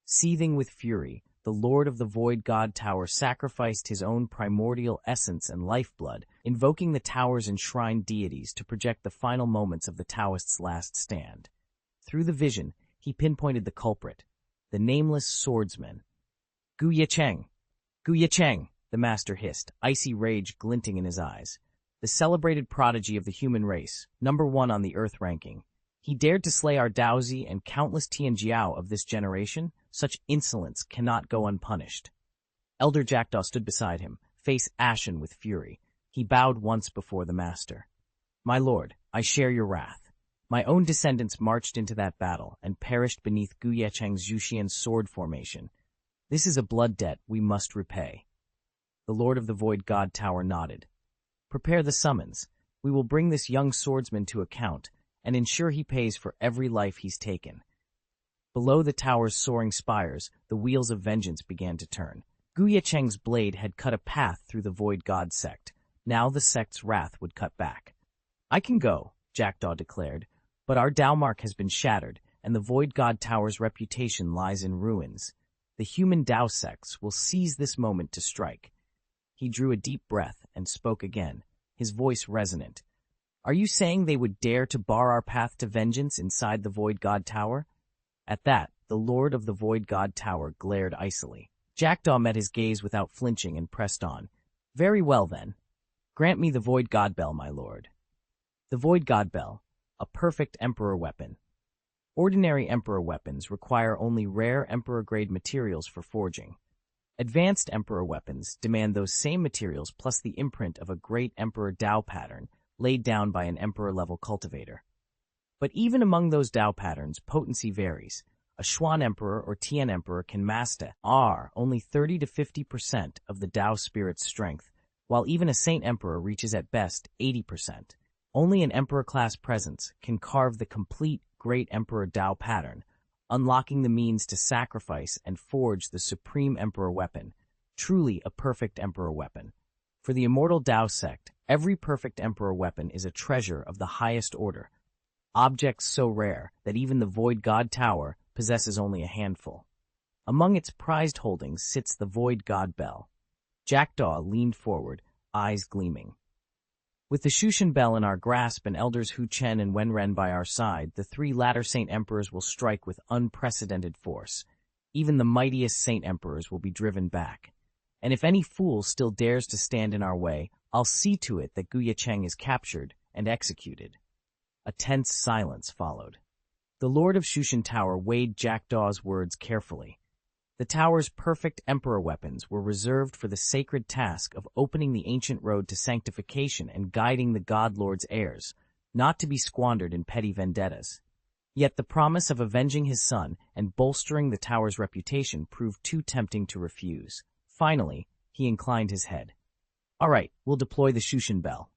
Seething with fury, the Lord of the Void God Tower sacrificed his own primordial essence and lifeblood, invoking the tower's enshrined deities to project the final moments of the Taoist's last stand. Through the vision, he pinpointed the culprit, the nameless swordsman. Ye Cheng! Ye Cheng! The master hissed, icy rage glinting in his eyes. The celebrated prodigy of the human race, #1 on the Earth ranking. He dared to slay our Daozi and countless Tianjiao of this generation. Such insolence cannot go unpunished. Elder Jackdaw stood beside him, face ashen with fury. He bowed once before the master. "My lord, I share your wrath. My own descendants marched into that battle and perished beneath Ye Cheng's Zhuxian sword formation. This is a blood debt we must repay." The Lord of the Void God Tower nodded. "Prepare the summons. We will bring this young swordsman to account and ensure he pays for every life he's taken." Below the tower's soaring spires, the wheels of vengeance began to turn. Ye Cheng's blade had cut a path through the Void God sect. Now the sect's wrath would cut back. "I can go," Jackdaw declared, "but our Dao mark has been shattered, and the Void God Tower's reputation lies in ruins. The human Dao sects will seize this moment to strike." He drew a deep breath and spoke again, his voice resonant. "Are you saying they would dare to bar our path to vengeance inside the Void God Tower?" At that, the Lord of the Void God Tower glared icily. Jackdaw met his gaze without flinching and pressed on. "Very well, then. Grant me the Void God Bell, my lord." The Void God Bell, a perfect Emperor weapon. Ordinary Emperor weapons require only rare Emperor-grade materials for forging. Advanced Emperor weapons demand those same materials plus the imprint of a great Emperor Dao pattern laid down by an Emperor-level cultivator. But even among those Dao patterns, potency varies. A Xuan Emperor or Tian Emperor can master only 30 to 50% of the Dao spirit's strength, while even a Saint Emperor reaches at best 80%. Only an Emperor-class presence can carve the complete Great Emperor Dao pattern, unlocking the means to sacrifice and forge the Supreme Emperor weapon, truly a perfect Emperor weapon. For the immortal Dao sect, every perfect Emperor weapon is a treasure of the highest order, objects so rare that even the Void God Tower possesses only a handful. Among its prized holdings sits the Void God Bell. Jackdaw leaned forward, eyes gleaming. "With the Shushan Bell in our grasp and elders Hu Chen and Wenren by our side, the three latter Saint Emperors will strike with unprecedented force. Even the mightiest Saint Emperors will be driven back. And if any fool still dares to stand in our way, I'll see to it that Ye Cheng is captured and executed." A tense silence followed. The Lord of Shushan Tower weighed Jackdaw's words carefully. The tower's perfect Emperor weapons were reserved for the sacred task of opening the ancient road to sanctification and guiding the God Lord's heirs, not to be squandered in petty vendettas. Yet the promise of avenging his son and bolstering the tower's reputation proved too tempting to refuse. Finally, he inclined his head. "All right, we'll deploy the Shushan Bell."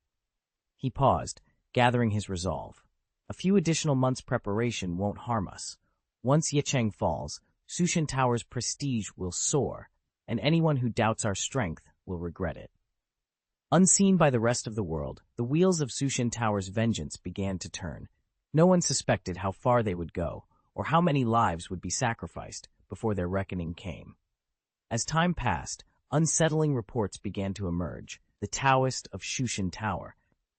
He paused, gathering his resolve. A few additional months' preparation won't harm us. Once Ye Cheng falls, Shushan Tower's prestige will soar, and anyone who doubts our strength will regret it. Unseen by the rest of the world, the wheels of Shushan Tower's vengeance began to turn. No one suspected how far they would go, or how many lives would be sacrificed before their reckoning came. As time passed, unsettling reports began to emerge. The Taoist of Shushan Tower,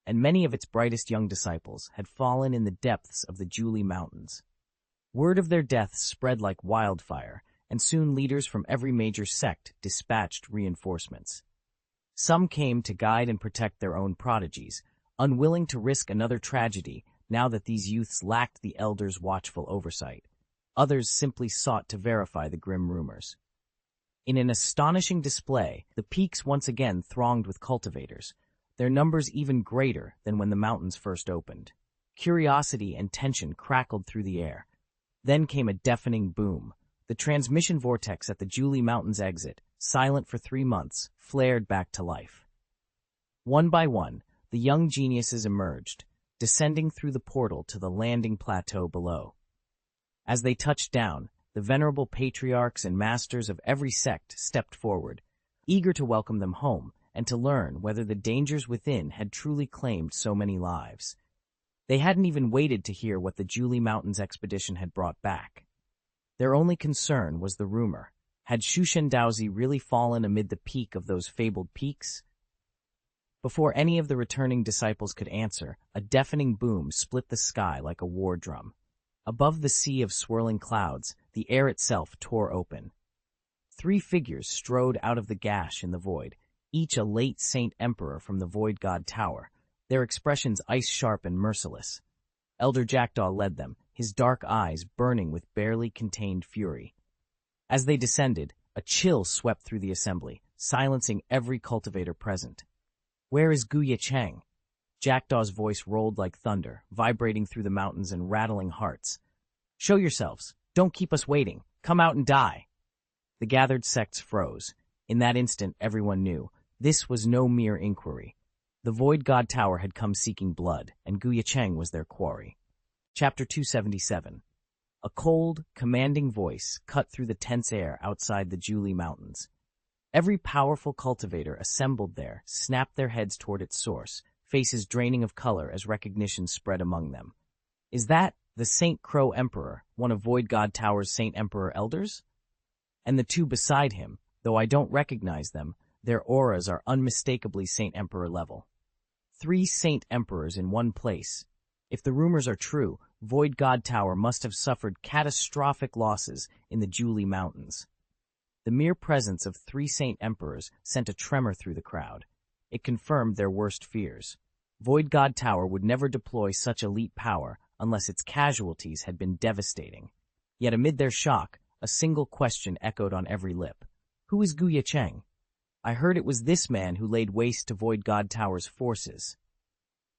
and many of its brightest young disciples, had fallen in the depths of the Julie Mountains. Word of their deaths spread like wildfire, and soon leaders from every major sect dispatched reinforcements. Some came to guide and protect their own prodigies, unwilling to risk another tragedy now that these youths lacked the elders' watchful oversight. Others simply sought to verify the grim rumors. In an astonishing display, the peaks once again thronged with cultivators, their numbers even greater than when the mountains first opened. Curiosity and tension crackled through the air. Then came a deafening boom. The transmission vortex at the Julie Mountains exit, silent for 3 months, flared back to life. One by one, the young geniuses emerged, descending through the portal to the landing plateau below. As they touched down, the venerable patriarchs and masters of every sect stepped forward, eager to welcome them home and to learn whether the dangers within had truly claimed so many lives. They hadn't even waited to hear what the Julie Mountains expedition had brought back. Their only concern was the rumor. Had Xianxia really fallen amid the peak of those fabled peaks? Before any of the returning disciples could answer, a deafening boom split the sky like a war drum. Above the sea of swirling clouds, the air itself tore open. 3 figures strode out of the gash in the void, each a late Saint Emperor from the Void God Tower, their expressions ice-sharp and merciless. Elder Jackdaw led them, his dark eyes burning with barely contained fury. As they descended, a chill swept through the assembly, silencing every cultivator present. "Where is Ye Cheng?" Jackdaw's voice rolled like thunder, vibrating through the mountains and rattling hearts. "Show yourselves. Don't keep us waiting. Come out and die." The gathered sects froze. In that instant, everyone knew. This was no mere inquiry. The Void God Tower had come seeking blood, and Ye Cheng was their quarry. Chapter 277. A cold, commanding voice cut through the tense air outside the Julie Mountains. Every powerful cultivator assembled there snapped their heads toward its source, faces draining of color as recognition spread among them. "Is that the Saint Crow Emperor, one of Void God Tower's Saint Emperor elders?" And the 2 beside him, though I don't recognize them, their auras are unmistakably Saint Emperor level. 3 Saint Emperors in one place. If the rumors are true, Void God Tower must have suffered catastrophic losses in the Julie Mountains. The mere presence of 3 Saint Emperors sent a tremor through the crowd. It confirmed their worst fears. Void God Tower would never deploy such elite power unless its casualties had been devastating. Yet amid their shock, a single question echoed on every lip. "Who is Ye Cheng? I heard it was this man who laid waste to Void God Tower's forces."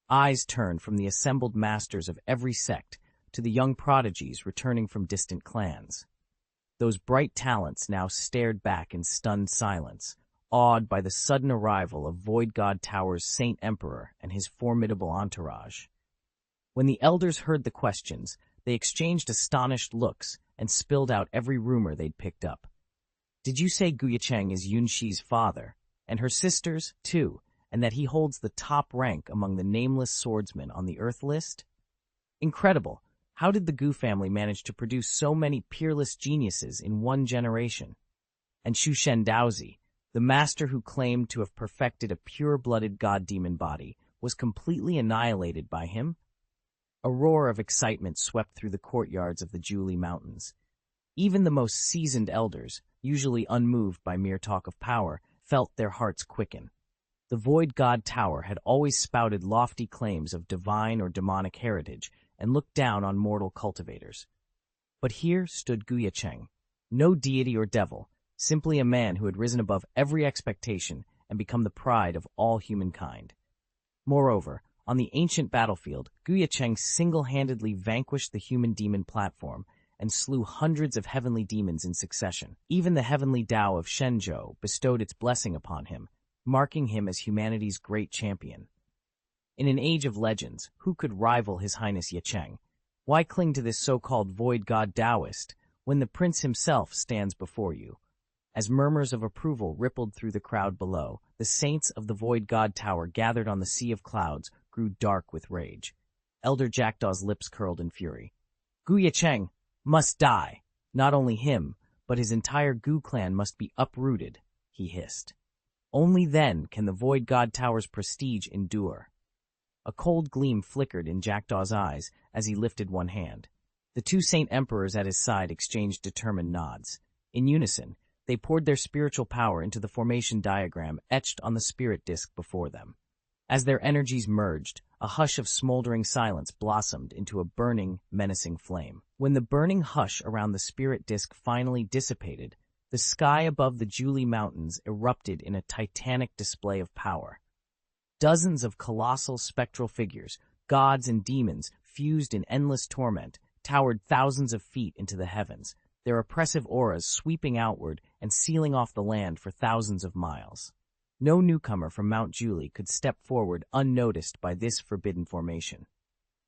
Eyes turned from the assembled masters of every sect to the young prodigies returning from distant clans. Those bright talents now stared back in stunned silence, awed by the sudden arrival of Void God Tower's Saint Emperor and his formidable entourage. When the elders heard the questions, they exchanged astonished looks and spilled out every rumor they'd picked up. "Did you say Ye Cheng is Yunxi's father, and her sisters, too, and that he holds the top rank among the nameless swordsmen on the Earth list? Incredible! How did the Gu family manage to produce so many peerless geniuses in one generation? And Xianxia, the master who claimed to have perfected a pure-blooded god-demon body, was completely annihilated by him?" A roar of excitement swept through the courtyards of the Julie Mountains. Even the most seasoned elders, usually unmoved by mere talk of power, felt their hearts quicken. The Void God Tower had always spouted lofty claims of divine or demonic heritage and looked down on mortal cultivators. But here stood Ye Cheng, no deity or devil, simply a man who had risen above every expectation and become the pride of all humankind. Moreover, on the ancient battlefield, Ye Cheng single-handedly vanquished the human-demon platform and slew hundreds of heavenly demons in succession. Even the heavenly Tao of Shenzhou bestowed its blessing upon him, marking him as humanity's great champion. In an age of legends, who could rival His Highness Ye Cheng? Why cling to this so-called Void God Taoist when the prince himself stands before you? As murmurs of approval rippled through the crowd below, the saints of the Void God Tower gathered on the sea of clouds grew dark with rage. Elder Jackdaw's lips curled in fury. "Ye Cheng must die. Not only him, but his entire Gu clan must be uprooted," he hissed. "Only then can the Void God Tower's prestige endure." A cold gleam flickered in Jackdaw's eyes as he lifted one hand. The 2 Saint Emperors at his side exchanged determined nods. In unison, they poured their spiritual power into the formation diagram etched on the spirit disk before them. As their energies merged, a hush of smoldering silence blossomed into a burning, menacing flame. When the burning hush around the spirit disk finally dissipated, the sky above the Julie Mountains erupted in a titanic display of power. Dozens of colossal spectral figures, gods and demons, fused in endless torment, towered thousands of feet into the heavens, their oppressive auras sweeping outward and sealing off the land for thousands of miles. No newcomer from Mount Julie could step forward unnoticed by this forbidden formation.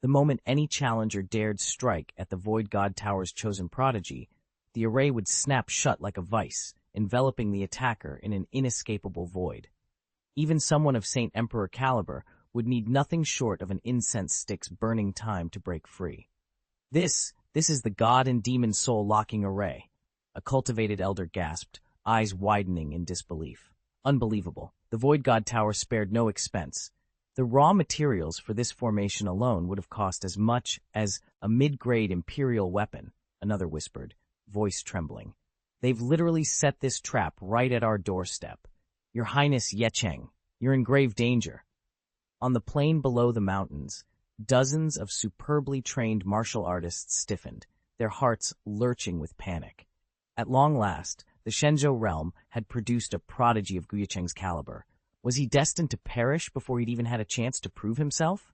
The moment any challenger dared strike at the Void God Tower's chosen prodigy, the array would snap shut like a vice, enveloping the attacker in an inescapable void. Even someone of Saint Emperor caliber would need nothing short of an incense stick's burning time to break free. This is the God and Demon Soul locking array, a cultivated elder gasped, eyes widening in disbelief. Unbelievable. The Void God Tower spared no expense. The raw materials for this formation alone would have cost as much as a mid-grade Imperial weapon, another whispered, voice trembling. They've literally set this trap right at our doorstep. Your Highness Ye Cheng, you're in grave danger. On the plain below the mountains, dozens of superbly trained martial artists stiffened, their hearts lurching with panic. At long last, the Shenzhou realm had produced a prodigy of Ye Cheng's caliber. Was he destined to perish before he'd even had a chance to prove himself?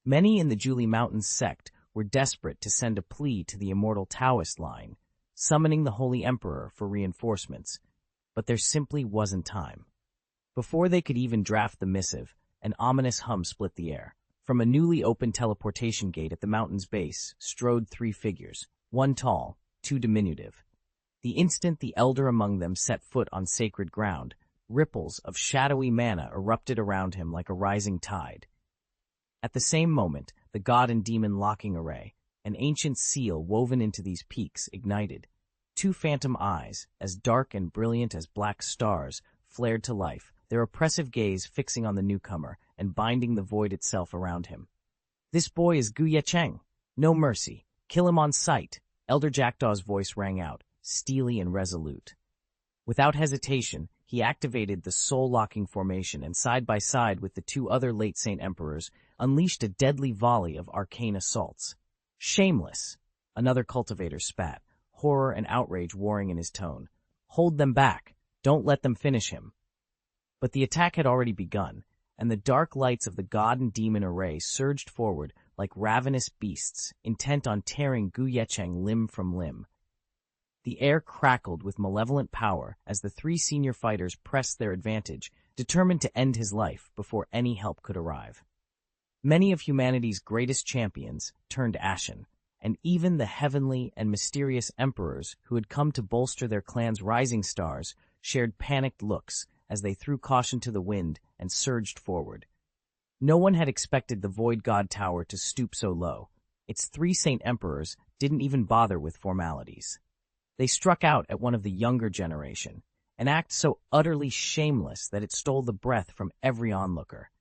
Many in the Julie Mountains sect were desperate to send a plea to the immortal Taoist line, summoning the Holy Emperor for reinforcements, but there simply wasn't time. Before they could even draft the missive, an ominous hum split the air. From a newly opened teleportation gate at the mountain's base strode three figures, one tall, two diminutive. The instant the elder among them set foot on sacred ground, ripples of shadowy mana erupted around him like a rising tide. At the same moment, the god and demon locking array, an ancient seal woven into these peaks, ignited. Two phantom eyes, as dark and brilliant as black stars, flared to life, their oppressive gaze fixing on the newcomer and binding the void itself around him. This boy is Ye Cheng. No mercy. Kill him on sight. Elder Jackdaw's voice rang out, steely and resolute. Without hesitation, he activated the soul-locking formation and side by side with the two other late Saint Emperors, unleashed a deadly volley of arcane assaults. Shameless! Another cultivator spat, horror and outrage warring in his tone. Hold them back. Don't let them finish him. But the attack had already begun, and the dark lights of the god and demon array surged forward like ravenous beasts, intent on tearing Ye Cheng limb from limb. The air crackled with malevolent power as the three senior fighters pressed their advantage, determined to end his life before any help could arrive. Many of humanity's greatest champions turned ashen, and even the heavenly and mysterious emperors who had come to bolster their clan's rising stars shared panicked looks as they threw caution to the wind and surged forward. No one had expected the Void God Tower to stoop so low. Its three Saint Emperors didn't even bother with formalities. They struck out at one of the younger generation, an act so utterly shameless that it stole the breath from every onlooker.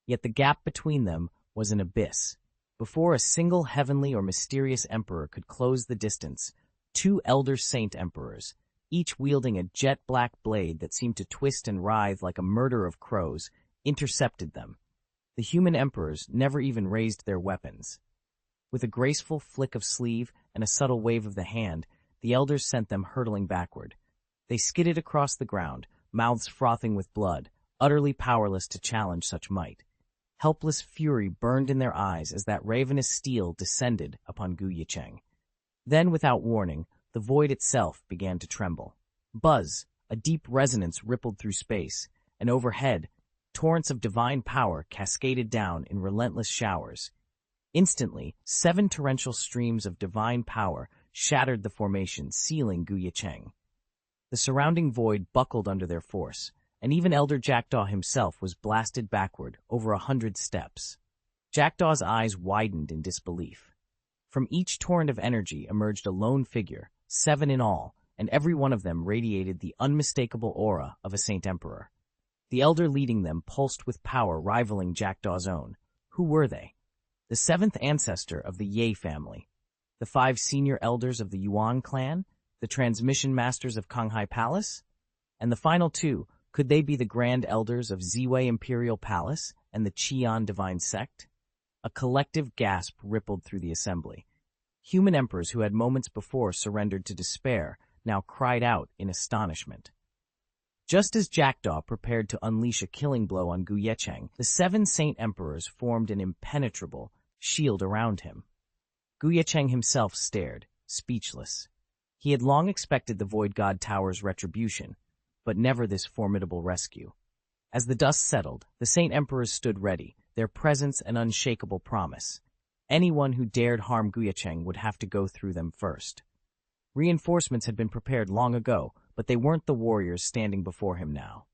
Yet the gap between them was an abyss. Before a single heavenly or mysterious emperor could close the distance, two elder Saint Emperors, each wielding a jet-black blade that seemed to twist and writhe like a murder of crows, intercepted them. The human emperors never even raised their weapons. With a graceful flick of sleeve and a subtle wave of the hand, the elders sent them hurtling backward. They skidded across the ground, mouths frothing with blood, utterly powerless to challenge such might. Helpless fury burned in their eyes as that ravenous steel descended upon Ye Cheng. Then, without warning, the void itself began to tremble. Buzz, a deep resonance rippled through space, and overhead, torrents of divine power cascaded down in relentless showers. Instantly, 7 torrential streams of divine power shattered the formation, sealing Ye Cheng. The surrounding void buckled under their force, and even Elder Jackdaw himself was blasted backward over 100 steps. Jackdaw's eyes widened in disbelief. From each torrent of energy emerged a lone figure, 7 in all, and every one of them radiated the unmistakable aura of a Saint Emperor. The elder leading them pulsed with power rivaling Jackdaw's own. Who were they? The 7th ancestor of the Ye family. The 5 senior elders of the Yuan clan, the transmission masters of Konghai Palace, and the final 2, could they be the grand elders of Ziwei Imperial Palace and and the Qian divine sect? A collective gasp rippled through the assembly. Human emperors who had moments before surrendered to despair now cried out in astonishment. Just as Jackdaw prepared to unleash a killing blow on Ye Cheng, the 7 Saint Emperors formed an impenetrable shield around him. Ye Cheng himself stared, speechless. He had long expected the Void God Tower's retribution, but never this formidable rescue. As the dust settled, the Saint Emperors stood ready, their presence an unshakable promise. Anyone who dared harm Ye Cheng would have to go through them first. Reinforcements had been prepared long ago, but they weren't the warriors standing before him now.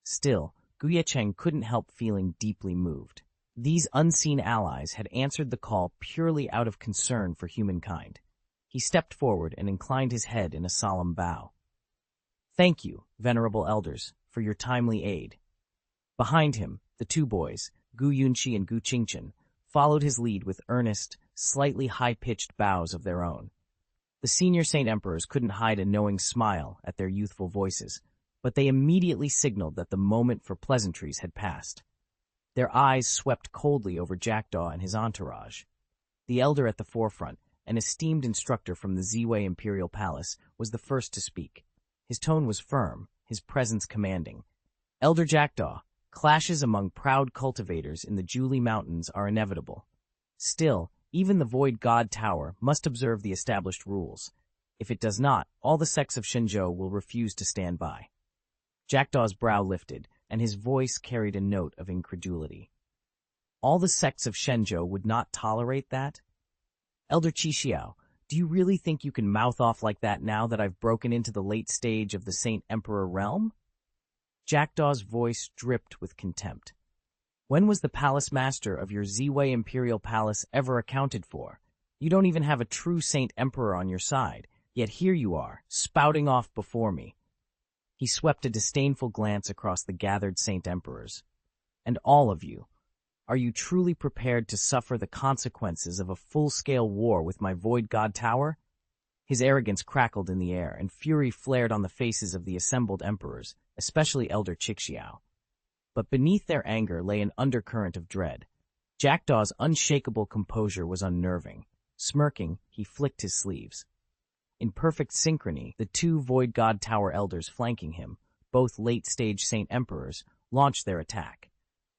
Still, Ye Cheng couldn't help feeling deeply moved. These unseen allies had answered the call purely out of concern for humankind. He stepped forward and inclined his head in a solemn bow. "Thank you, venerable elders, for your timely aid." Behind him, the 2 boys, Gu Yunqi and Gu Qingchen, followed his lead with earnest, slightly high-pitched bows of their own. The senior Saint Emperors couldn't hide a knowing smile at their youthful voices, but they immediately signaled that the moment for pleasantries had passed. Their eyes swept coldly over Jackdaw and his entourage. The elder at the forefront, an esteemed instructor from the Ziwei Imperial Palace, was the first to speak. His tone was firm, his presence commanding. "Elder Jackdaw, clashes among proud cultivators in the Juli Mountains are inevitable. Still, even the Void God Tower must observe the established rules. If it does not, all the sects of Shenzhou will refuse to stand by." Jackdaw's brow lifted, and his voice carried a note of incredulity. "All the sects of Shenzhou would not tolerate that? Elder Qixiao, do you really think you can mouth off like that now that I've broken into the late stage of the Saint Emperor realm?" Jackdaw's voice dripped with contempt. "When was the palace master of your Ziwei Imperial Palace ever accounted for? You don't even have a true Saint Emperor on your side, yet here you are, spouting off before me." He swept a disdainful glance across the gathered Saint Emperors. "And all of you, are you truly prepared to suffer the consequences of a full-scale war with my Void God Tower?" His arrogance crackled in the air, and fury flared on the faces of the assembled emperors, especially Elder Qixiao. But beneath their anger lay an undercurrent of dread. Jackdaw's unshakable composure was unnerving. Smirking, he flicked his sleeves. In perfect synchrony, the 2 Void God Tower elders flanking him, both late-stage Saint Emperors, launched their attack.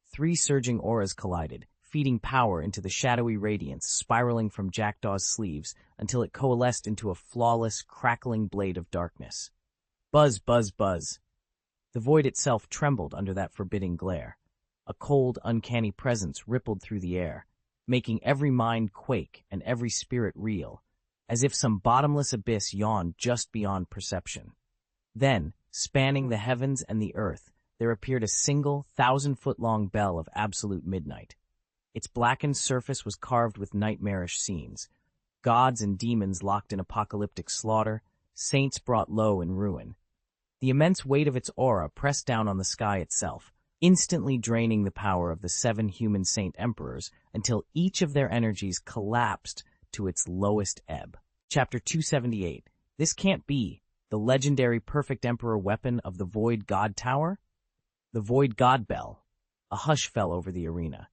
3 surging auras collided, feeding power into the shadowy radiance spiraling from Jackdaw's sleeves until it coalesced into a flawless, crackling blade of darkness. Buzz, buzz, buzz. The void itself trembled under that forbidding glare. A cold, uncanny presence rippled through the air, making every mind quake and every spirit reel, as if some bottomless abyss yawned just beyond perception. Then, spanning the heavens and the earth, there appeared a single 1,000-foot-long bell of absolute midnight. Its blackened surface was carved with nightmarish scenes. Gods and demons locked in apocalyptic slaughter, saints brought low in ruin. The immense weight of its aura pressed down on the sky itself, instantly draining the power of the 7 human Saint Emperors until each of their energies collapsed to its lowest ebb. Chapter 278. This can't be. The legendary Perfect Emperor weapon of the Void God Tower? The Void God Bell. A hush fell over the arena.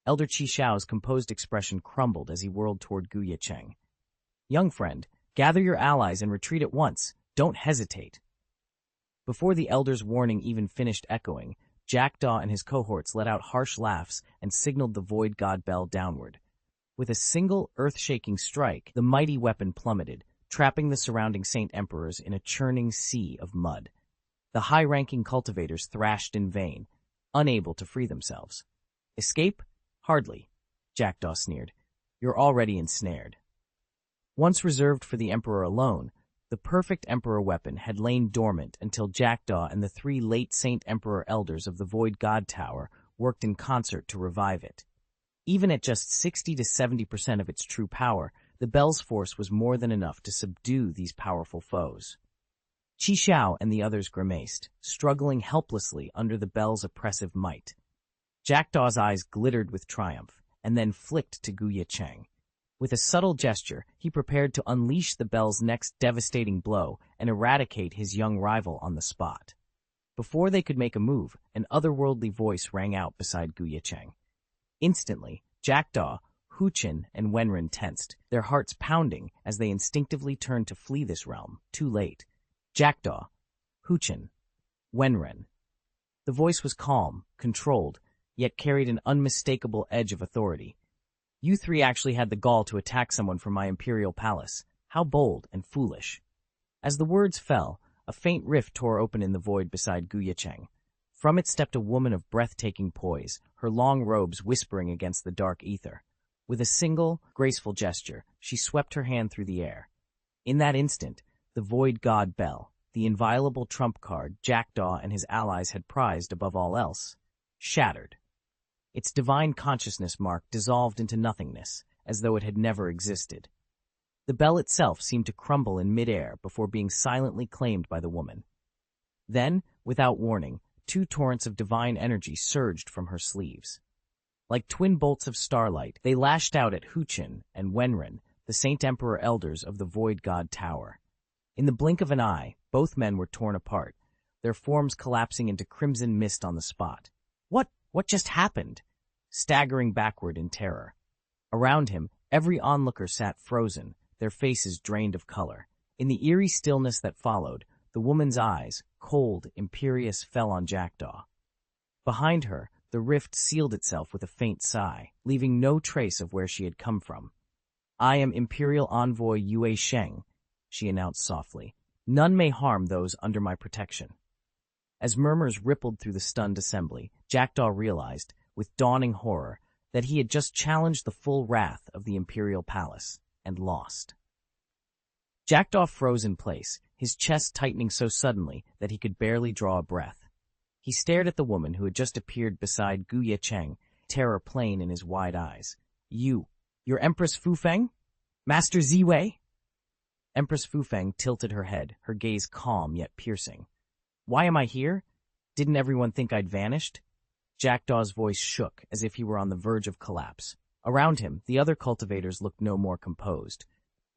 Elder Qixiao's composed expression crumbled as he whirled toward Ye Cheng. "Young friend, gather your allies and retreat at once. Don't hesitate." Before the elder's warning even finished echoing, Jackdaw and his cohorts let out harsh laughs and signaled the Void God Bell downward. With a single earth-shaking strike, the mighty weapon plummeted, trapping the surrounding Saint Emperors in a churning sea of mud. The high-ranking cultivators thrashed in vain, unable to free themselves. "Escape? Hardly," Jackdaw sneered. "You're already ensnared." Once reserved for the Emperor alone, the Perfect Emperor weapon had lain dormant until Jackdaw and the 3 late Saint Emperor elders of the Void God Tower worked in concert to revive it. Even at just 60 to 70% of its true power, the bell's force was more than enough to subdue these powerful foes. Qixiao and the others grimaced, struggling helplessly under the bell's oppressive might. Jackdaw's eyes glittered with triumph, and then flicked to Ye Cheng. With a subtle gesture, he prepared to unleash the bell's next devastating blow and eradicate his young rival on the spot. Before they could make a move, an otherworldly voice rang out beside Ye Cheng. Instantly, Jackdaw, Chen, and Wenren tensed, their hearts pounding as they instinctively turned to flee this realm, too late. Jackdaw, Chen, Wenren. The voice was calm, controlled, yet carried an unmistakable edge of authority. You three actually had the gall to attack someone from my imperial palace. How bold and foolish. As the words fell, a faint rift tore open in the void beside Ye Cheng. From it stepped a woman of breathtaking poise, her long robes whispering against the dark ether. With a single, graceful gesture, she swept her hand through the air. In that instant, the void god Bell, the inviolable trump card Jackdaw and his allies had prized above all else, shattered. Its divine consciousness mark dissolved into nothingness, as though it had never existed. The bell itself seemed to crumble in midair before being silently claimed by the woman. Then, without warning, two torrents of divine energy surged from her sleeves. Like twin bolts of starlight, they lashed out at Chen and Wenren, the Saint Emperor elders of the Void God Tower. In the blink of an eye, both men were torn apart, their forms collapsing into crimson mist on the spot. What just happened? Staggering backward in terror. Around him, every onlooker sat frozen, their faces drained of color. In the eerie stillness that followed, the woman's eyes, cold, imperious, fell on Jackdaw. Behind her, the rift sealed itself with a faint sigh, leaving no trace of where she had come from. I am Imperial Envoy Ye Cheng, she announced softly. None may harm those under my protection. As murmurs rippled through the stunned assembly, Jackdaw realized, with dawning horror, that he had just challenged the full wrath of the Imperial Palace, and lost. Jackdaw froze in place, his chest tightening so suddenly that he could barely draw a breath. He stared at the woman who had just appeared beside Ye Cheng, terror plain in his wide eyes. Your Empress Fufeng? Master Ziwei? Empress Fufeng tilted her head, her gaze calm yet piercing. Why am I here? Didn't everyone think I'd vanished? Jackdaw's voice shook as if he were on the verge of collapse. Around him, the other cultivators looked no more composed.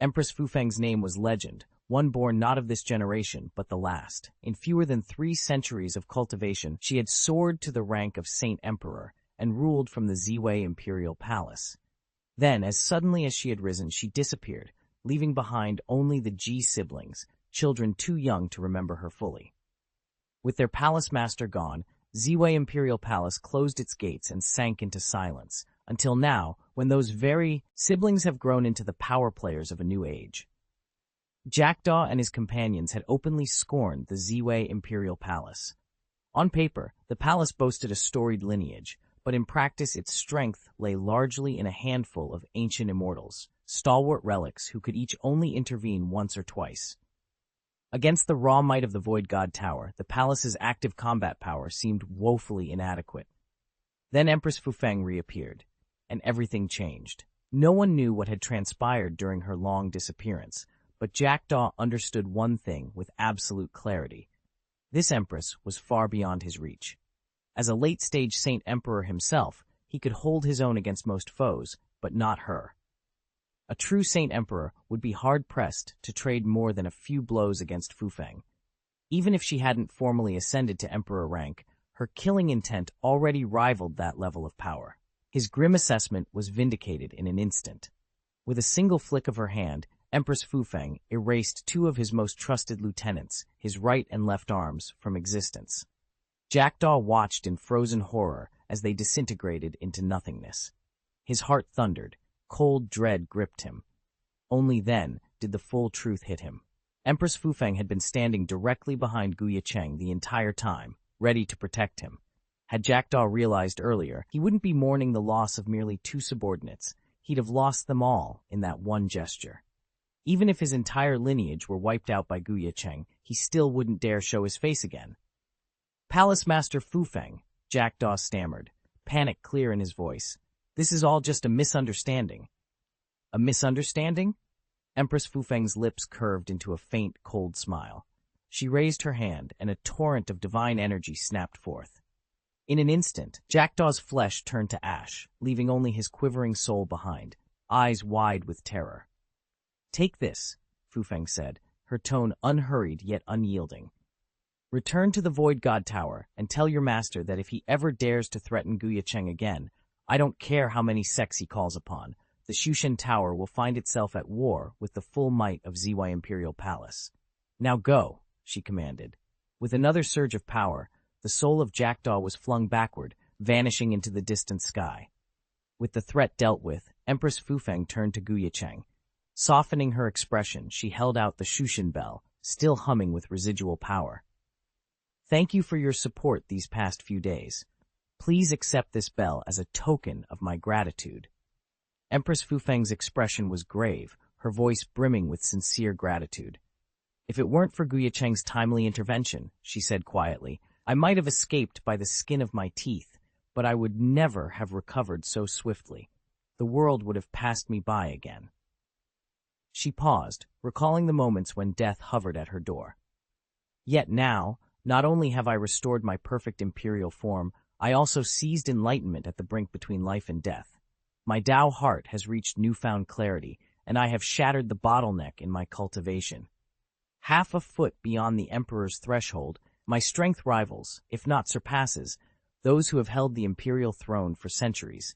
Empress Fufeng's name was legend, one born not of this generation, but the last. In fewer than 3 centuries of cultivation, she had soared to the rank of Saint Emperor and ruled from the Ziwei Imperial Palace. Then, as suddenly as she had risen, she disappeared, leaving behind only the Ji siblings, children too young to remember her fully. With their palace master gone, Ziwei Imperial Palace closed its gates and sank into silence, until now, when those very siblings have grown into the power players of a new age. Jackdaw and his companions had openly scorned the Ziwei Imperial Palace. On paper, the palace boasted a storied lineage, but in practice its strength lay largely in a handful of ancient immortals, stalwart relics who could each only intervene once or twice. Against the raw might of the Void God Tower, the palace's active combat power seemed woefully inadequate. Then Empress Fufeng reappeared, and everything changed. No one knew what had transpired during her long disappearance, but Jackdaw understood one thing with absolute clarity. This empress was far beyond his reach. As a late-stage Saint Emperor himself, he could hold his own against most foes, but not her. A true Saint Emperor would be hard-pressed to trade more than a few blows against Fufeng. Even if she hadn't formally ascended to Emperor rank, her killing intent already rivaled that level of power. His grim assessment was vindicated in an instant. With a single flick of her hand, Empress Fufeng erased 2 of his most trusted lieutenants, his right and left arms, from existence. Jackdaw watched in frozen horror as they disintegrated into nothingness. His heart thundered. Cold dread gripped him. Only then did the full truth hit him. Empress Fufeng had been standing directly behind Ye Cheng the entire time, ready to protect him. Had Jackdaw realized earlier, he wouldn't be mourning the loss of merely 2 subordinates. He'd have lost them all in that one gesture. Even if his entire lineage were wiped out by Ye Cheng, he still wouldn't dare show his face again. Palace Master Fufeng, Jackdaw stammered, panic clear in his voice. This is all just a misunderstanding. A misunderstanding? Empress Fufeng's lips curved into a faint, cold smile. She raised her hand, and a torrent of divine energy snapped forth. In an instant, Jackdaw's flesh turned to ash, leaving only his quivering soul behind, eyes wide with terror. Take this, Fufeng said, her tone unhurried yet unyielding. Return to the Void God Tower and tell your master that if he ever dares to threaten Ye Cheng again, I don't care how many sects he calls upon, the Shushan Tower will find itself at war with the full might of ZY Imperial Palace. Now go, she commanded. With another surge of power, the soul of Jackdaw was flung backward, vanishing into the distant sky. With the threat dealt with, Empress Fufeng turned to Ye Cheng. Softening her expression, she held out the Shushan bell, still humming with residual power. Thank you for your support these past few days. Please accept this bell as a token of my gratitude. Empress Fufeng's expression was grave, her voice brimming with sincere gratitude. If it weren't for Ye Cheng's timely intervention, she said quietly, I might have escaped by the skin of my teeth, but I would never have recovered so swiftly. The world would have passed me by again. She paused, recalling the moments when death hovered at her door. Yet now, not only have I restored my perfect imperial form, I also seized enlightenment at the brink between life and death. My Tao heart has reached newfound clarity, and I have shattered the bottleneck in my cultivation. Half a foot beyond the Emperor's threshold, my strength rivals, if not surpasses, those who have held the imperial throne for centuries.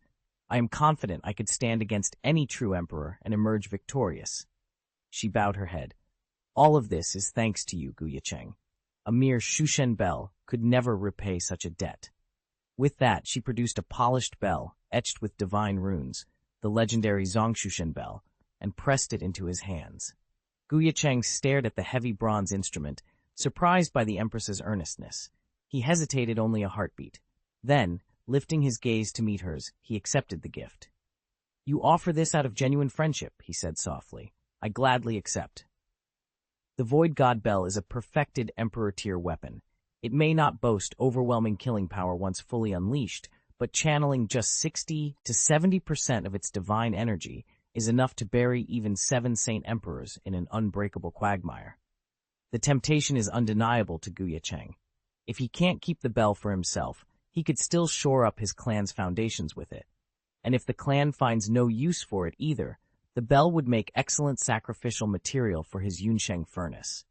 I am confident I could stand against any true emperor and emerge victorious. She bowed her head. All of this is thanks to you, Ye Cheng. A mere Shushan bell could never repay such a debt. With that, she produced a polished bell, etched with divine runes, the legendary Zongshushan bell, and pressed it into his hands. Ye Cheng stared at the heavy bronze instrument, surprised by the Empress's earnestness. He hesitated only a heartbeat. Then, lifting his gaze to meet hers, he accepted the gift. You offer this out of genuine friendship, he said softly. I gladly accept. The Void God Bell is a perfected Emperor-tier weapon. It may not boast overwhelming killing power once fully unleashed, but channeling just 60 to 70% of its divine energy is enough to bury even 7 Saint Emperors in an unbreakable quagmire. The temptation is undeniable to Ye Cheng. If he can't keep the bell for himself, he could still shore up his clan's foundations with it. And if the clan finds no use for it either, the bell would make excellent sacrificial material for his Yunsheng furnace.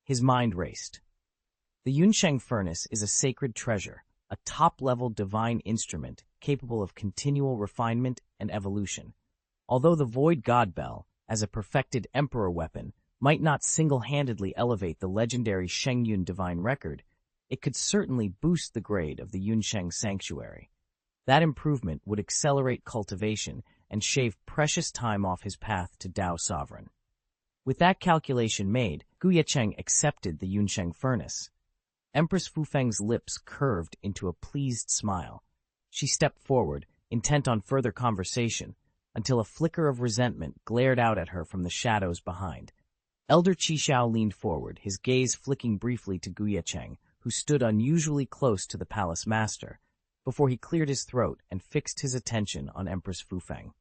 His mind raced. The Yunsheng furnace is a sacred treasure, a top-level divine instrument capable of continual refinement and evolution. Although the Void God Bell, as a perfected emperor weapon, might not single-handedly elevate the legendary Shengyun divine record, it could certainly boost the grade of the Yunsheng sanctuary. That improvement would accelerate cultivation and shave precious time off his path to Tao sovereign. With that calculation made, Ye Cheng accepted the Yunsheng furnace. Empress Fufeng's lips curved into a pleased smile. She stepped forward, intent on further conversation, until a flicker of resentment glared out at her from the shadows behind. Elder Qixiao leaned forward, his gaze flicking briefly to Ye Cheng, who stood unusually close to the palace master, before he cleared his throat and fixed his attention on Empress Fufeng.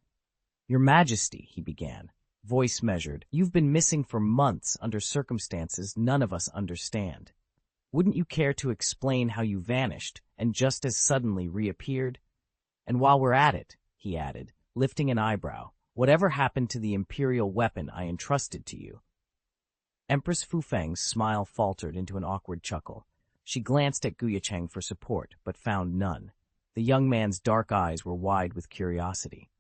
Your Majesty, he began, voice measured, you've been missing for months under circumstances none of us understand. Wouldn't you care to explain how you vanished and just as suddenly reappeared? And while we're at it, he added, lifting an eyebrow, whatever happened to the imperial weapon I entrusted to you? Empress Fufeng's smile faltered into an awkward chuckle. She glanced at Ye Cheng for support, but found none. The young man's dark eyes were wide with curiosity.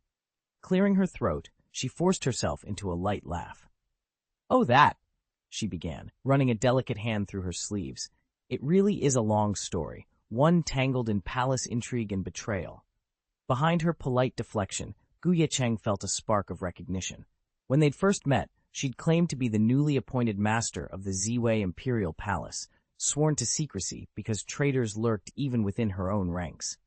Clearing her throat, she forced herself into a light laugh. Oh, that, she began, running a delicate hand through her sleeves. It really is a long story, one tangled in palace intrigue and betrayal. Behind her polite deflection, Ye Cheng felt a spark of recognition. When they'd first met, she'd claimed to be the newly appointed master of the ZY Imperial Palace, sworn to secrecy because traitors lurked even within her own ranks.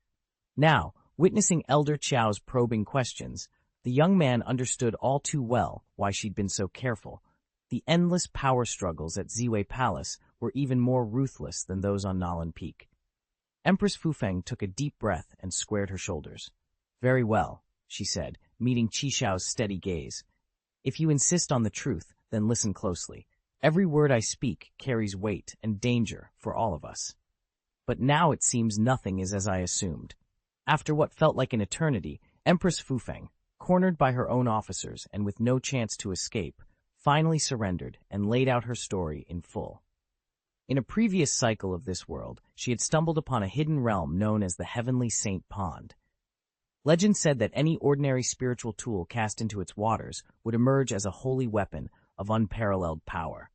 Now, witnessing Elder Qiao's probing questions, the young man understood all too well why she'd been so careful. The endless power struggles at ZY Palace were even more ruthless than those on Nalan Peak. Empress Fufeng took a deep breath and squared her shoulders. Very well, she said, meeting Qixiao's steady gaze. If you insist on the truth, then listen closely. Every word I speak carries weight and danger for all of us. But now it seems nothing is as I assumed. After what felt like an eternity, Empress Fufeng, cornered by her own officers and with no chance to escape, finally surrendered and laid out her story in full. In a previous cycle of this world, she had stumbled upon a hidden realm known as the Heavenly Saint Pond. Legend said that any ordinary spiritual tool cast into its waters would emerge as a holy weapon of unparalleled power.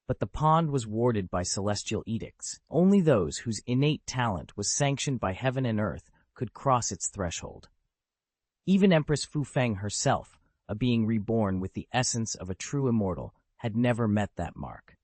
But the pond was warded by celestial edicts. Only those whose innate talent was sanctioned by heaven and earth could cross its threshold. Even Empress Fu Feng herself, a being reborn with the essence of a true immortal, had never met that mark.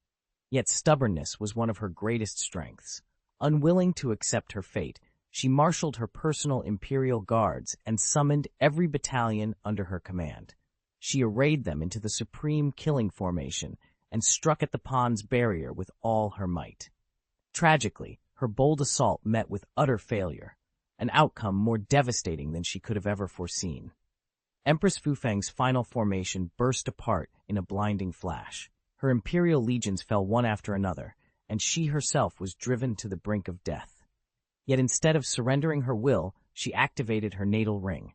Yet stubbornness was one of her greatest strengths. Unwilling to accept her fate, she marshaled her personal imperial guards and summoned every battalion under her command. She arrayed them into the supreme killing formation and struck at the pond's barrier with all her might. Tragically, her bold assault met with utter failure, an outcome more devastating than she could have ever foreseen. Empress Fu Feng's final formation burst apart in a blinding flash. Her imperial legions fell one after another, and she herself was driven to the brink of death. Yet instead of surrendering her will, she activated her natal ring.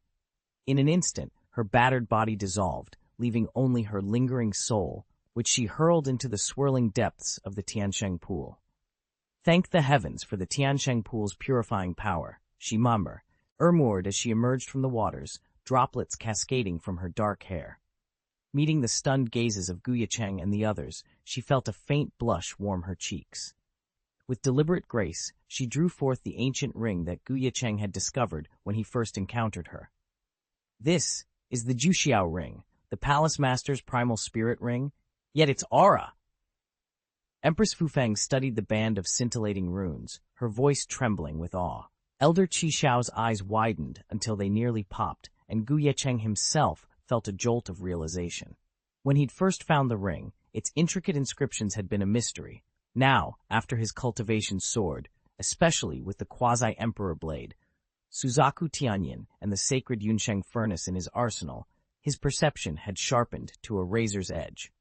In an instant, her battered body dissolved, leaving only her lingering soul, which she hurled into the swirling depths of the Tiansheng pool. Thank the heavens for the Tiansheng pool's purifying power, she murmured as she emerged from the waters, droplets cascading from her dark hair. Meeting the stunned gazes of Ye Cheng and the others, she felt a faint blush warm her cheeks. With deliberate grace, she drew forth the ancient ring that Ye Cheng had discovered when he first encountered her. This is the Juxiao ring, the Palace Master's primal spirit ring, yet its aura! Empress Fu Feng studied the band of scintillating runes, her voice trembling with awe. Elder Qi Xiao's eyes widened until they nearly popped, and Ye Cheng himself felt a jolt of realization. When he'd first found the ring, its intricate inscriptions had been a mystery. Now, after his cultivation soared, especially with the quasi-emperor blade, Suzaku Tianyin, and the sacred Yunsheng furnace in his arsenal, his perception had sharpened to a razor's edge.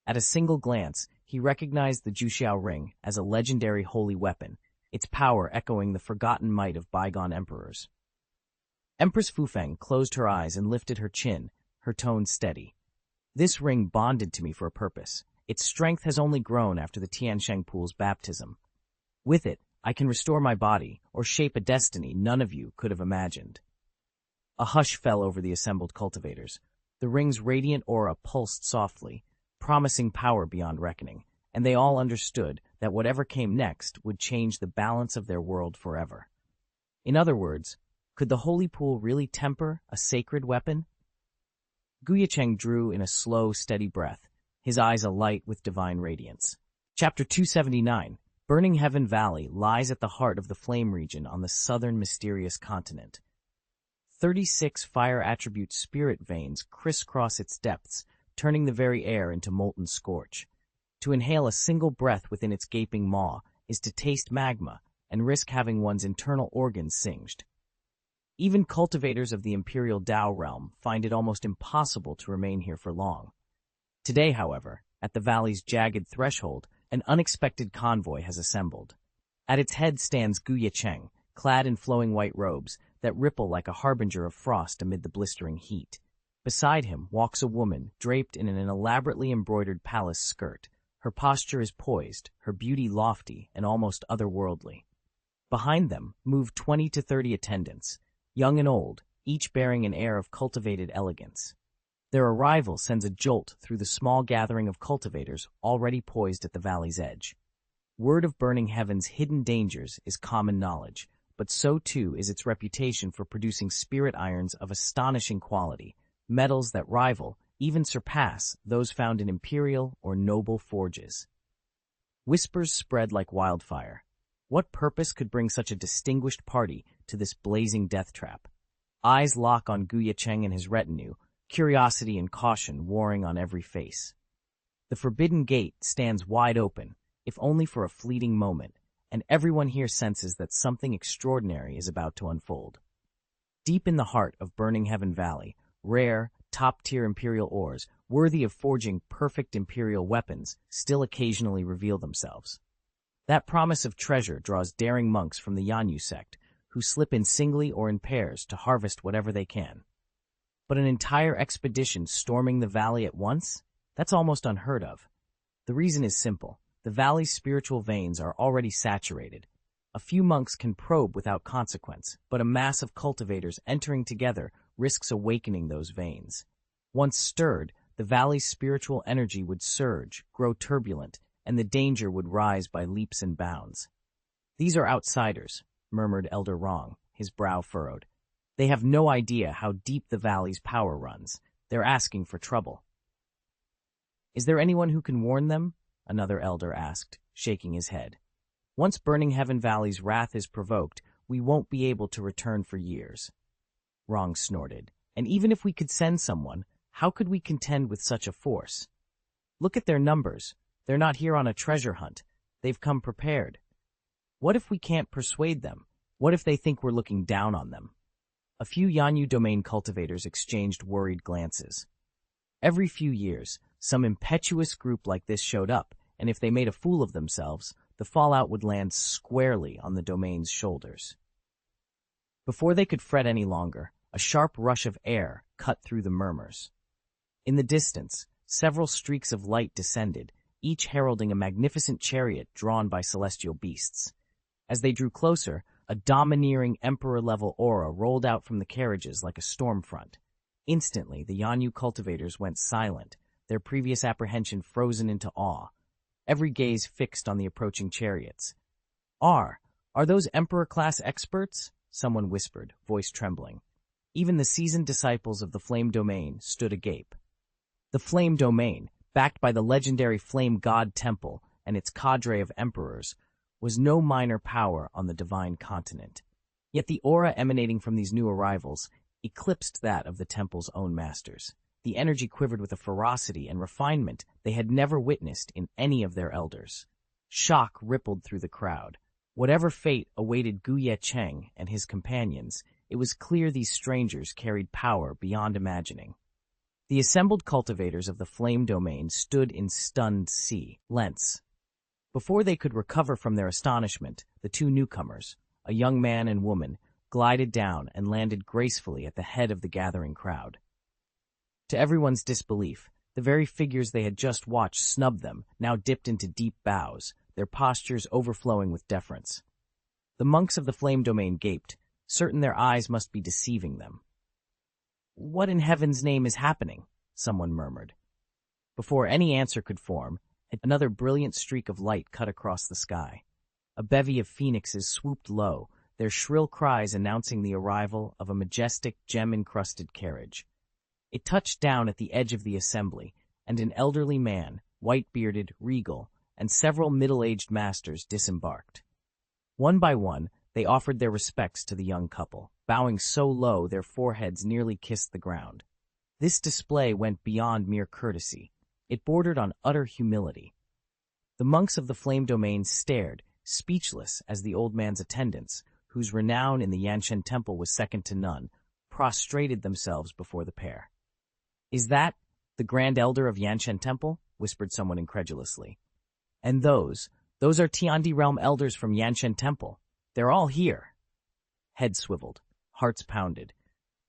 At a single glance, he recognized the Juxiao ring as a legendary holy weapon, its power echoing the forgotten might of bygone emperors. Empress Fu Feng closed her eyes and lifted her chin, her tone steady. This ring bonded to me for a purpose. Its strength has only grown after the Tiansheng pool's baptism. With it, I can restore my body, or shape a destiny none of you could have imagined. A hush fell over the assembled cultivators. The ring's radiant aura pulsed softly, promising power beyond reckoning, and they all understood that whatever came next would change the balance of their world forever. In other words, could the holy pool really temper a sacred weapon? Ye Cheng drew in a slow, steady breath, his eyes alight with divine radiance. Chapter 279, Burning Heaven Valley lies at the heart of the flame region on the southern mysterious continent. 36 fire attribute spirit veins crisscross its depths, turning the very air into molten scorch. To inhale a single breath within its gaping maw is to taste magma and risk having one's internal organs singed. Even cultivators of the Imperial Dao realm find it almost impossible to remain here for long. Today, however, at the valley's jagged threshold, an unexpected convoy has assembled. At its head stands Ye Cheng, clad in flowing white robes that ripple like a harbinger of frost amid the blistering heat. Beside him walks a woman draped in an elaborately embroidered palace skirt. Her posture is poised, her beauty lofty and almost otherworldly. Behind them move 20 to 30 attendants, young and old, each bearing an air of cultivated elegance. Their arrival sends a jolt through the small gathering of cultivators already poised at the valley's edge. Word of Burning Heaven's hidden dangers is common knowledge, but so too is its reputation for producing spirit irons of astonishing quality, metals that rival, even surpass, those found in imperial or noble forges. Whispers spread like wildfire. What purpose could bring such a distinguished party to this blazing death trap? Eyes lock on Ye Cheng and his retinue, curiosity and caution warring on every face. The forbidden gate stands wide open, if only for a fleeting moment, and everyone here senses that something extraordinary is about to unfold. Deep in the heart of Burning Heaven Valley, rare, top-tier imperial ores, worthy of forging perfect imperial weapons, still occasionally reveal themselves. That promise of treasure draws daring monks from the Yanyu sect, who slip in singly or in pairs to harvest whatever they can. But an entire expedition storming the valley at once? That's almost unheard of. The reason is simple. The valley's spiritual veins are already saturated. A few monks can probe without consequence, but a mass of cultivators entering together risks awakening those veins. Once stirred, the valley's spiritual energy would surge, grow turbulent, and the danger would rise by leaps and bounds. "These are outsiders," murmured Elder Rong, his brow furrowed. "They have no idea how deep the valley's power runs. They're asking for trouble." "Is there anyone who can warn them?" another elder asked, shaking his head. "Once Burning Heaven Valley's wrath is provoked, we won't be able to return for years." Rong snorted. "And even if we could send someone, how could we contend with such a force? Look at their numbers. They're not here on a treasure hunt. They've come prepared. What if we can't persuade them? What if they think we're looking down on them?" A few Yanyu domain cultivators exchanged worried glances. Every few years, some impetuous group like this showed up, and if they made a fool of themselves, the fallout would land squarely on the domain's shoulders. Before they could fret any longer, a sharp rush of air cut through the murmurs. In the distance, several streaks of light descended, each heralding a magnificent chariot drawn by celestial beasts. As they drew closer, a domineering emperor-level aura rolled out from the carriages like a storm front. Instantly, the Yanyu cultivators went silent, their previous apprehension frozen into awe, every gaze fixed on the approaching chariots. Are those Emperor-class experts?" someone whispered, voice trembling. Even the seasoned disciples of the Flame Domain stood agape. The Flame Domain, backed by the legendary Flame God Temple and its cadre of emperors, was no minor power on the divine continent. Yet the aura emanating from these new arrivals eclipsed that of the temple's own masters. The energy quivered with a ferocity and refinement they had never witnessed in any of their elders. Shock rippled through the crowd. Whatever fate awaited Ye Cheng and his companions, it was clear these strangers carried power beyond imagining. The assembled cultivators of the Flame Domain stood in stunned silence. Before they could recover from their astonishment, the two newcomers, a young man and woman, glided down and landed gracefully at the head of the gathering crowd. To everyone's disbelief, the very figures they had just watched snub them now dipped into deep bows, their postures overflowing with deference. The monks of the Flame Domain gaped, certain their eyes must be deceiving them. "What in heaven's name is happening?" someone murmured. Before any answer could form, another brilliant streak of light cut across the sky. A bevy of phoenixes swooped low, their shrill cries announcing the arrival of a majestic, gem-encrusted carriage. It touched down at the edge of the assembly, and an elderly man, white-bearded, regal, and several middle-aged masters disembarked. One by one, they offered their respects to the young couple, bowing so low their foreheads nearly kissed the ground. This display went beyond mere courtesy. It bordered on utter humility. The monks of the Flame Domain stared, speechless, as the old man's attendants, whose renown in the Xianxia temple was second to none, prostrated themselves before the pair. "Is that the Grand Elder of Xianxia Temple?" whispered someone incredulously. "And those are Tiandi Realm elders from Xianxia Temple. They're all here." Heads swiveled, hearts pounded.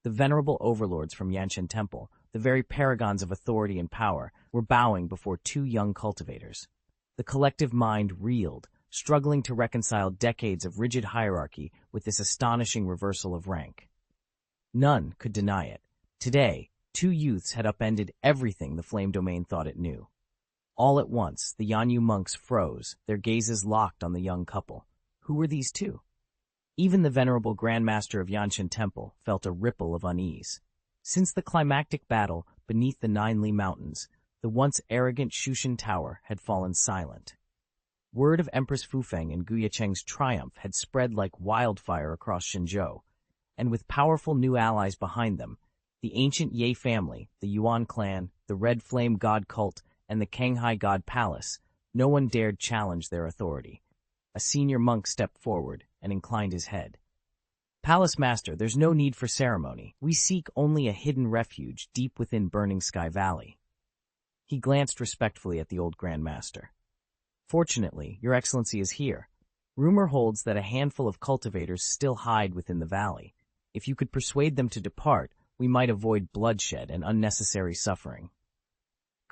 The venerable overlords from Xianxia Temple, the very paragons of authority and power, were bowing before two young cultivators. The collective mind reeled, struggling to reconcile decades of rigid hierarchy with this astonishing reversal of rank. None could deny it. Today, two youths had upended everything the Flame Domain thought it knew. All at once, the Yanyu monks froze, their gazes locked on the young couple. Who were these two? Even the venerable Grand Master of Xianxia Temple felt a ripple of unease. Since the climactic battle beneath the Nine-Li Mountains, the once arrogant Shushan Tower had fallen silent. Word of Empress Fufeng and Ye Cheng's triumph had spread like wildfire across Shenzhou, and with powerful new allies behind them, the ancient Ye family, the Yuan clan, the Red Flame God cult, and the Kanghai God Palace, no one dared challenge their authority. A senior monk stepped forward and inclined his head. "Palace Master, there's no need for ceremony. We seek only a hidden refuge deep within Burning Sky Valley." He glanced respectfully at the old Grand Master. "Fortunately, Your Excellency is here. Rumor holds that a handful of cultivators still hide within the valley. If you could persuade them to depart, we might avoid bloodshed and unnecessary suffering."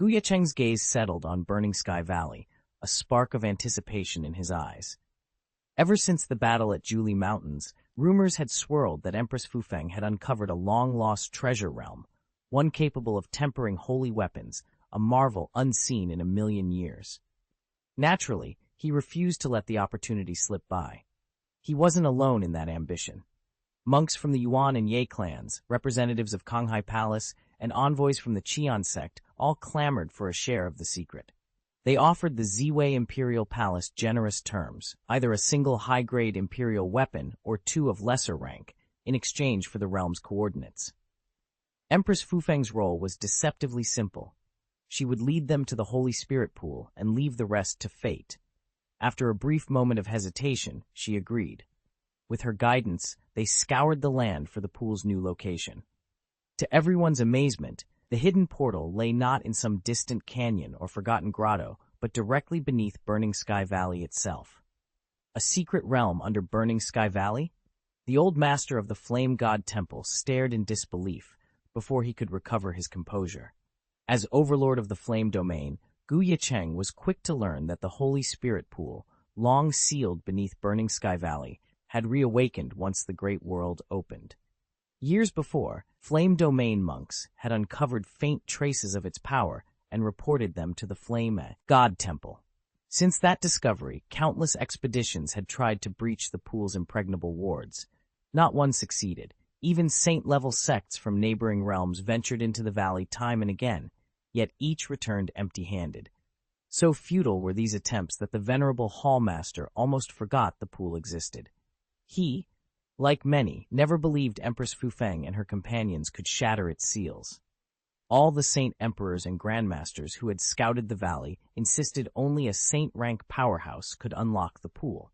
Ye Cheng's gaze settled on Burning Sky Valley, a spark of anticipation in his eyes. Ever since the battle at Julie Mountains, rumors had swirled that Empress Fufeng had uncovered a long-lost treasure realm, one capable of tempering holy weapons, a marvel unseen in 1,000,000 years. Naturally, he refused to let the opportunity slip by. He wasn't alone in that ambition. Monks from the Yuan and Ye clans, representatives of Konghai Palace, and envoys from the Qian sect all clamored for a share of the secret. They offered the Ziwei Imperial Palace generous terms, either a single high-grade imperial weapon or 2 of lesser rank, in exchange for the realm's coordinates. Empress Fufeng's role was deceptively simple. She would lead them to the Holy Spirit Pool and leave the rest to fate. After a brief moment of hesitation, she agreed. With her guidance, they scoured the land for the pool's new location. To everyone's amazement, the hidden portal lay not in some distant canyon or forgotten grotto, but directly beneath Burning Sky Valley itself. A secret realm under Burning Sky Valley? The old master of the Flame God Temple stared in disbelief before he could recover his composure. As overlord of the Flame Domain, Ye Cheng was quick to learn that the Holy Spirit Pool, long sealed beneath Burning Sky Valley, had reawakened once the Great World opened. Years before, Flame Domain monks had uncovered faint traces of its power and reported them to the Flame God Temple. Since that discovery, countless expeditions had tried to breach the pool's impregnable wards. Not one succeeded. Even saint-level sects from neighboring realms ventured into the valley time and again, yet each returned empty-handed. So futile were these attempts that the venerable hallmaster almost forgot the pool existed. He, like many, never believed Empress Fufeng and her companions could shatter its seals. All the saint emperors and grandmasters who had scouted the valley insisted only a saint-rank powerhouse could unlock the pool.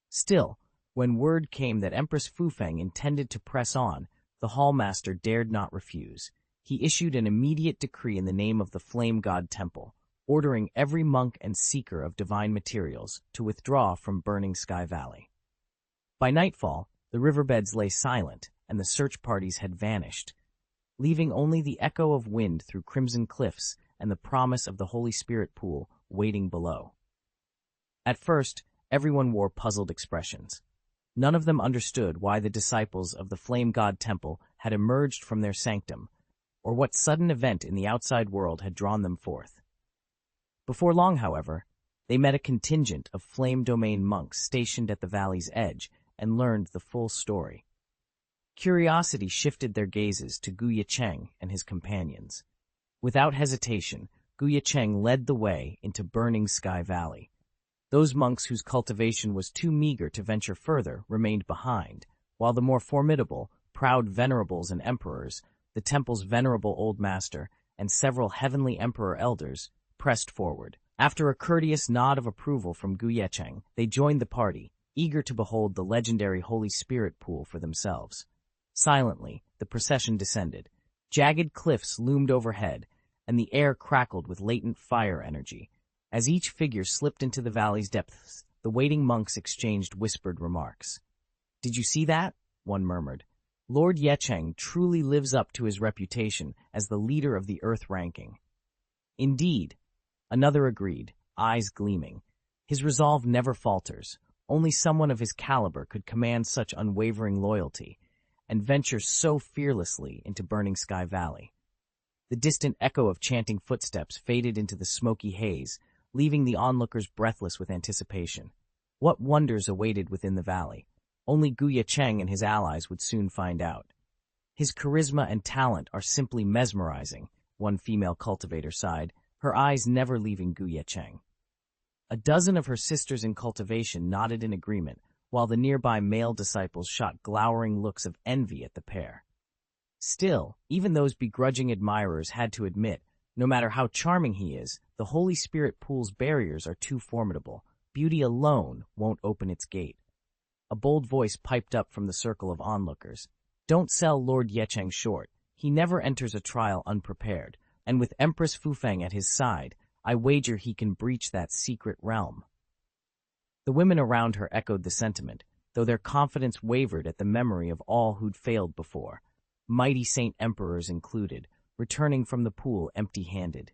Still, when word came that Empress Fufeng intended to press on, the hallmaster dared not refuse. He issued an immediate decree in the name of the Flame God Temple, ordering every monk and seeker of divine materials to withdraw from Burning Sky Valley. By nightfall, the riverbeds lay silent, and the search parties had vanished, leaving only the echo of wind through crimson cliffs and the promise of the Holy Spirit Pool waiting below. At first, everyone wore puzzled expressions. None of them understood why the disciples of the Flame God Temple had emerged from their sanctum, or what sudden event in the outside world had drawn them forth. Before long, however, they met a contingent of Flame Domain monks stationed at the valley's edge and learned the full story. Curiosity shifted their gazes to Ye Cheng and his companions. Without hesitation, Ye Cheng led the way into Burning Sky Valley. Those monks whose cultivation was too meager to venture further remained behind, while the more formidable, proud venerables and emperors, the temple's venerable old master, and several heavenly emperor elders, pressed forward. After a courteous nod of approval from Ye Cheng, they joined the party, eager to behold the legendary Holy Spirit Pool for themselves. Silently, the procession descended. Jagged cliffs loomed overhead, and the air crackled with latent fire energy. As each figure slipped into the valley's depths, the waiting monks exchanged whispered remarks. "Did you see that?" one murmured. "Lord Ye Cheng truly lives up to his reputation as the leader of the Earth ranking." "Indeed," another agreed, eyes gleaming. "His resolve never falters. Only someone of his caliber could command such unwavering loyalty and venture so fearlessly into Burning Sky Valley." The distant echo of chanting footsteps faded into the smoky haze, leaving the onlookers breathless with anticipation. What wonders awaited within the valley? Only Ye Cheng and his allies would soon find out. "His charisma and talent are simply mesmerizing," one female cultivator sighed, her eyes never leaving Ye Cheng. A dozen of her sisters in cultivation nodded in agreement, while the nearby male disciples shot glowering looks of envy at the pair. Still, even those begrudging admirers had to admit, no matter how charming he is, the Holy Spirit Pool's barriers are too formidable. Beauty alone won't open its gate. A bold voice piped up from the circle of onlookers. "Don't sell Lord Ye Cheng short. He never enters a trial unprepared, and with Empress Fufeng at his side, I wager he can breach that secret realm." The women around her echoed the sentiment, though their confidence wavered at the memory of all who'd failed before, mighty saint emperors included, returning from the pool empty-handed.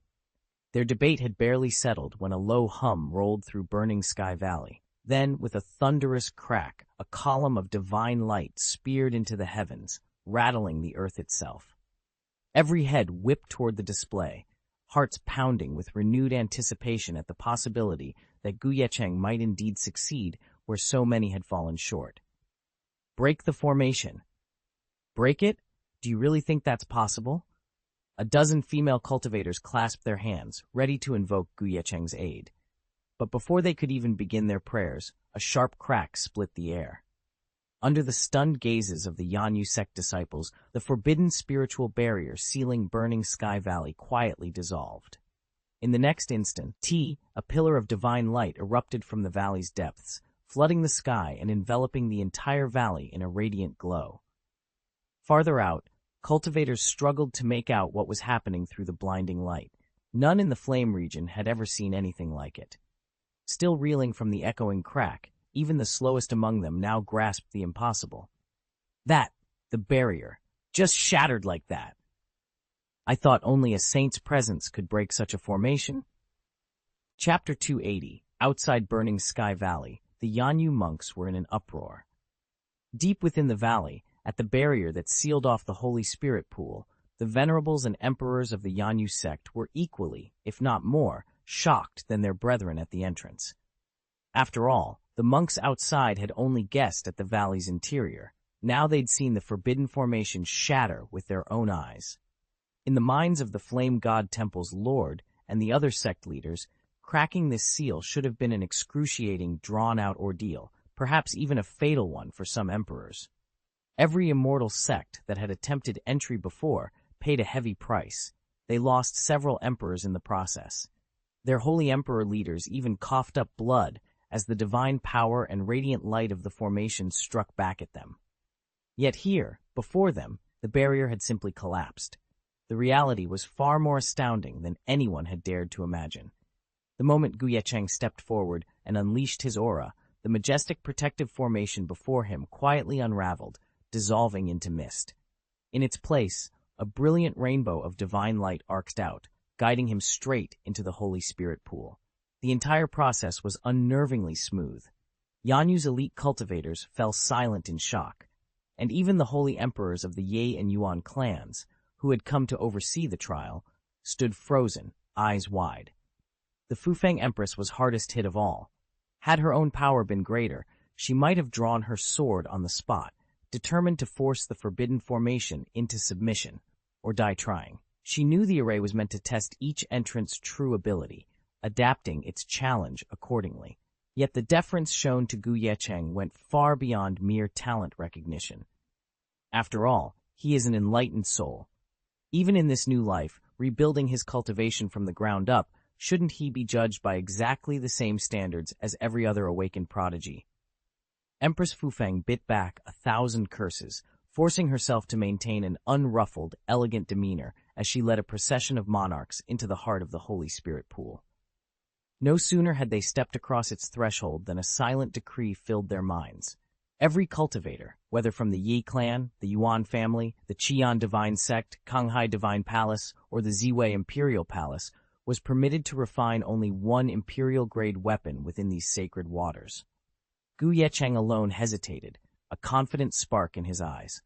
Their debate had barely settled when a low hum rolled through Burning Sky Valley. Then, with a thunderous crack, a column of divine light speared into the heavens, rattling the earth itself. Every head whipped toward the display, hearts pounding with renewed anticipation at the possibility that Ye Cheng might indeed succeed where so many had fallen short. Break the formation. Break it? Do you really think that's possible? A dozen female cultivators clasped their hands, ready to invoke Ye Cheng's aid. But before they could even begin their prayers, a sharp crack split the air. Under the stunned gazes of the Yanyu sect disciples, the forbidden spiritual barrier sealing Burning Sky Valley quietly dissolved. In the next instant, a pillar of divine light erupted from the valley's depths, flooding the sky and enveloping the entire valley in a radiant glow. Farther out, cultivators struggled to make out what was happening through the blinding light. None in the flame region had ever seen anything like it. Still reeling from the echoing crack, even the slowest among them now grasped the impossible. The barrier, just shattered like that. I thought only a saint's presence could break such a formation. Chapter 280, Outside Burning Sky Valley, the Yanyu monks were in an uproar. Deep within the valley, at the barrier that sealed off the Holy Spirit pool, the venerables and emperors of the Yanyu sect were equally, if not more, shocked than their brethren at the entrance. After all, the monks outside had only guessed at the valley's interior. Now they'd seen the forbidden formation shatter with their own eyes. In the minds of the Flame God Temple's lord and the other sect leaders, cracking this seal should have been an excruciating, drawn-out ordeal, perhaps even a fatal one for some emperors. Every immortal sect that had attempted entry before paid a heavy price. They lost several emperors in the process. Their holy emperor leaders even coughed up blood as the divine power and radiant light of the formation struck back at them. Yet here, before them, the barrier had simply collapsed. The reality was far more astounding than anyone had dared to imagine. The moment Ye Cheng stepped forward and unleashed his aura, the majestic protective formation before him quietly unraveled, dissolving into mist. In its place, a brilliant rainbow of divine light arced out, guiding him straight into the Holy Spirit pool. The entire process was unnervingly smooth. Yanyu's elite cultivators fell silent in shock, and even the holy emperors of the Ye and Yuan clans, who had come to oversee the trial, stood frozen, eyes wide. The Fufeng Empress was hardest hit of all. Had her own power been greater, she might have drawn her sword on the spot, determined to force the forbidden formation into submission, or die trying. She knew the array was meant to test each entrant's true ability, adapting its challenge accordingly. Yet the deference shown to Ye Cheng went far beyond mere talent recognition. After all, he is an enlightened soul. Even in this new life, rebuilding his cultivation from the ground up, shouldn't he be judged by exactly the same standards as every other awakened prodigy? Empress Fufeng bit back 1,000 curses, forcing herself to maintain an unruffled, elegant demeanor as she led a procession of monarchs into the heart of the Holy Spirit pool. No sooner had they stepped across its threshold than a silent decree filled their minds. Every cultivator, whether from the Yi clan, the Yuan family, the Qian Divine Sect, Kanghai Divine Palace, or the Ziwei Imperial Palace, was permitted to refine only one imperial-grade weapon within these sacred waters. Ye Cheng alone hesitated, a confident spark in his eyes.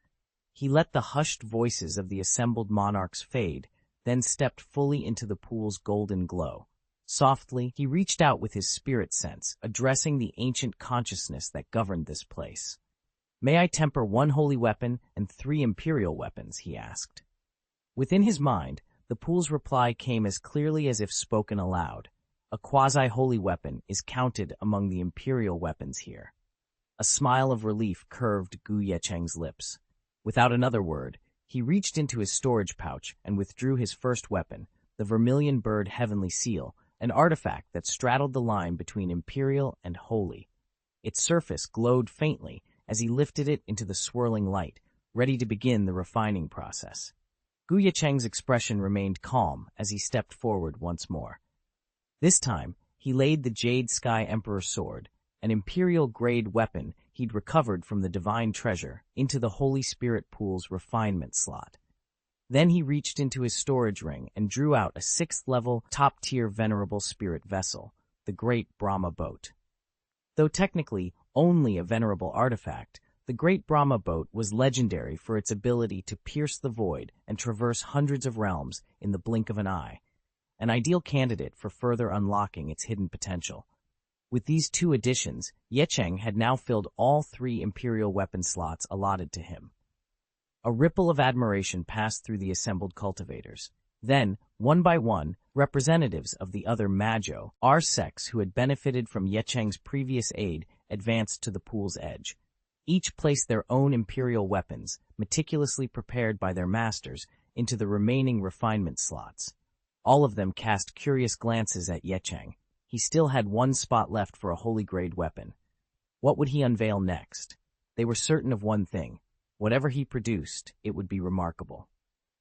He let the hushed voices of the assembled monarchs fade, then stepped fully into the pool's golden glow. Softly, he reached out with his spirit sense, addressing the ancient consciousness that governed this place. "May I temper one holy weapon and 3 imperial weapons?" he asked. Within his mind, the pool's reply came as clearly as if spoken aloud. A quasi-holy weapon is counted among the imperial weapons here. A smile of relief curved Ye Cheng's lips. Without another word, he reached into his storage pouch and withdrew his first weapon, the Vermilion Bird Heavenly Seal, an artifact that straddled the line between imperial and holy. Its surface glowed faintly as he lifted it into the swirling light, ready to begin the refining process. Ye Cheng's expression remained calm as he stepped forward once more. This time, he laid the Jade Sky Emperor sword, an imperial-grade weapon he'd recovered from the divine treasure, into the Holy Spirit pool's refinement slot. Then he reached into his storage ring and drew out a 6th-level, top-tier venerable spirit vessel, the Great Brahma Boat. Though technically only a venerable artifact, the Great Brahma Boat was legendary for its ability to pierce the void and traverse hundreds of realms in the blink of an eye, an ideal candidate for further unlocking its hidden potential. With these 2 additions, Ye Cheng had now filled all 3 Imperial weapon slots allotted to him. A ripple of admiration passed through the assembled cultivators. Then, one by one, representatives of the other Majo, sects who had benefited from Ye Cheng's previous aid, advanced to the pool's edge. Each placed their own Imperial weapons, meticulously prepared by their masters, into the remaining refinement slots. All of them cast curious glances at Ye Cheng. He still had 1 spot left for a holy-grade weapon. What would he unveil next? They were certain of one thing. Whatever he produced, it would be remarkable.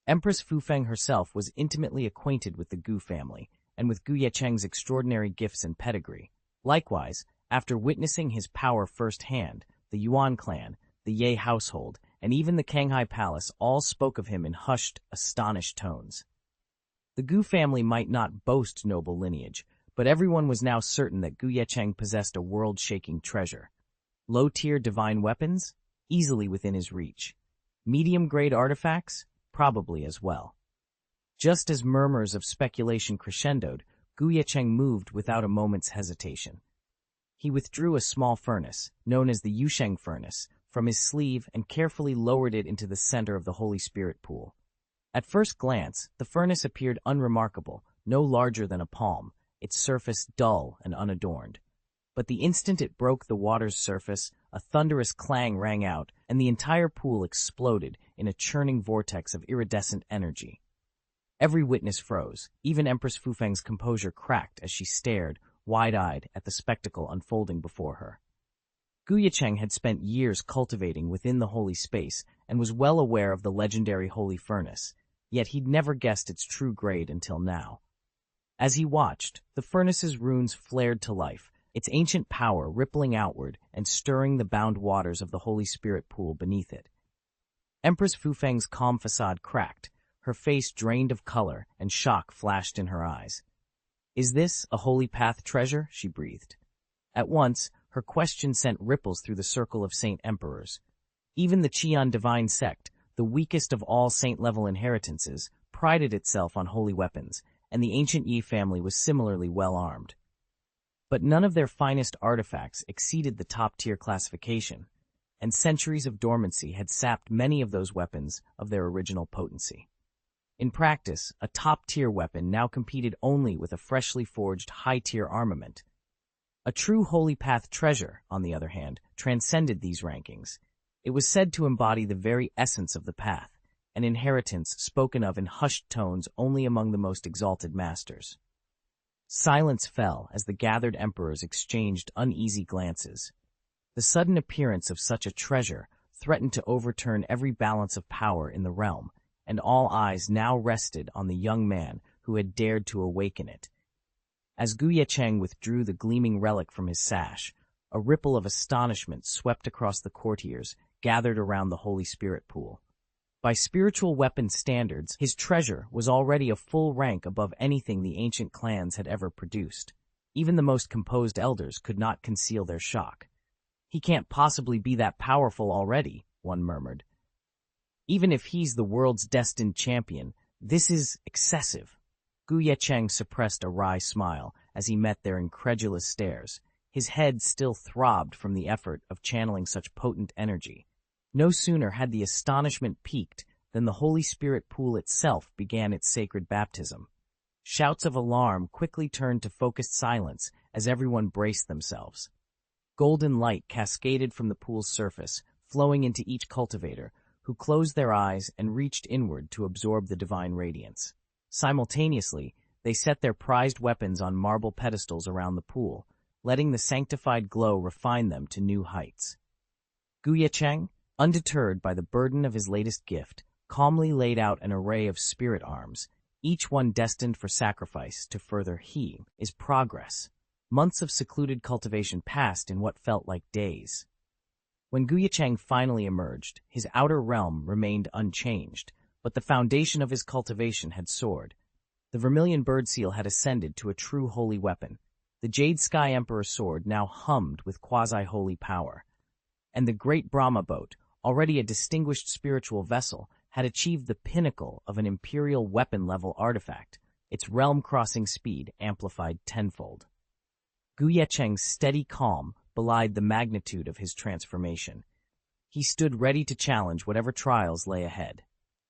Empress Fufeng herself was intimately acquainted with the Gu family, and with Gu Ye Cheng's extraordinary gifts and pedigree. Likewise, after witnessing his power firsthand, the Yuan clan, the Ye household, and even the Kanghai Palace all spoke of him in hushed, astonished tones. The Gu family might not boast noble lineage, but everyone was now certain that Gu Ye Cheng possessed a world-shaking treasure. Low-tier divine weapons? Easily within his reach. Medium-grade artifacts? Probably as well. Just as murmurs of speculation crescendoed, Gu Ye Cheng moved without a moment's hesitation. He withdrew a small furnace, known as the Yusheng furnace, from his sleeve and carefully lowered it into the center of the Holy Spirit pool. At first glance, the furnace appeared unremarkable, no larger than a palm, its surface dull and unadorned. But the instant it broke the water's surface, a thunderous clang rang out, and the entire pool exploded in a churning vortex of iridescent energy. Every witness froze. Even Empress Fufeng's composure cracked as she stared, wide-eyed, at the spectacle unfolding before her. Gu Ye Cheng had spent years cultivating within the holy space and was well aware of the legendary holy furnace, yet he'd never guessed its true grade until now. As he watched, the furnace's runes flared to life, its ancient power rippling outward and stirring the bound waters of the Holy Spirit pool beneath it. Empress Fufeng's calm facade cracked, her face drained of color, and shock flashed in her eyes. "Is this a holy path treasure?" she breathed. At once, her question sent ripples through the circle of saint emperors. Even the Qian divine sect, the weakest of all saint-level inheritances, prided itself on holy weapons, and the ancient Yi family was similarly well-armed. But none of their finest artifacts exceeded the top-tier classification, and centuries of dormancy had sapped many of those weapons of their original potency. In practice, a top-tier weapon now competed only with a freshly forged high-tier armament. A true holy path treasure, on the other hand, transcended these rankings. It was said to embody the very essence of the path, an inheritance spoken of in hushed tones only among the most exalted masters. Silence fell as the gathered emperors exchanged uneasy glances. The sudden appearance of such a treasure threatened to overturn every balance of power in the realm, and all eyes now rested on the young man who had dared to awaken it. As Gu Ye Cheng withdrew the gleaming relic from his sash, a ripple of astonishment swept across the courtiers gathered around the Holy Spirit pool. By spiritual weapon standards, his treasure was already a full rank above anything the ancient clans had ever produced. Even the most composed elders could not conceal their shock. "He can't possibly be that powerful already," one murmured. "Even if he's the world's destined champion, this is excessive." Gu Ye Cheng suppressed a wry smile as he met their incredulous stares. His head still throbbed from the effort of channeling such potent energy. No sooner had the astonishment peaked than the Holy Spirit pool itself began its sacred baptism. Shouts of alarm quickly turned to focused silence as everyone braced themselves. Golden light cascaded from the pool's surface, flowing into each cultivator, who closed their eyes and reached inward to absorb the divine radiance. Simultaneously, they set their prized weapons on marble pedestals around the pool, letting the sanctified glow refine them to new heights. Gu Ye Cheng, undeterred by the burden of his latest gift, calmly laid out an array of spirit arms, each one destined for sacrifice to further his progress. Months of secluded cultivation passed in what felt like days. When Gu Ye Cheng finally emerged, his outer realm remained unchanged, But the foundation of his cultivation had soared. The vermilion bird seal had ascended to a true holy weapon. The Jade Sky Emperor sword now hummed with quasi-holy power. And the great Brahma boat, already a distinguished spiritual vessel, had achieved the pinnacle of an imperial weapon-level artifact, its realm-crossing speed amplified tenfold. Ye Cheng's steady calm belied the magnitude of his transformation. He stood ready to challenge whatever trials lay ahead.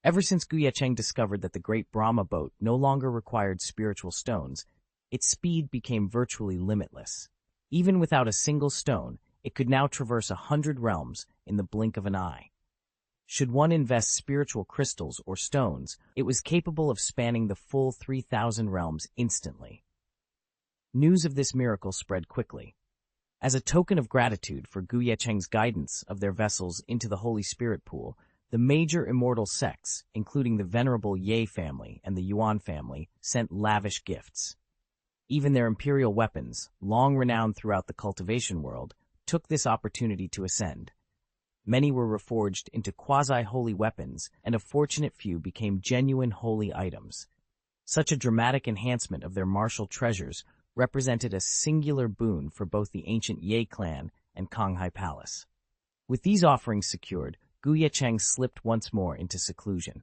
Ever since Ye Cheng discovered that the great Brahma boat no longer required spiritual stones, its speed became virtually limitless. Even without a single stone, it could now traverse 100 realms in the blink of an eye. Should one invest spiritual crystals or stones, it was capable of spanning the full 3,000 realms instantly. News of this miracle spread quickly. As a token of gratitude for Ye Cheng's guidance of their vessels into the Holy Spirit Pool, the major immortal sects, including the venerable Ye family and the Yuan family, sent lavish gifts. Even their imperial weapons, long renowned throughout the cultivation world, took this opportunity to ascend. Many were reforged into quasi-holy weapons, and a fortunate few became genuine holy items. Such a dramatic enhancement of their martial treasures represented a singular boon for both the ancient Ye clan and Konghai Palace. With these offerings secured, Ye Cheng slipped once more into seclusion.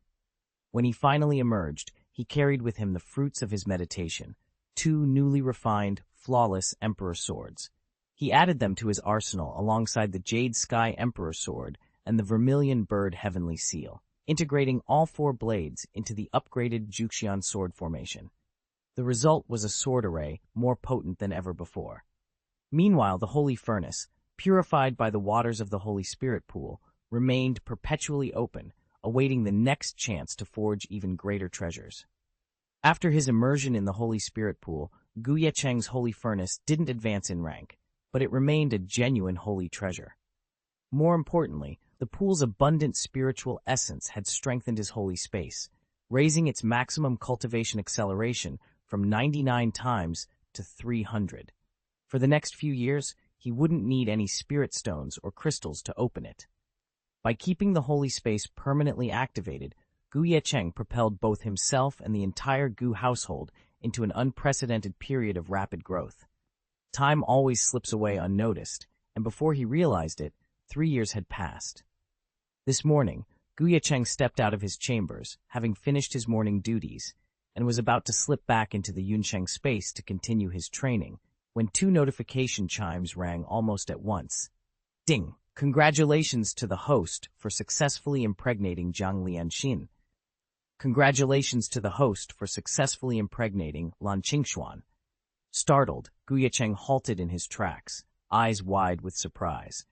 When he finally emerged, he carried with him the fruits of his meditation, 2 newly refined, flawless Emperor swords. He added them to his arsenal alongside the Jade Sky Emperor sword and the Vermilion Bird Heavenly Seal, integrating all 4 blades into the upgraded Juxian sword formation. The result was a sword array more potent than ever before. Meanwhile, the Holy Furnace, purified by the waters of the Holy Spirit Pool, remained perpetually open, awaiting the next chance to forge even greater treasures. After his immersion in the Holy Spirit Pool, Ye Cheng's Holy Furnace didn't advance in rank, but it remained a genuine holy treasure. More importantly, the pool's abundant spiritual essence had strengthened his holy space, raising its maximum cultivation acceleration from 99 times to 300. For the next few years, he wouldn't need any spirit stones or crystals to open it. By keeping the holy space permanently activated, Ye Cheng propelled both himself and the entire Gu household into an unprecedented period of rapid growth. Time always slips away unnoticed, and before he realized it, 3 years had passed. This morning, Ye Cheng stepped out of his chambers, having finished his morning duties, and was about to slip back into the Yunsheng space to continue his training, when 2 notification chimes rang almost at once. Ding! Congratulations to the host for successfully impregnating Jiang Lianxin. Congratulations to the host for successfully impregnating Lan Qingxuan. Startled, Ye Cheng halted in his tracks, eyes wide with surprise.